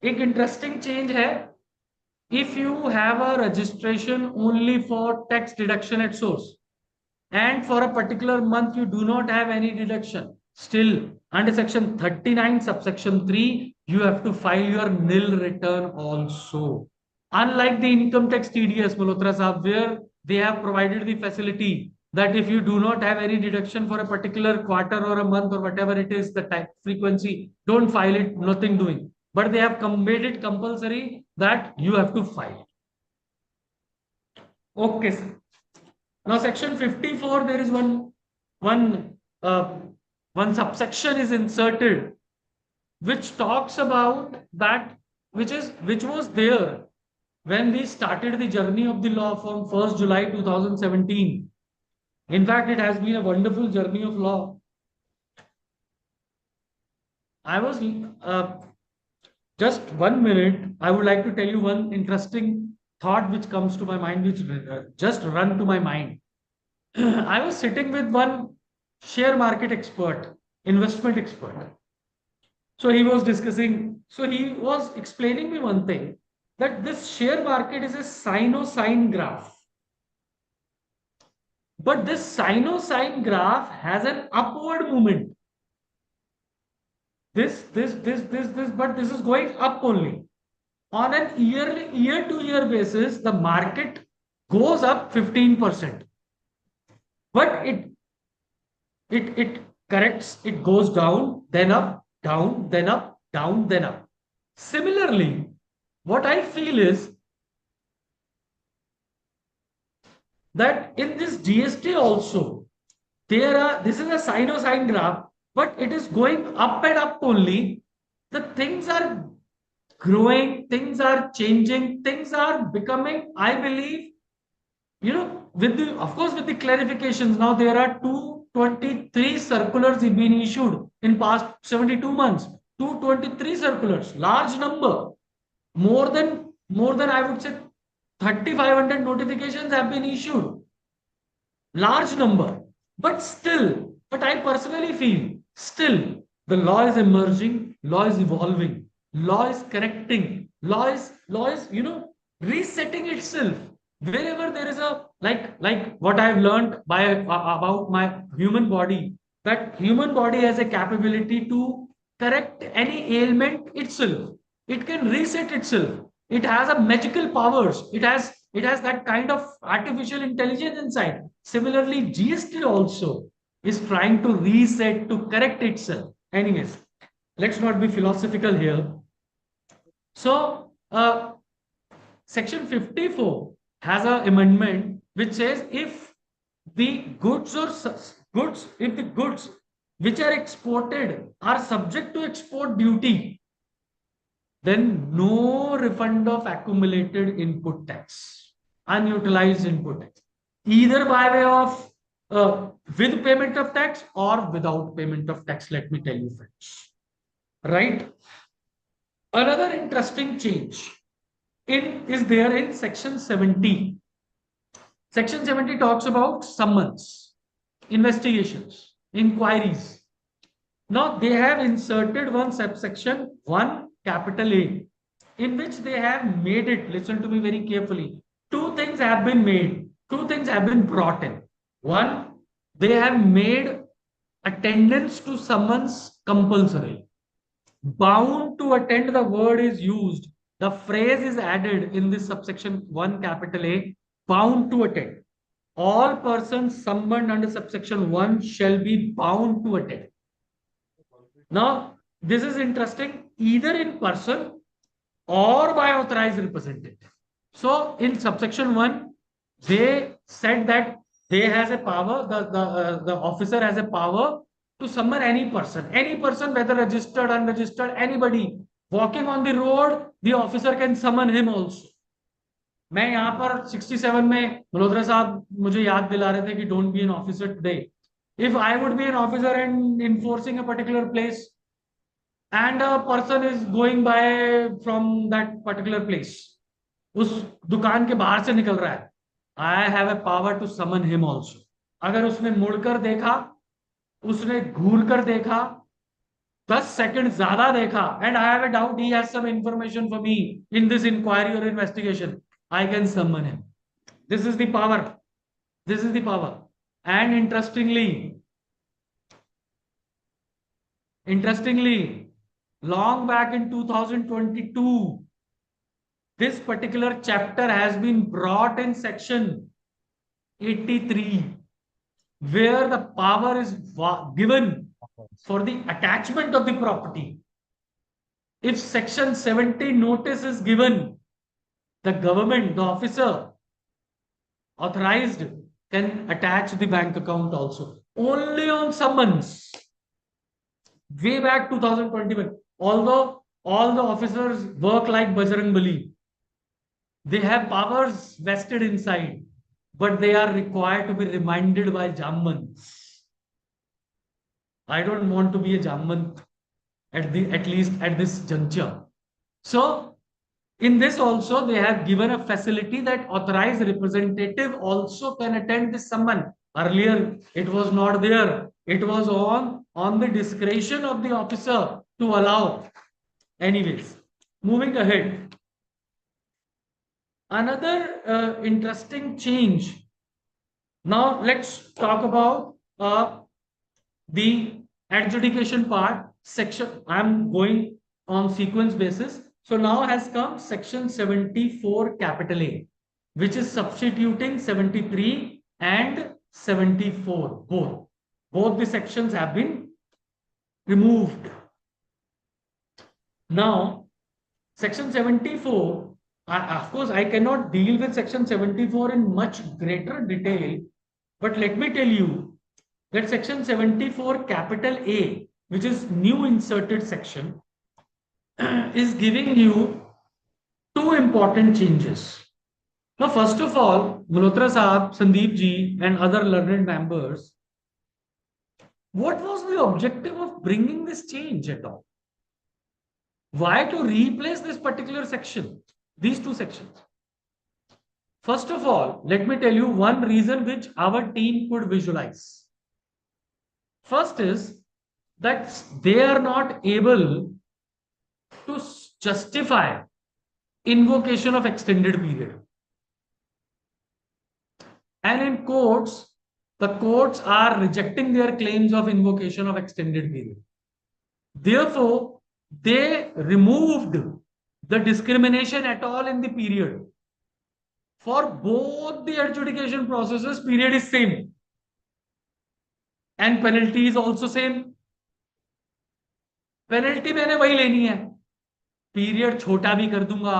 एक इंटरेस्टिंग चेंज है. If you have a registration only for tax deduction at source and for a particular month you do not have any deduction, still under section 39 subsection 3 you have to file your nil return also. Unlike the income tax TDS, Malhotra Sahab, where they have provided the facility that if you do not have any deduction for a particular quarter or a month or whatever it is, the tax frequency, don't file it, nothing doing. But they have made it compulsory that you have to file. Okay, sir. Now, section 54, there is one subsection is inserted, which talks about that, which was there when we started the journey of the law from 1st July 2017. In fact, it has been a wonderful journey of law. I was just 1 minute. I would like to tell you one interesting thought which comes to my mind, which just run to my mind. I was sitting with one share market expert, investment expert. So he was discussing, so he was explaining me one thing, that this share market is a sine graph. But this sine graph has an upward movement. This, but this is going up only. On an year-to-year basis, the market goes up 15%. But it corrects, it goes down, then up, down, then up, down, then up. Similarly, what I feel is that in this GST also, this is a sine graph, but it is going up and up only. The things are growing, things are changing, things are becoming, I believe, with the, of course, with the clarifications. Now there are 223 circulars have been issued in past 72 months. 223 circulars, large number. More than I would say 3,500 notifications have been issued. Large number. But I personally feel still the law is emerging, law is evolving, law is correcting, law is resetting itself. Wherever there is a like what I've learned by about my human body, that human body has a capability to correct any ailment itself. It can reset itself. It has a magical powers. It has that kind of artificial intelligence inside. Similarly, GST also is trying to reset, to correct itself. Anyways, let's not be philosophical here. So, Section 54 has an amendment which says if the goods which are exported are subject to export duty, then no refund of accumulated input tax, unutilized input tax, either by way of with payment of tax or without payment of tax. Let me tell you, friends. Right? Another interesting change is there in Section 70. Section 70 talks about summons, investigations, inquiries. Now they have inserted one subsection 1 capital A, in which they have made it, listen to me very carefully. Two things have been made, two things have been brought in. One, they have made attendance to summons compulsory. Bound to attend, the word is used. The phrase is added in this subsection 1 capital A, bound to attend. All persons summoned under subsection 1 shall be bound to attend. Now, this is interesting, either in person or by authorized representative. So, in subsection 1, they said that they has a power, the officer has a power to summon any person, whether registered, unregistered, anybody walking on the road, the officer can summon him also. मैं यहाँ पर 67 में मल्होत्रा साहब मुझे याद दिला रहे थे कि don't be an officer today. If I would be an officer and enforcing a particular place, and a person is going by from that particular place, उस दुकान के बाहर से निकल रहा है, I have a power to summon him also. अगर उसने मुड़कर देखा, उसने घूर कर देखा, 10 सेकंड ज्यादा देखा, and I have a doubt he has some information for me in this inquiry or investigation, I can summon him. This is the power. This is the power. And interestingly, long back in 2022, this particular chapter has been brought in section 83, where the power is given for the attachment of the property. If section 70 notice is given, the government, the officer authorized, can attach the bank account also. Only on summons. Way back 2021. Although all the officers work like Bajrang Bali, they have powers vested inside, but they are required to be reminded by Jammans. I don't want to be a Jamman at least at this juncture. So in this also, they have given a facility that authorized representative also can attend this summon. Earlier, it was not there. It was on the discretion of the officer to allow. Anyways, moving ahead. Another interesting change. Now, let's talk about the adjudication part section. I'm going on sequence basis. So now has come section 74 capital A, which is substituting 73 and 74. Both the sections have been removed. Now, section 74, of course, I cannot deal with section 74 in much greater detail, but let me tell you that section 74 capital A, which is new inserted section, is giving you two important changes. Now, first of all, Malhotra Saab, Sandeep ji, and other learned members, what was the objective of bringing this change at all? Why to replace this particular section, these two sections? First of all, let me tell you one reason which our team could visualize. First is that they are not able to justify invocation of extended period. And in courts, the courts are rejecting their claims of invocation of extended period. Therefore, they removed the discrimination at all in the period. For both the adjudication processes, period is same. And penalty is also same. Penalty मैंने वही लेनी है, period छोटा भी कर दूंगा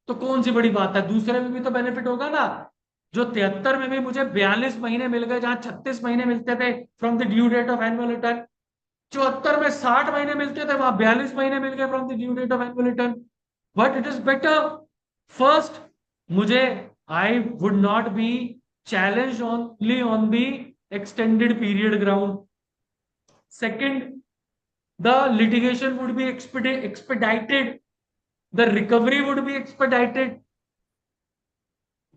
तो कौन सी बड़ी बात है, दूसरे में भी तो बेनिफिट होगा ना। जो 73 में भी मुझे 42 महीने मिल गए, जहां 36 महीने मिलते थे from the due date of annual return, 74 में 60 महीने मिलते थे, वहां 42 महीने मिल गए from the due date of annual return. But it is better, first मुझे I would not be challenge only on the extended period ground. Second, the litigation would be expedited, the recovery would be expedited.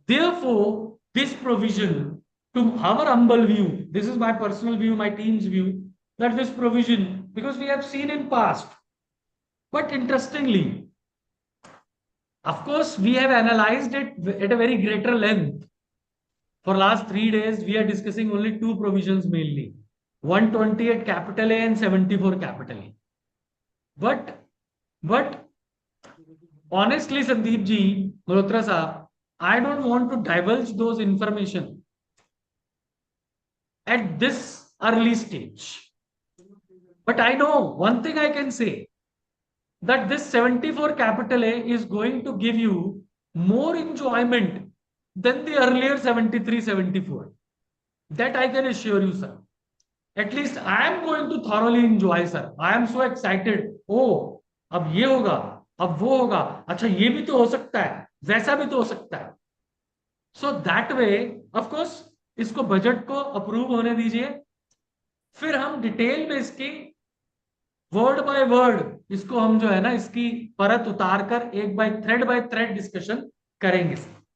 Therefore, this provision, to our humble view, this is my personal view, my team's view, that this provision, because we have seen in past, but interestingly, of course, we have analyzed it at a very greater length. For last 3 days, we are discussing only two provisions mainly, 128 capital A and 74 capital A. But honestly, Sandeep ji, Malhotra saab, I don't want to divulge those information at this early stage. But I know one thing I can say, that this 74 capital A is going to give you more enjoyment than the earlier 73, 74. That I can assure you, sir. At least I am going to thoroughly enjoy, sir. I am so excited. Oh, अब ये होगा, अब वो होगा, अच्छा ये भी तो हो सकता है, वैसा भी तो हो सकता है. So that way, of course, इसको बजट को अप्रूव होने दीजिए, फिर हम डिटेल में इसकी वर्ड बाय वर्ड इसको हम जो है ना इसकी परत उतार कर एक बाय थ्रेड डिस्कशन करेंगे.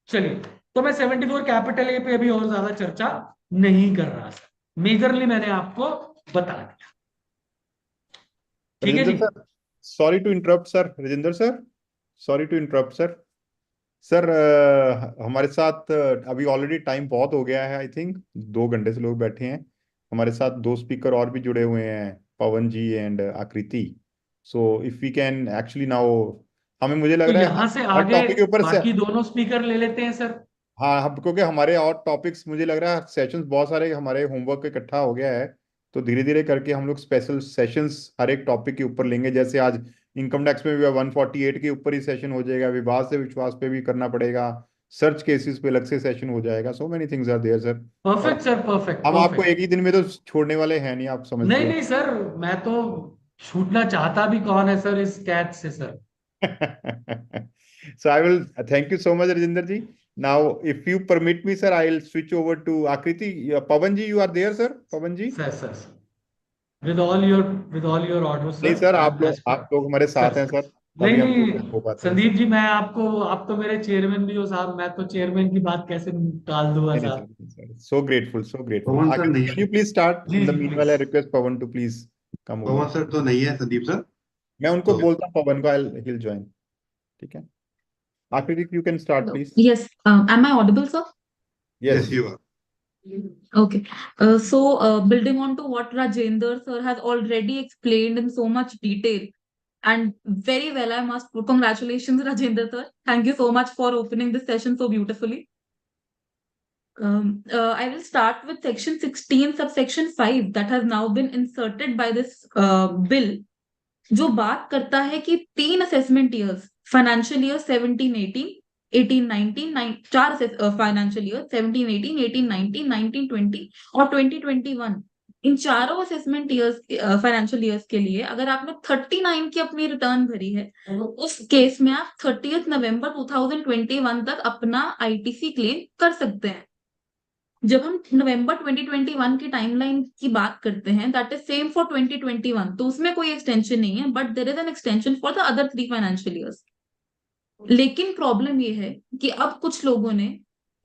चलिए, तो मैं 74 कैपिटल ए पे अभी और ज्यादा चर्चा नहीं कर रहा सर, मेजरली मैंने आपको बता दिया. ठीक है जी. Sorry to interrupt sir, Rajendra sir, sorry to interrupt sir. Sir हमारे साथ अभी ऑलरेडी टाइम बहुत हो गया है, आई थिंक 2 घंटे से लोग बैठे हैं. हमारे साथ 2 स्पीकर और भी जुड़े हुए हैं, पवन ji and Akriti. So if we can actually now, हमें मुझे लग तो रहा है यहाँ से हर आगे टॉपिक के ऊपर से, बाकी दोनों स्पीकर ले लेते हैं सर. हाँ हम, क्योंकि हमारे और टॉपिक्स मुझे लग रहा है सेशंस बहुत सारे हमारे होमवर्क इकट्ठा हो गया है, तो धीरे धीरे करके हम लोग स्पेशल सेशंस हर एक टॉपिक के ऊपर लेंगे. जैसे आज इनकम टैक्स में भी 148 के ऊपर ही सेशन हो जाएगा, विवाद से विश्वास पे भी करना पड़ेगा, सर्च केसेस पे अलग से सेशन हो जाएगा. So many things are there sir. Perfect sir, perfect. हम आपको एक ही दिन में तो छोड़ने वाले हैं नहीं, आप समझते नहीं हो. नहीं सर, मैं तो छूटना चाहता भी कौन है सर इस कैच से sir. So I will thank you so much, Rajinder ji. Now, if you permit me, sir, I'll switch over to Akriti. Pavan ji, you are there, sir. Pavan ji. Sir. With all your orders, sir. नहीं sir, आप लोग हमारे साथ हैं sir. नहीं तभी हम नहीं हो पाते हैं. संदीप जी, मैं आपको, आप तो मेरे चेयरमैन भी हो साहब, मैं तो चेयरमैन की बात कैसे टाल दूंगा नहीं साहब. Sir, so grateful, so grateful. Pawan sir Akriti, नहीं, can you please start? जी In the जी meanwhile, I please. request Pavan to please come over. Pawan sir तो नहीं है, संदीप सर. मैं उनको तो बोलता हूँ पवन को, he'll join. ठीक है. Akriti, you can start, please. Yes. Am I audible, sir? yes, you are. Okay. So, building on to what Rajendra sir has already explained in so much detail, and very well, I must congratulations, Rajendra sir. Thank you so much for opening this session so beautifully. I will start with section 16, subsection 5, that has now been inserted by this bill, जो बात करता है कि 3 assessment years, financial year 17-18, 18-19, 4 financial year 17-18, 18-19, 19-20 और 20-21 इन चारों assessment years, financial years के लिए अगर आपने 39 की अपनी रिटर्न भरी है, उस केस में आप 30 नवंबर 2021 तक अपना आईटीसी क्लेम कर सकते हैं। जब हम नवंबर 2021 की टाइमलाइन की बात करते हैं, दैट इज सेम फॉर 2021, तो उसमें कोई एक्सटेंशन नहीं है, but there is an extension for the other 3 financial years. लेकिन प्रॉब्लम ये है कि अब कुछ लोगों ने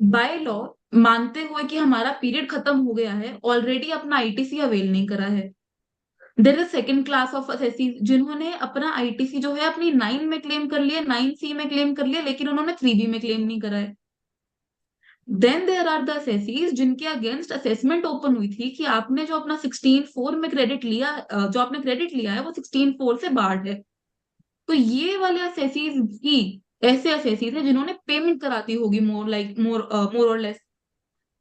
बाय लॉ, मानते हुए कि हमारा पीरियड खत्म हो गया है, ऑलरेडी अपना आईटीसी अवेल नहीं करा है। There is second class of assessees जिन्होंने अपना आईटीसी जो है अपनी 9 में क्लेम कर लिया, 9C में क्लेम कर लिया, लेकिन उन्होंने 3B में क्लेम नहीं करा है। Then there are the assessees जिनके अगेंस्ट असेसमेंट ओपन हुई थी कि आपने जो अपना 16/4 में क्रेडिट लिया, जो आपने क्रेडिट लिया है वो 16/4 से बाहर है। तो ये वाले असेसीज भी ऐसे असेसीज है जिन्होंने पेमेंट कराती होगी मोर और लेस।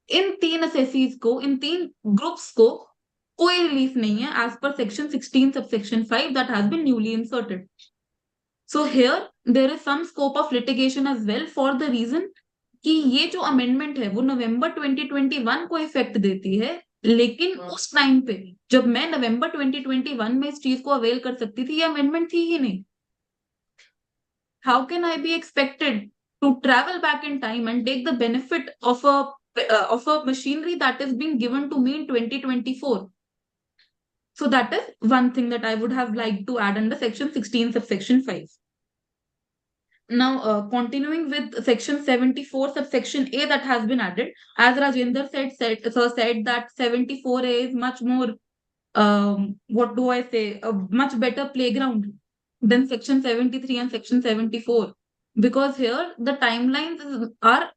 इन 3 असेसीज को, इन 3 ग्रुप्स को कोई रिलीफ नहीं है एज पर section 16 subsection 5 that has been newly inserted. So here there is some scope of litigation as well for the reason कि ये जो अमेंडमेंट है वो नवंबर 2021 को इफेक्ट देती है, लेकिन उस टाइम पे जब मैं नवंबर 2021 में इस चीज को अवेल कर सकती थी, ये अमेंडमेंट थी ही नहीं। How can I be expected to travel back in time and take the benefit of a machinery that is being given to me in 2024? So that is one thing that I would have liked to add under section 16 subsection 5. Now, continuing with section 74 subsection A that has been added, as Rajendra said that 74A is much more, what do I say, a much better playground than section 73 and section 74, because here the timelines are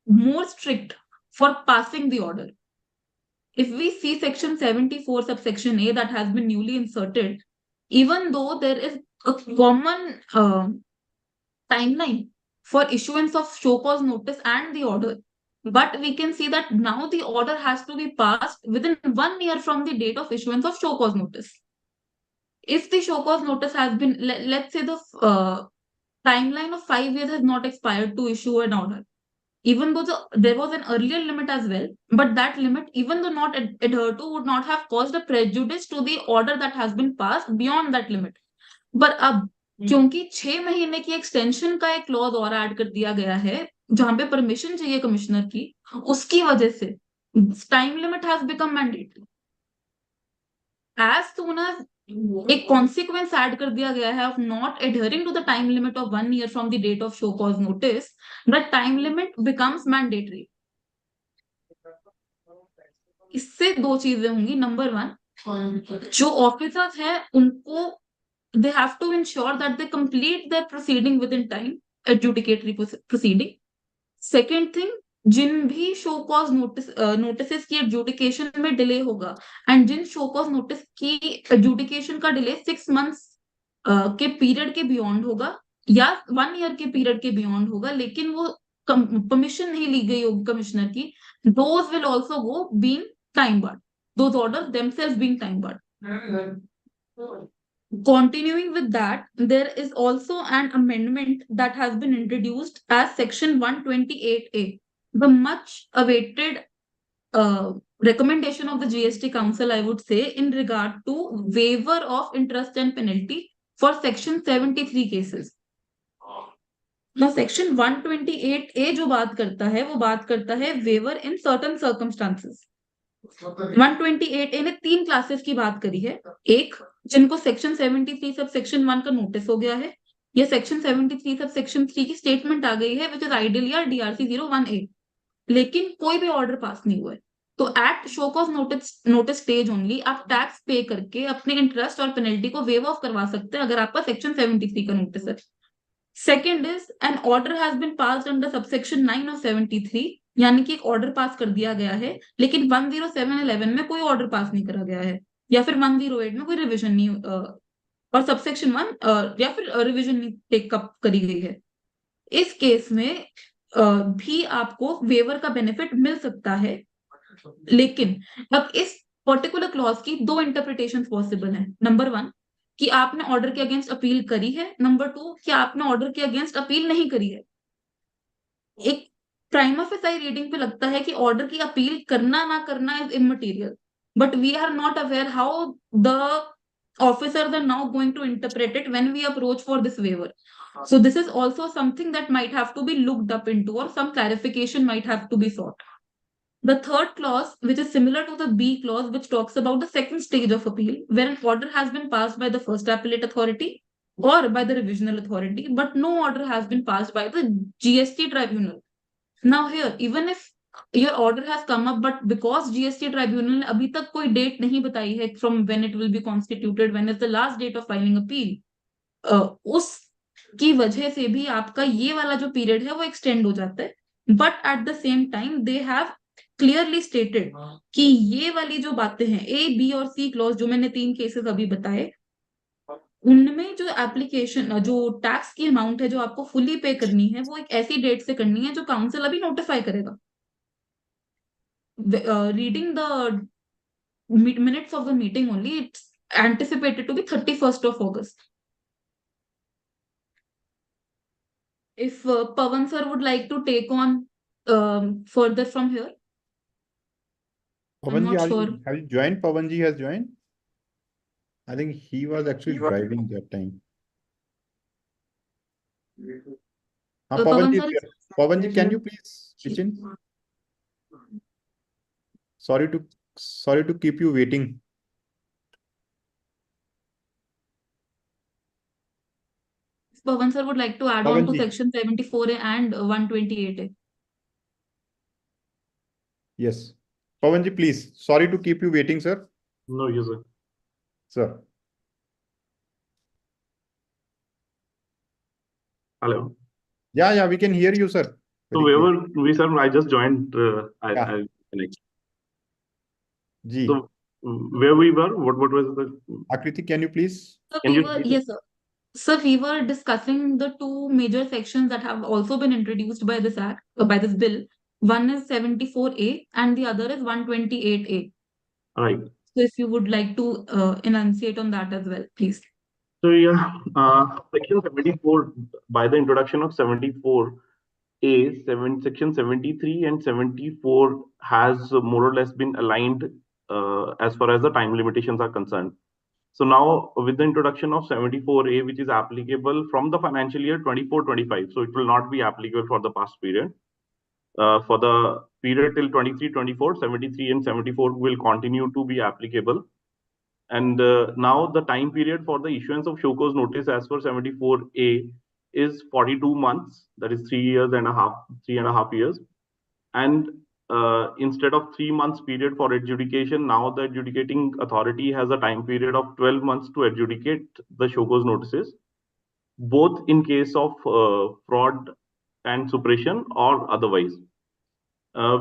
more strict for passing the order. If we see section 74 subsection A that has been newly inserted, even though there is a common timeline for issuance of show cause notice and the order, but we can see that now the order has to be passed within 1 year from the date of issuance of show cause notice. If the show cause notice has been, let's say the timeline of 5 years has not expired to issue an order, even though there was an earlier limit as well, but that limit, even though not adhered to, would not have caused a prejudice to the order that has been passed beyond that limit. But अब क्योंकि 6 महीने की extension का एक clause और add कर दिया गया है जहां पे परमिशन चाहिए कमिश्नर की, उसकी वजह से time limit has become mandatory. As soon as एक कॉन्सिक्वेंस ऐड कर दिया गया है of not adhering to the time limit of 1 year from the date of show cause notice, the time limit becomes mandatory. इससे 2 चीजें होंगी। Number 1, जो officers हैं उनको they have to ensure that they complete their proceeding within time, adjudicatory proceeding. Second thing, जिन भी show cause notice की adjudication में डिले होगा, एंड जिन शो कॉज नोटिस की एडजुडिकेशन का डिले 6 months के पीरियड के बियॉन्ड होगा या 1 year के पीरियड के बियॉन्ड होगा, लेकिन वो परमिशन नहीं ली गई होगी कमिश्नर की, those will also go being time barred, those orders themselves being time barred. Continuing with that, there is also an amendment that has been introduced as section 128A, the much awaited recommendation of the GST Council, I would say, in regard to waiver of interest and penalty for section 73 cases. Now, section 128A जो बात करता है, वो बात करता है waiver in certain circumstances. 128A ने 3 classes की बात करी है। एक, जिनको सेक्शन 73 सब सेक्शन 1 का नोटिस हो गया है, या सेक्शन 73 सब सेक्शन 3 की स्टेटमेंट आ गई है, विच इज आइडियल या DRC 01A, लेकिन कोई भी ऑर्डर पास नहीं हुआ है, तो at show cause notice stage only आप टैक्स पे करके अपने इंटरेस्ट और पेनल्टी को वेव ऑफ करवा सकते हैं अगर आपका सेक्शन 73 का नोटिस है। Second is, an order has been passed under subsection 9 of 73, यानी कि एक ऑर्डर पास कर दिया गया है, लेकिन 10711 में कोई ऑर्डर पास नहीं करा गया है, या फिर 108 में कोई रिविजन नहीं, और सबसेक्शन 1 या फिर रिविजन नहीं टेकअप करी गई है। इस केस में भी आपको वेवर का बेनिफिट मिल सकता है, लेकिन अब इस पर्टिकुलर क्लॉज की 2 इंटरप्रिटेशन पॉसिबल है। नंबर 1, कि आपने ऑर्डर के अगेंस्ट अपील करी है। नंबर 2, कि आपने ऑर्डर के अगेंस्ट अपील नहीं करी है। एक प्राइमा फेसाई रीडिंग पे लगता है कि ऑर्डर की अपील करना ना करना is immaterial, but we are not aware how the officers are now going to interpret it when we approach for this waiver. So this is also something that might have to be looked up into, or some clarification might have to be sought. The third clause, which is similar to the B clause, which talks about the second stage of appeal, where an order has been passed by the first appellate authority or by the revisional authority, but no order has been passed by the GST tribunal. Now here, even if your order has come up, but because GST tribunal ने अभी तक कोई date नहीं बताई है from when it will be constituted, when is the last date of filing appeal, उस की वजह से भी आपका ये वाला जो पीरियड है वो एक्सटेंड हो जाता है. But at the same time they have clearly stated कि ये वाली जो बातें हैं, ए बी और सी क्लॉज, जो मैंने 3 केसेस अभी बताए, उनमें जो एप्लीकेशन, जो टैक्स की अमाउंट है जो आपको फुली पे करनी है, वो एक ऐसी डेट से करनी है जो काउंसिल अभी नोटिफाई करेगा. Reading the minutes of the meeting only, it's anticipated to be 31st of August. If Pawan sir would like to take on further from here. I'm Pawan ji, not sure. have you joined? Pawan ji has joined. I think he was actually driving that time. Pawan ji, Pawan ji, can you please pitch in? Sorry to keep you waiting. Pawan sir would like to add on to section 74A and 128A. Yes. Pawan ji, please. Sorry to keep you waiting, sir. No, yes, sir. Sir. Hello. Yeah, we can hear you, sir. So wherever we, sir, I just joined. I connect. Ji. So where we were, what was the? Akriti, can you please? Yes, sir. So we were discussing the two major sections that have also been introduced by this act, by this bill. One is 74A and the other is 128A. Right. So if you would like to enunciate on that as well, please. So yeah, section 74, by the introduction of 74A, section 73 and 74 has more or less been aligned as far as the time limitations are concerned. So now with the introduction of 74A, which is applicable from the financial year 24-25, so it will not be applicable for the past period. For the period till 23-24, 73 and 74 will continue to be applicable. And now the time period for the issuance of show cause notice as per 74A is 42 months, that is 3.5 years. And instead of 3 months period for adjudication, now the adjudicating authority has a time period of 12 months to adjudicate the show cause notices, both in case of fraud and suppression or otherwise,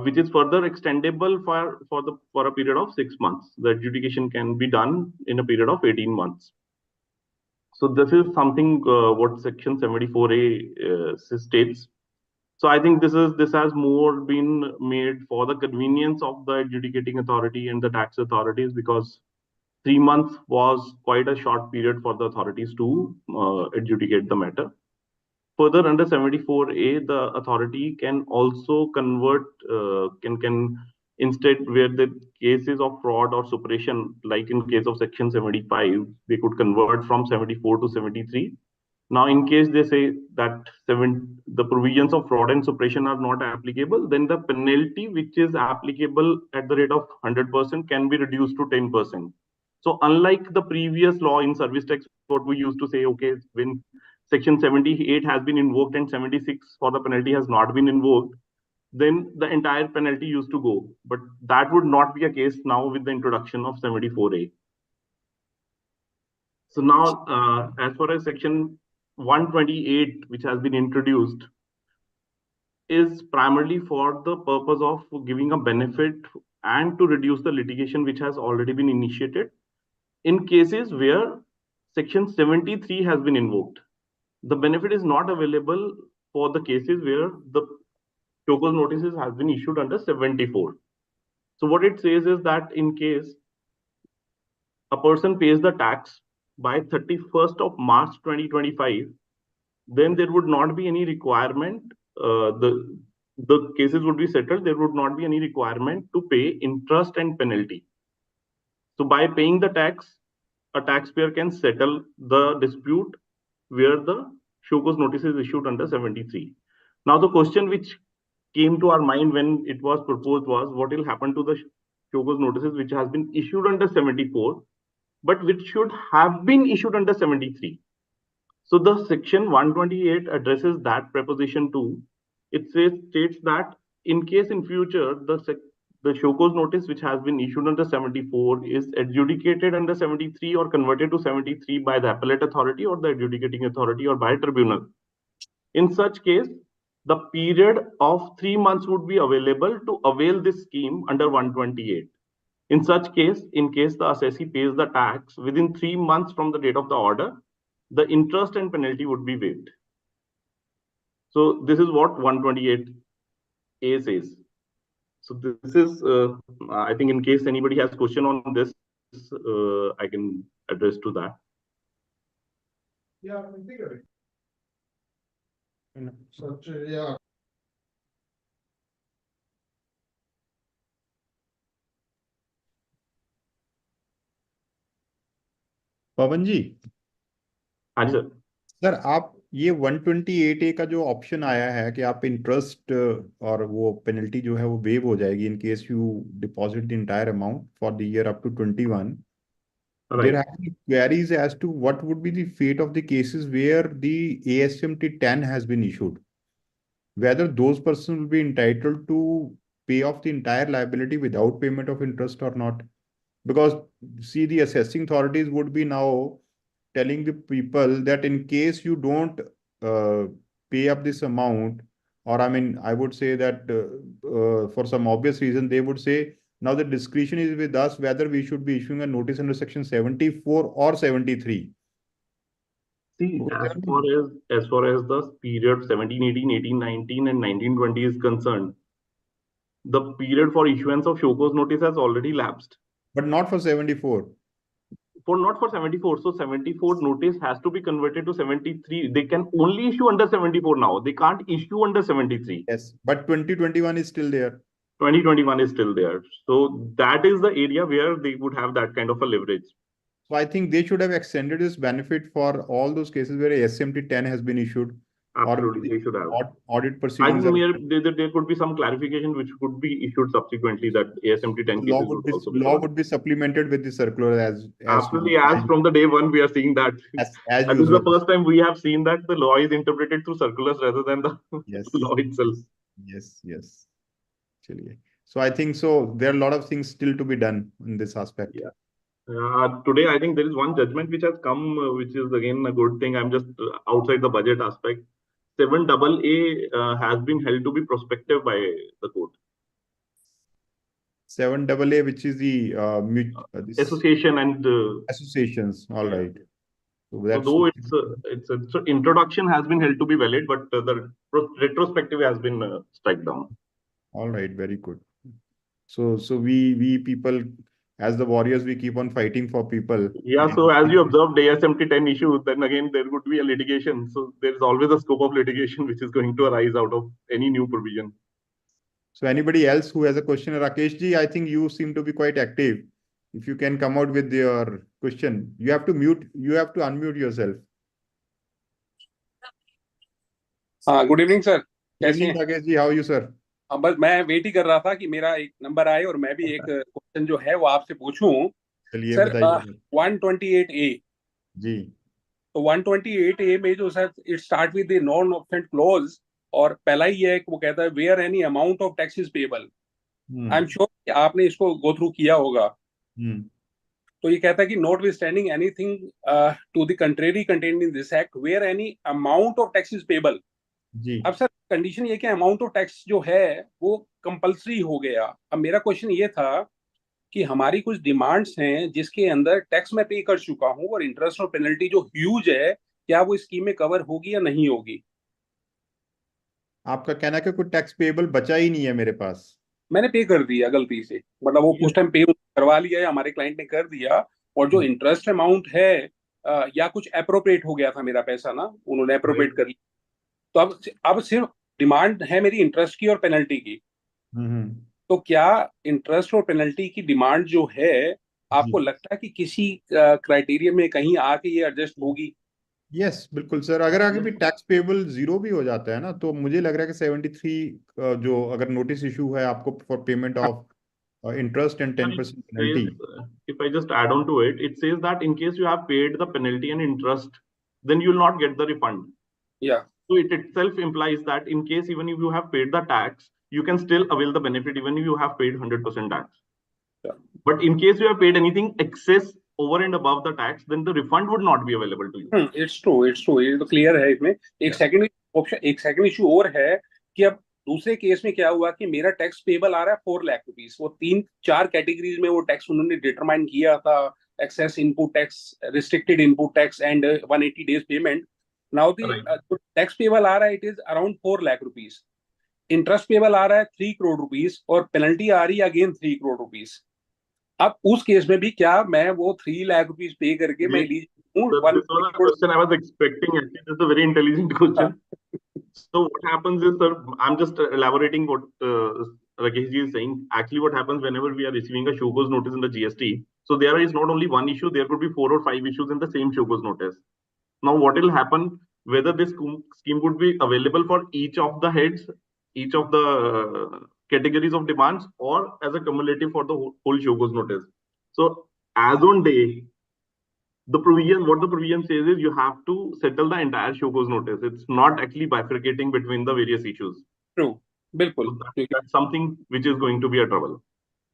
which is further extendable for a period of 6 months. The adjudication can be done in a period of 18 months. So this is something what section 74A states. So I think this has more been made for the convenience of the adjudicating authority and the tax authorities, because 3 months was quite a short period for the authorities to adjudicate the matter. Further, under 74A, the authority can also convert, instead where the cases of fraud or suppression, like in case of section 75, they could convert from 74 to 73. Now, in case they say that the provisions of fraud and suppression are not applicable, then the penalty which is applicable at the rate of 100% can be reduced to 10%. So unlike the previous law in service tax, what we used to say, okay, when section 78 has been invoked and 76 for the penalty has not been invoked, then the entire penalty used to go. But that would not be a case now with the introduction of 74A. So now, as far as section 128, which has been introduced, is primarily for the purpose of giving a benefit and to reduce the litigation which has already been initiated in cases where section 73 has been invoked. The benefit is not available for the cases where the show cause notices has been issued under 74. So what it says is that in case a person pays the tax by 31st of March 2025, then there would not be any requirement, the cases would be settled, there would not be any requirement to pay interest and penalty. So by paying the tax, a taxpayer can settle the dispute where the show cause notice is issued under 73. Now the question which came to our mind when it was proposed was what will happen to the show cause notices which has been issued under 74 but which should have been issued under 73. So the section 128 addresses that preposition too. It states that in case in future the show cause notice which has been issued under 74 is adjudicated under 73 or converted to 73 by the appellate authority or the adjudicating authority or by a tribunal. In such case, the period of 3 months would be available to avail this scheme under 128. In such case, in case the assessee pays the tax within 3 months from the date of the order, the interest and penalty would be waived. So this is what 128A says. So this is, I think in case anybody has question on this, I can address to that. Yeah, such yeah. पवन जी, हाँ जी sir. Sir आप ये 128A का जो option आया है कि आप interest और वो पेनल्टी जो है वो वेव हो जाएगी in case you deposit the entire amount for the year up to 21. There have been queries as to what would be the fate of the cases where the ASMT 10 has been issued. Whether those persons will be entitled to pay off the entire liability without payment of interest or not. Because see, the assessing authorities would be now telling the people that in case you don't pay up this amount, or I mean, I would say that for some obvious reason, they would say, now the discretion is with us whether we should be issuing a notice under section 74 or 73. See, as far as the period 17, 18, 18, 19 and 19, 20 is concerned, the period for issuance of show cause notice has already lapsed. But not for 74. Not for 74. So 74 notice has to be converted to 73. They can only issue under 74 now. They can't issue under 73. Yes, but 2021 is still there. 2021 is still there. So that is the area where they would have that kind of a leverage. So I think they should have extended this benefit for all those cases where ASMT 10 has been issued. Absolutely, they should have. Audit proceedings. I think there could be some clarification which could be issued subsequently that ASMT 10 cases would also be law would be supplemented with the circular as absolutely as from the day one we are seeing that. As this is the first time we have seen that the law is interpreted through circulars rather than the law itself. Yes. So I think so. There are a lot of things still to be done in this aspect. Yeah. Today, I think there is one judgment which has come, which is again a good thing. I'm just outside the budget aspect. 7AA has been held to be prospective by the court. 7AA, which is the association and associations. All right. So though it's introduction has been held to be valid, but the retrospective has been struck down. All right, very good. So we people, as the warriors, we keep on fighting for people. Yeah, so as you observed ASMT 10 issue, then again there would be a litigation. So there is always a scope of litigation which is going to arise out of any new provision. So anybody else who has a question? Rakesh ji, I think you seem to be quite active. If you can come out with your question, you have to unmute yourself. Good evening sir, कैसे हैं Rakesh ji? How you sir? बस मैं wait ही कर रहा था कि मेरा एक नंबर आए और मैं भी एक क्वेश्चन जो है वो आपसे पूछूं। चलिए सर, बताइए। 128A जी, तो 128A में जो sir it start with the non object clause और पहला ही है कि वो कहता है where any amount of tax is payable. I am sure आपने इसको गो थ्रू किया होगा। तो ये कहता है कि notwithstanding anything to the contrary contained in this act where any amount of tax is payable. अब सर कंडीशन ये कि अमाउंट ऑफ टैक्स जो है वो कंपलसरी हो गया। अब मेरा क्वेश्चन ये था कि हमारी कुछ डिमांड्स हैं जिसके अंदर टैक्स मैं पे कर चुका हूं और इंटरेस्ट और पेनल्टी जो ह्यूज है, क्या वो स्कीम में कवर होगी या नहीं होगी? आपका कहना है कि कोई टैक्स पेएबल बचा ही नहीं है मेरे पास। मैंने पे कर दिया गलती से, मतलब वो उस टाइम पे करवा लिया है, हमारे क्लाइंट ने कर दिया, और जो इंटरेस्ट अमाउंट है या कुछ अप्रोप्रिएट हो गया था मेरा पैसा ना, उन्होंने अप्रोप्रिएट कर लिया। तो अब सिर्फ डिमांड है मेरी इंटरेस्ट की और पेनल्टी की। तो क्या इंटरेस्ट और पेनल्टी की डिमांड जो है आपको लगता है कि किसी क्राइटेरिया में कहीं आके ये एडजस्ट होगी? यस बिल्कुल सर, अगर आगे भी टैक्स पेबल जीरो भी हो जाता है ना, तो मुझे लग रहा है कि 73 जो अगर नोटिस इशू है आपको for payment of interest and And it 10% says, penalty. if I just add on to it, it says that in case you have paid the penalty and interest, then you will not get the refund. Yeah. So it itself implies that in case even if you have paid the tax, you can still avail the benefit even if you have paid 100% tax. Yeah. But in case you have paid anything excess over and above the tax, then the refund would not be available to you. It's true, it's true, ये तो clear है इसमें। एक second option, एक second issue और है कि अब दूसरे केस में क्या हुआ कि मेरा टैक्स पेबल आ रहा है 4 लाख रुपीस, वो 3-4 कैटेगरीज में वो टैक्स उन्होंने डिटरमाइन किया था, excess input tax, restricted input tax and 180 days payment. Now the tax payable आ रहा है it is around 4 lakh rupees, interest payable आ रहा है 3 करोड़ रुपीस और पेनल्टी आ रही है अगेन 3 करोड़ रुपीस। अब उस केस में भी क्या मैं वो 3 लाख रुपीस पे करके मैं This was a question I was expecting. Actually, this is a very intelligent question. So what happens is, sir, I'm just elaborating what Rakesh ji is saying. Actually, what happens whenever we are receiving a show cause notice in the GST, so there is not only one issue, there could be 4 or 5 issues in the same show cause notice. Now, what will happen, whether this scheme would be available for each of the heads, each of the categories of demands, or as a cumulative for the whole show cause notice. So as on day, the provision says is you have to settle the entire show cause notice. It's not actually bifurcating between the various issues. True, बिल्कुल। So that's something which is going to be a trouble.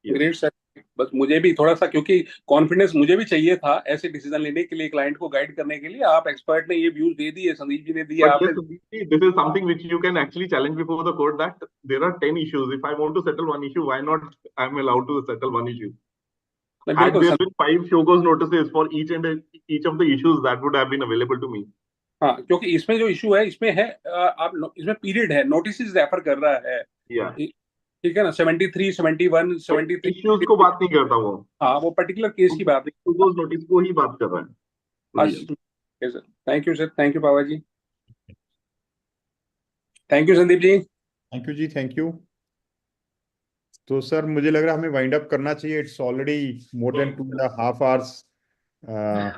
Yes. Great sir, बस मुझे भी थोड़ा सा, क्योंकि confidence मुझे भी चाहिए था ऐसे डिसीजन लेने के लिए, क्लाइंट को गाइड करने के लिए। आप एक्सपर्ट ने ये व्यूज दे दिए, संदीप जी ने दिए। But yes, this is something which you can actually challenge before the court, that there are 10 issues. If I want to settle one issue, why not I'm allowed to settle one issue? Had there been 5 show cause notices for each of the issues, that would have been available to me. हाँ, क्योंकि इसमें जो issue है इसमें है आप इसमें period है, नोटिस रेफर कर रहा है। ठीक है ना, 73, 71, 73 इश्यूज को बात नहीं करता वो। हाँ, वो पर्टिकुलर केस की बात, नोटिस को ही बात कर रहा है। Sir thank you, sir thank you Baba ji, thank you Sandeep ji, thank you जी, थैंक यू। तो सर मुझे लग रहा है हमें वाइंड अप करना चाहिए, it's already more than 2.5 hours.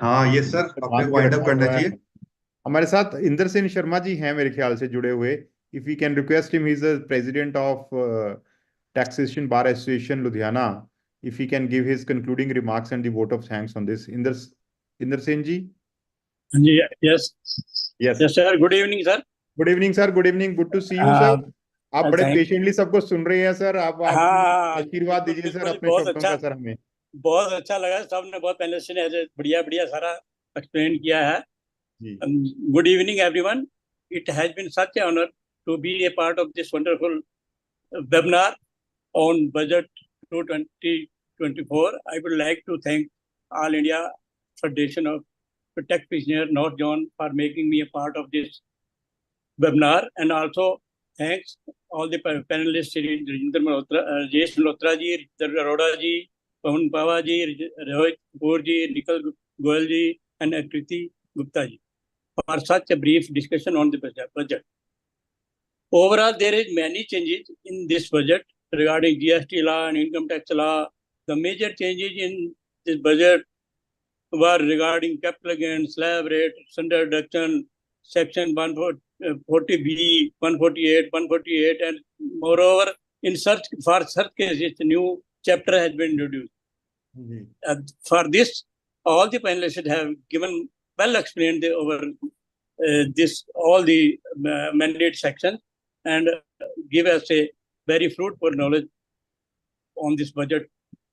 हाँ ये सर अपने वाइंड अप करना चाहिए। हमारे साथ इंदर सेन शर्मा जी हैं मेरे ख्याल से जुड़े हुए। If we can request him, he is the president of taxation bar association Ludhiana, if he can give his concluding remarks and the vote of thanks on this. Inder Sen ji. जी yes sir, good evening sir. Good evening sir, good evening, good to see you sir. आप बड़े patiently सबको सुन रहे हैं sir, आप आशीर्वाद दीजिए sir अपने शब्दों का सर। हमें बहुत अच्छा लगा, सबने बहुत पहले से बढ़िया बढ़िया सारा एक्सप्लेन किया है। Good evening everyone, it has been such a honour to be a part of this wonderful webinar on budget 2024. I would like to thank All India Federation of Tax Practitioners North Zone for making me a part of this webinar, and also thanks all the panelists, Rajinder Malhotra, Jayesh Malhotra ji, Ritter Arora ji, Pawan Pava ji, Rohit Kapoor ji, Nikhil Goyal ji, and Akriti Gupta ji for such a brief discussion on the budget. Overall, there is many changes in this budget regarding GST law and income tax law. The major changes in this budget were regarding capital gain, slab rate, standard deduction, section 140B, 148, and moreover, in for such cases, a new chapter has been introduced. For this, all the panelists have given well explained over all the mandate sections, and give us a very fruitful knowledge on this budget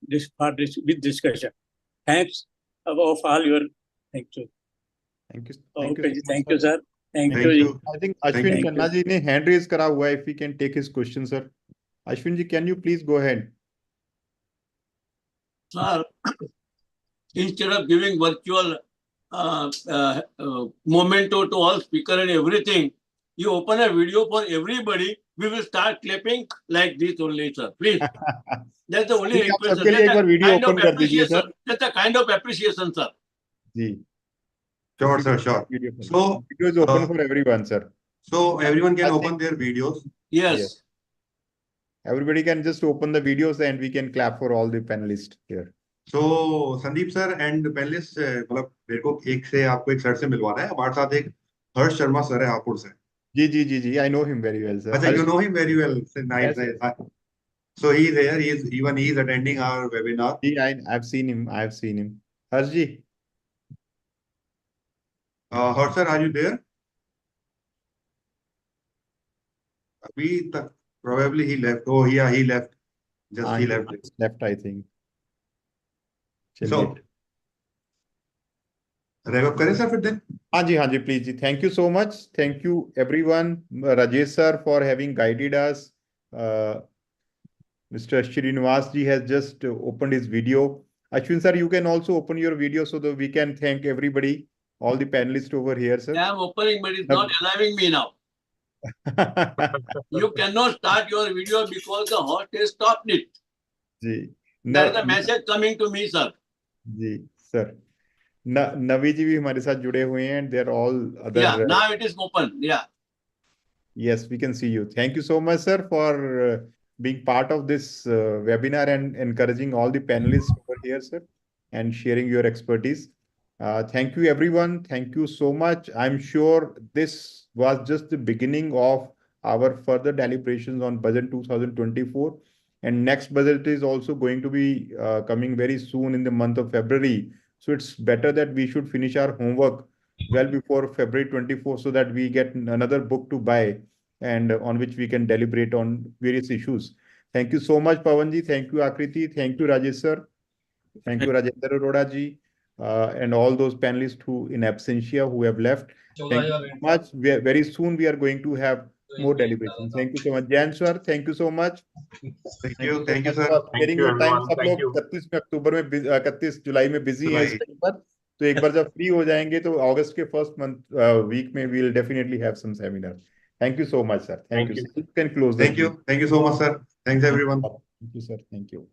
with discussion. Thanks of all your. Thank you. Thank you. Thank you, sir. Thank you. I think Ashwin Khanna ji ने hand raise करा हुआ है. If we can take his question, sir. Ashwin ji, can you please go ahead? Sir, instead of giving virtual memento to all speaker and everything, you open a video for everybody. We will start clapping like this only, sir. Please. That's the only request. That's a kind of appreciation, sir. Ji. Sure, sir. Sure. So video is open for everyone, sir. So everyone can open their videos. Yes. Everybody can just open the videos and we can clap for all the panelists here. So Sandeep sir and panelist, मतलब मेरे को आपको एक sir से मिलवाना है। हमारे साथ एक हर्ष शर्मा सर है हापुड़ से। जी, I know him very well sir. अच्छा, you know him very well, nice Yes, nice. So he is here. He is attending our webinar. I've seen him. I've seen him. Harshji. Harsh sir, are you there? अभी तक probably he left. Oh yeah, he left. Just he left. Left, I think. So wrap up करें sir फिर दिन? हाँ जी, please ji. Thank you so much. Thank you everyone. Rajesh sir for having guided us. Mr. Srinivas ji has just opened his video. Ashwin sir, you can also open your video so that we can thank everybody, all the panelists over here, sir. I am opening, but it's not allowing me now. You cannot start your video because the host has stopped it. Ji. There is a message coming to me, sir. Ji, sir. नवी जी भी हमारे साथ जुड़े हुए हैं, and they're all other. Yeah, now it is open. Yeah. Yes, we can see you. Thank you so much, sir, for being part of this webinar and encouraging all the panelists over here, sir, and sharing your expertise. Thank you, everyone. Thank you so much. I'm sure this was just the beginning of our further deliberations on budget 2024. And next budget is also going to be coming very soon in the month of February. So it's better that we should finish our homework well before February 24 so that we get another book to buy and on which we can deliberate on various issues. Thank you so much, Pawanji. Thank you, Akriti. Thank you, Rajesh sir. Thank you, Rajendra Arora ji, and all those panelists who in absentia who have left. Thank you so much. Very soon we are going to have more deliberations. Thank you so much. Jan sir, thank you so much. Thank you sir. Sharing your time. सब लोग 31 अक्टूबर में 31 जुलाई में busy हैं इस time पर, तो एक बार जब फ्री हो जाएंगे तो अगस्त के फर्स्ट मंथ वीक में we'll definitely have some seminar. Thank you so much, sir. Thank you. You can close. Thank you so much, sir. Thanks everyone. Thank you, sir. Thank you.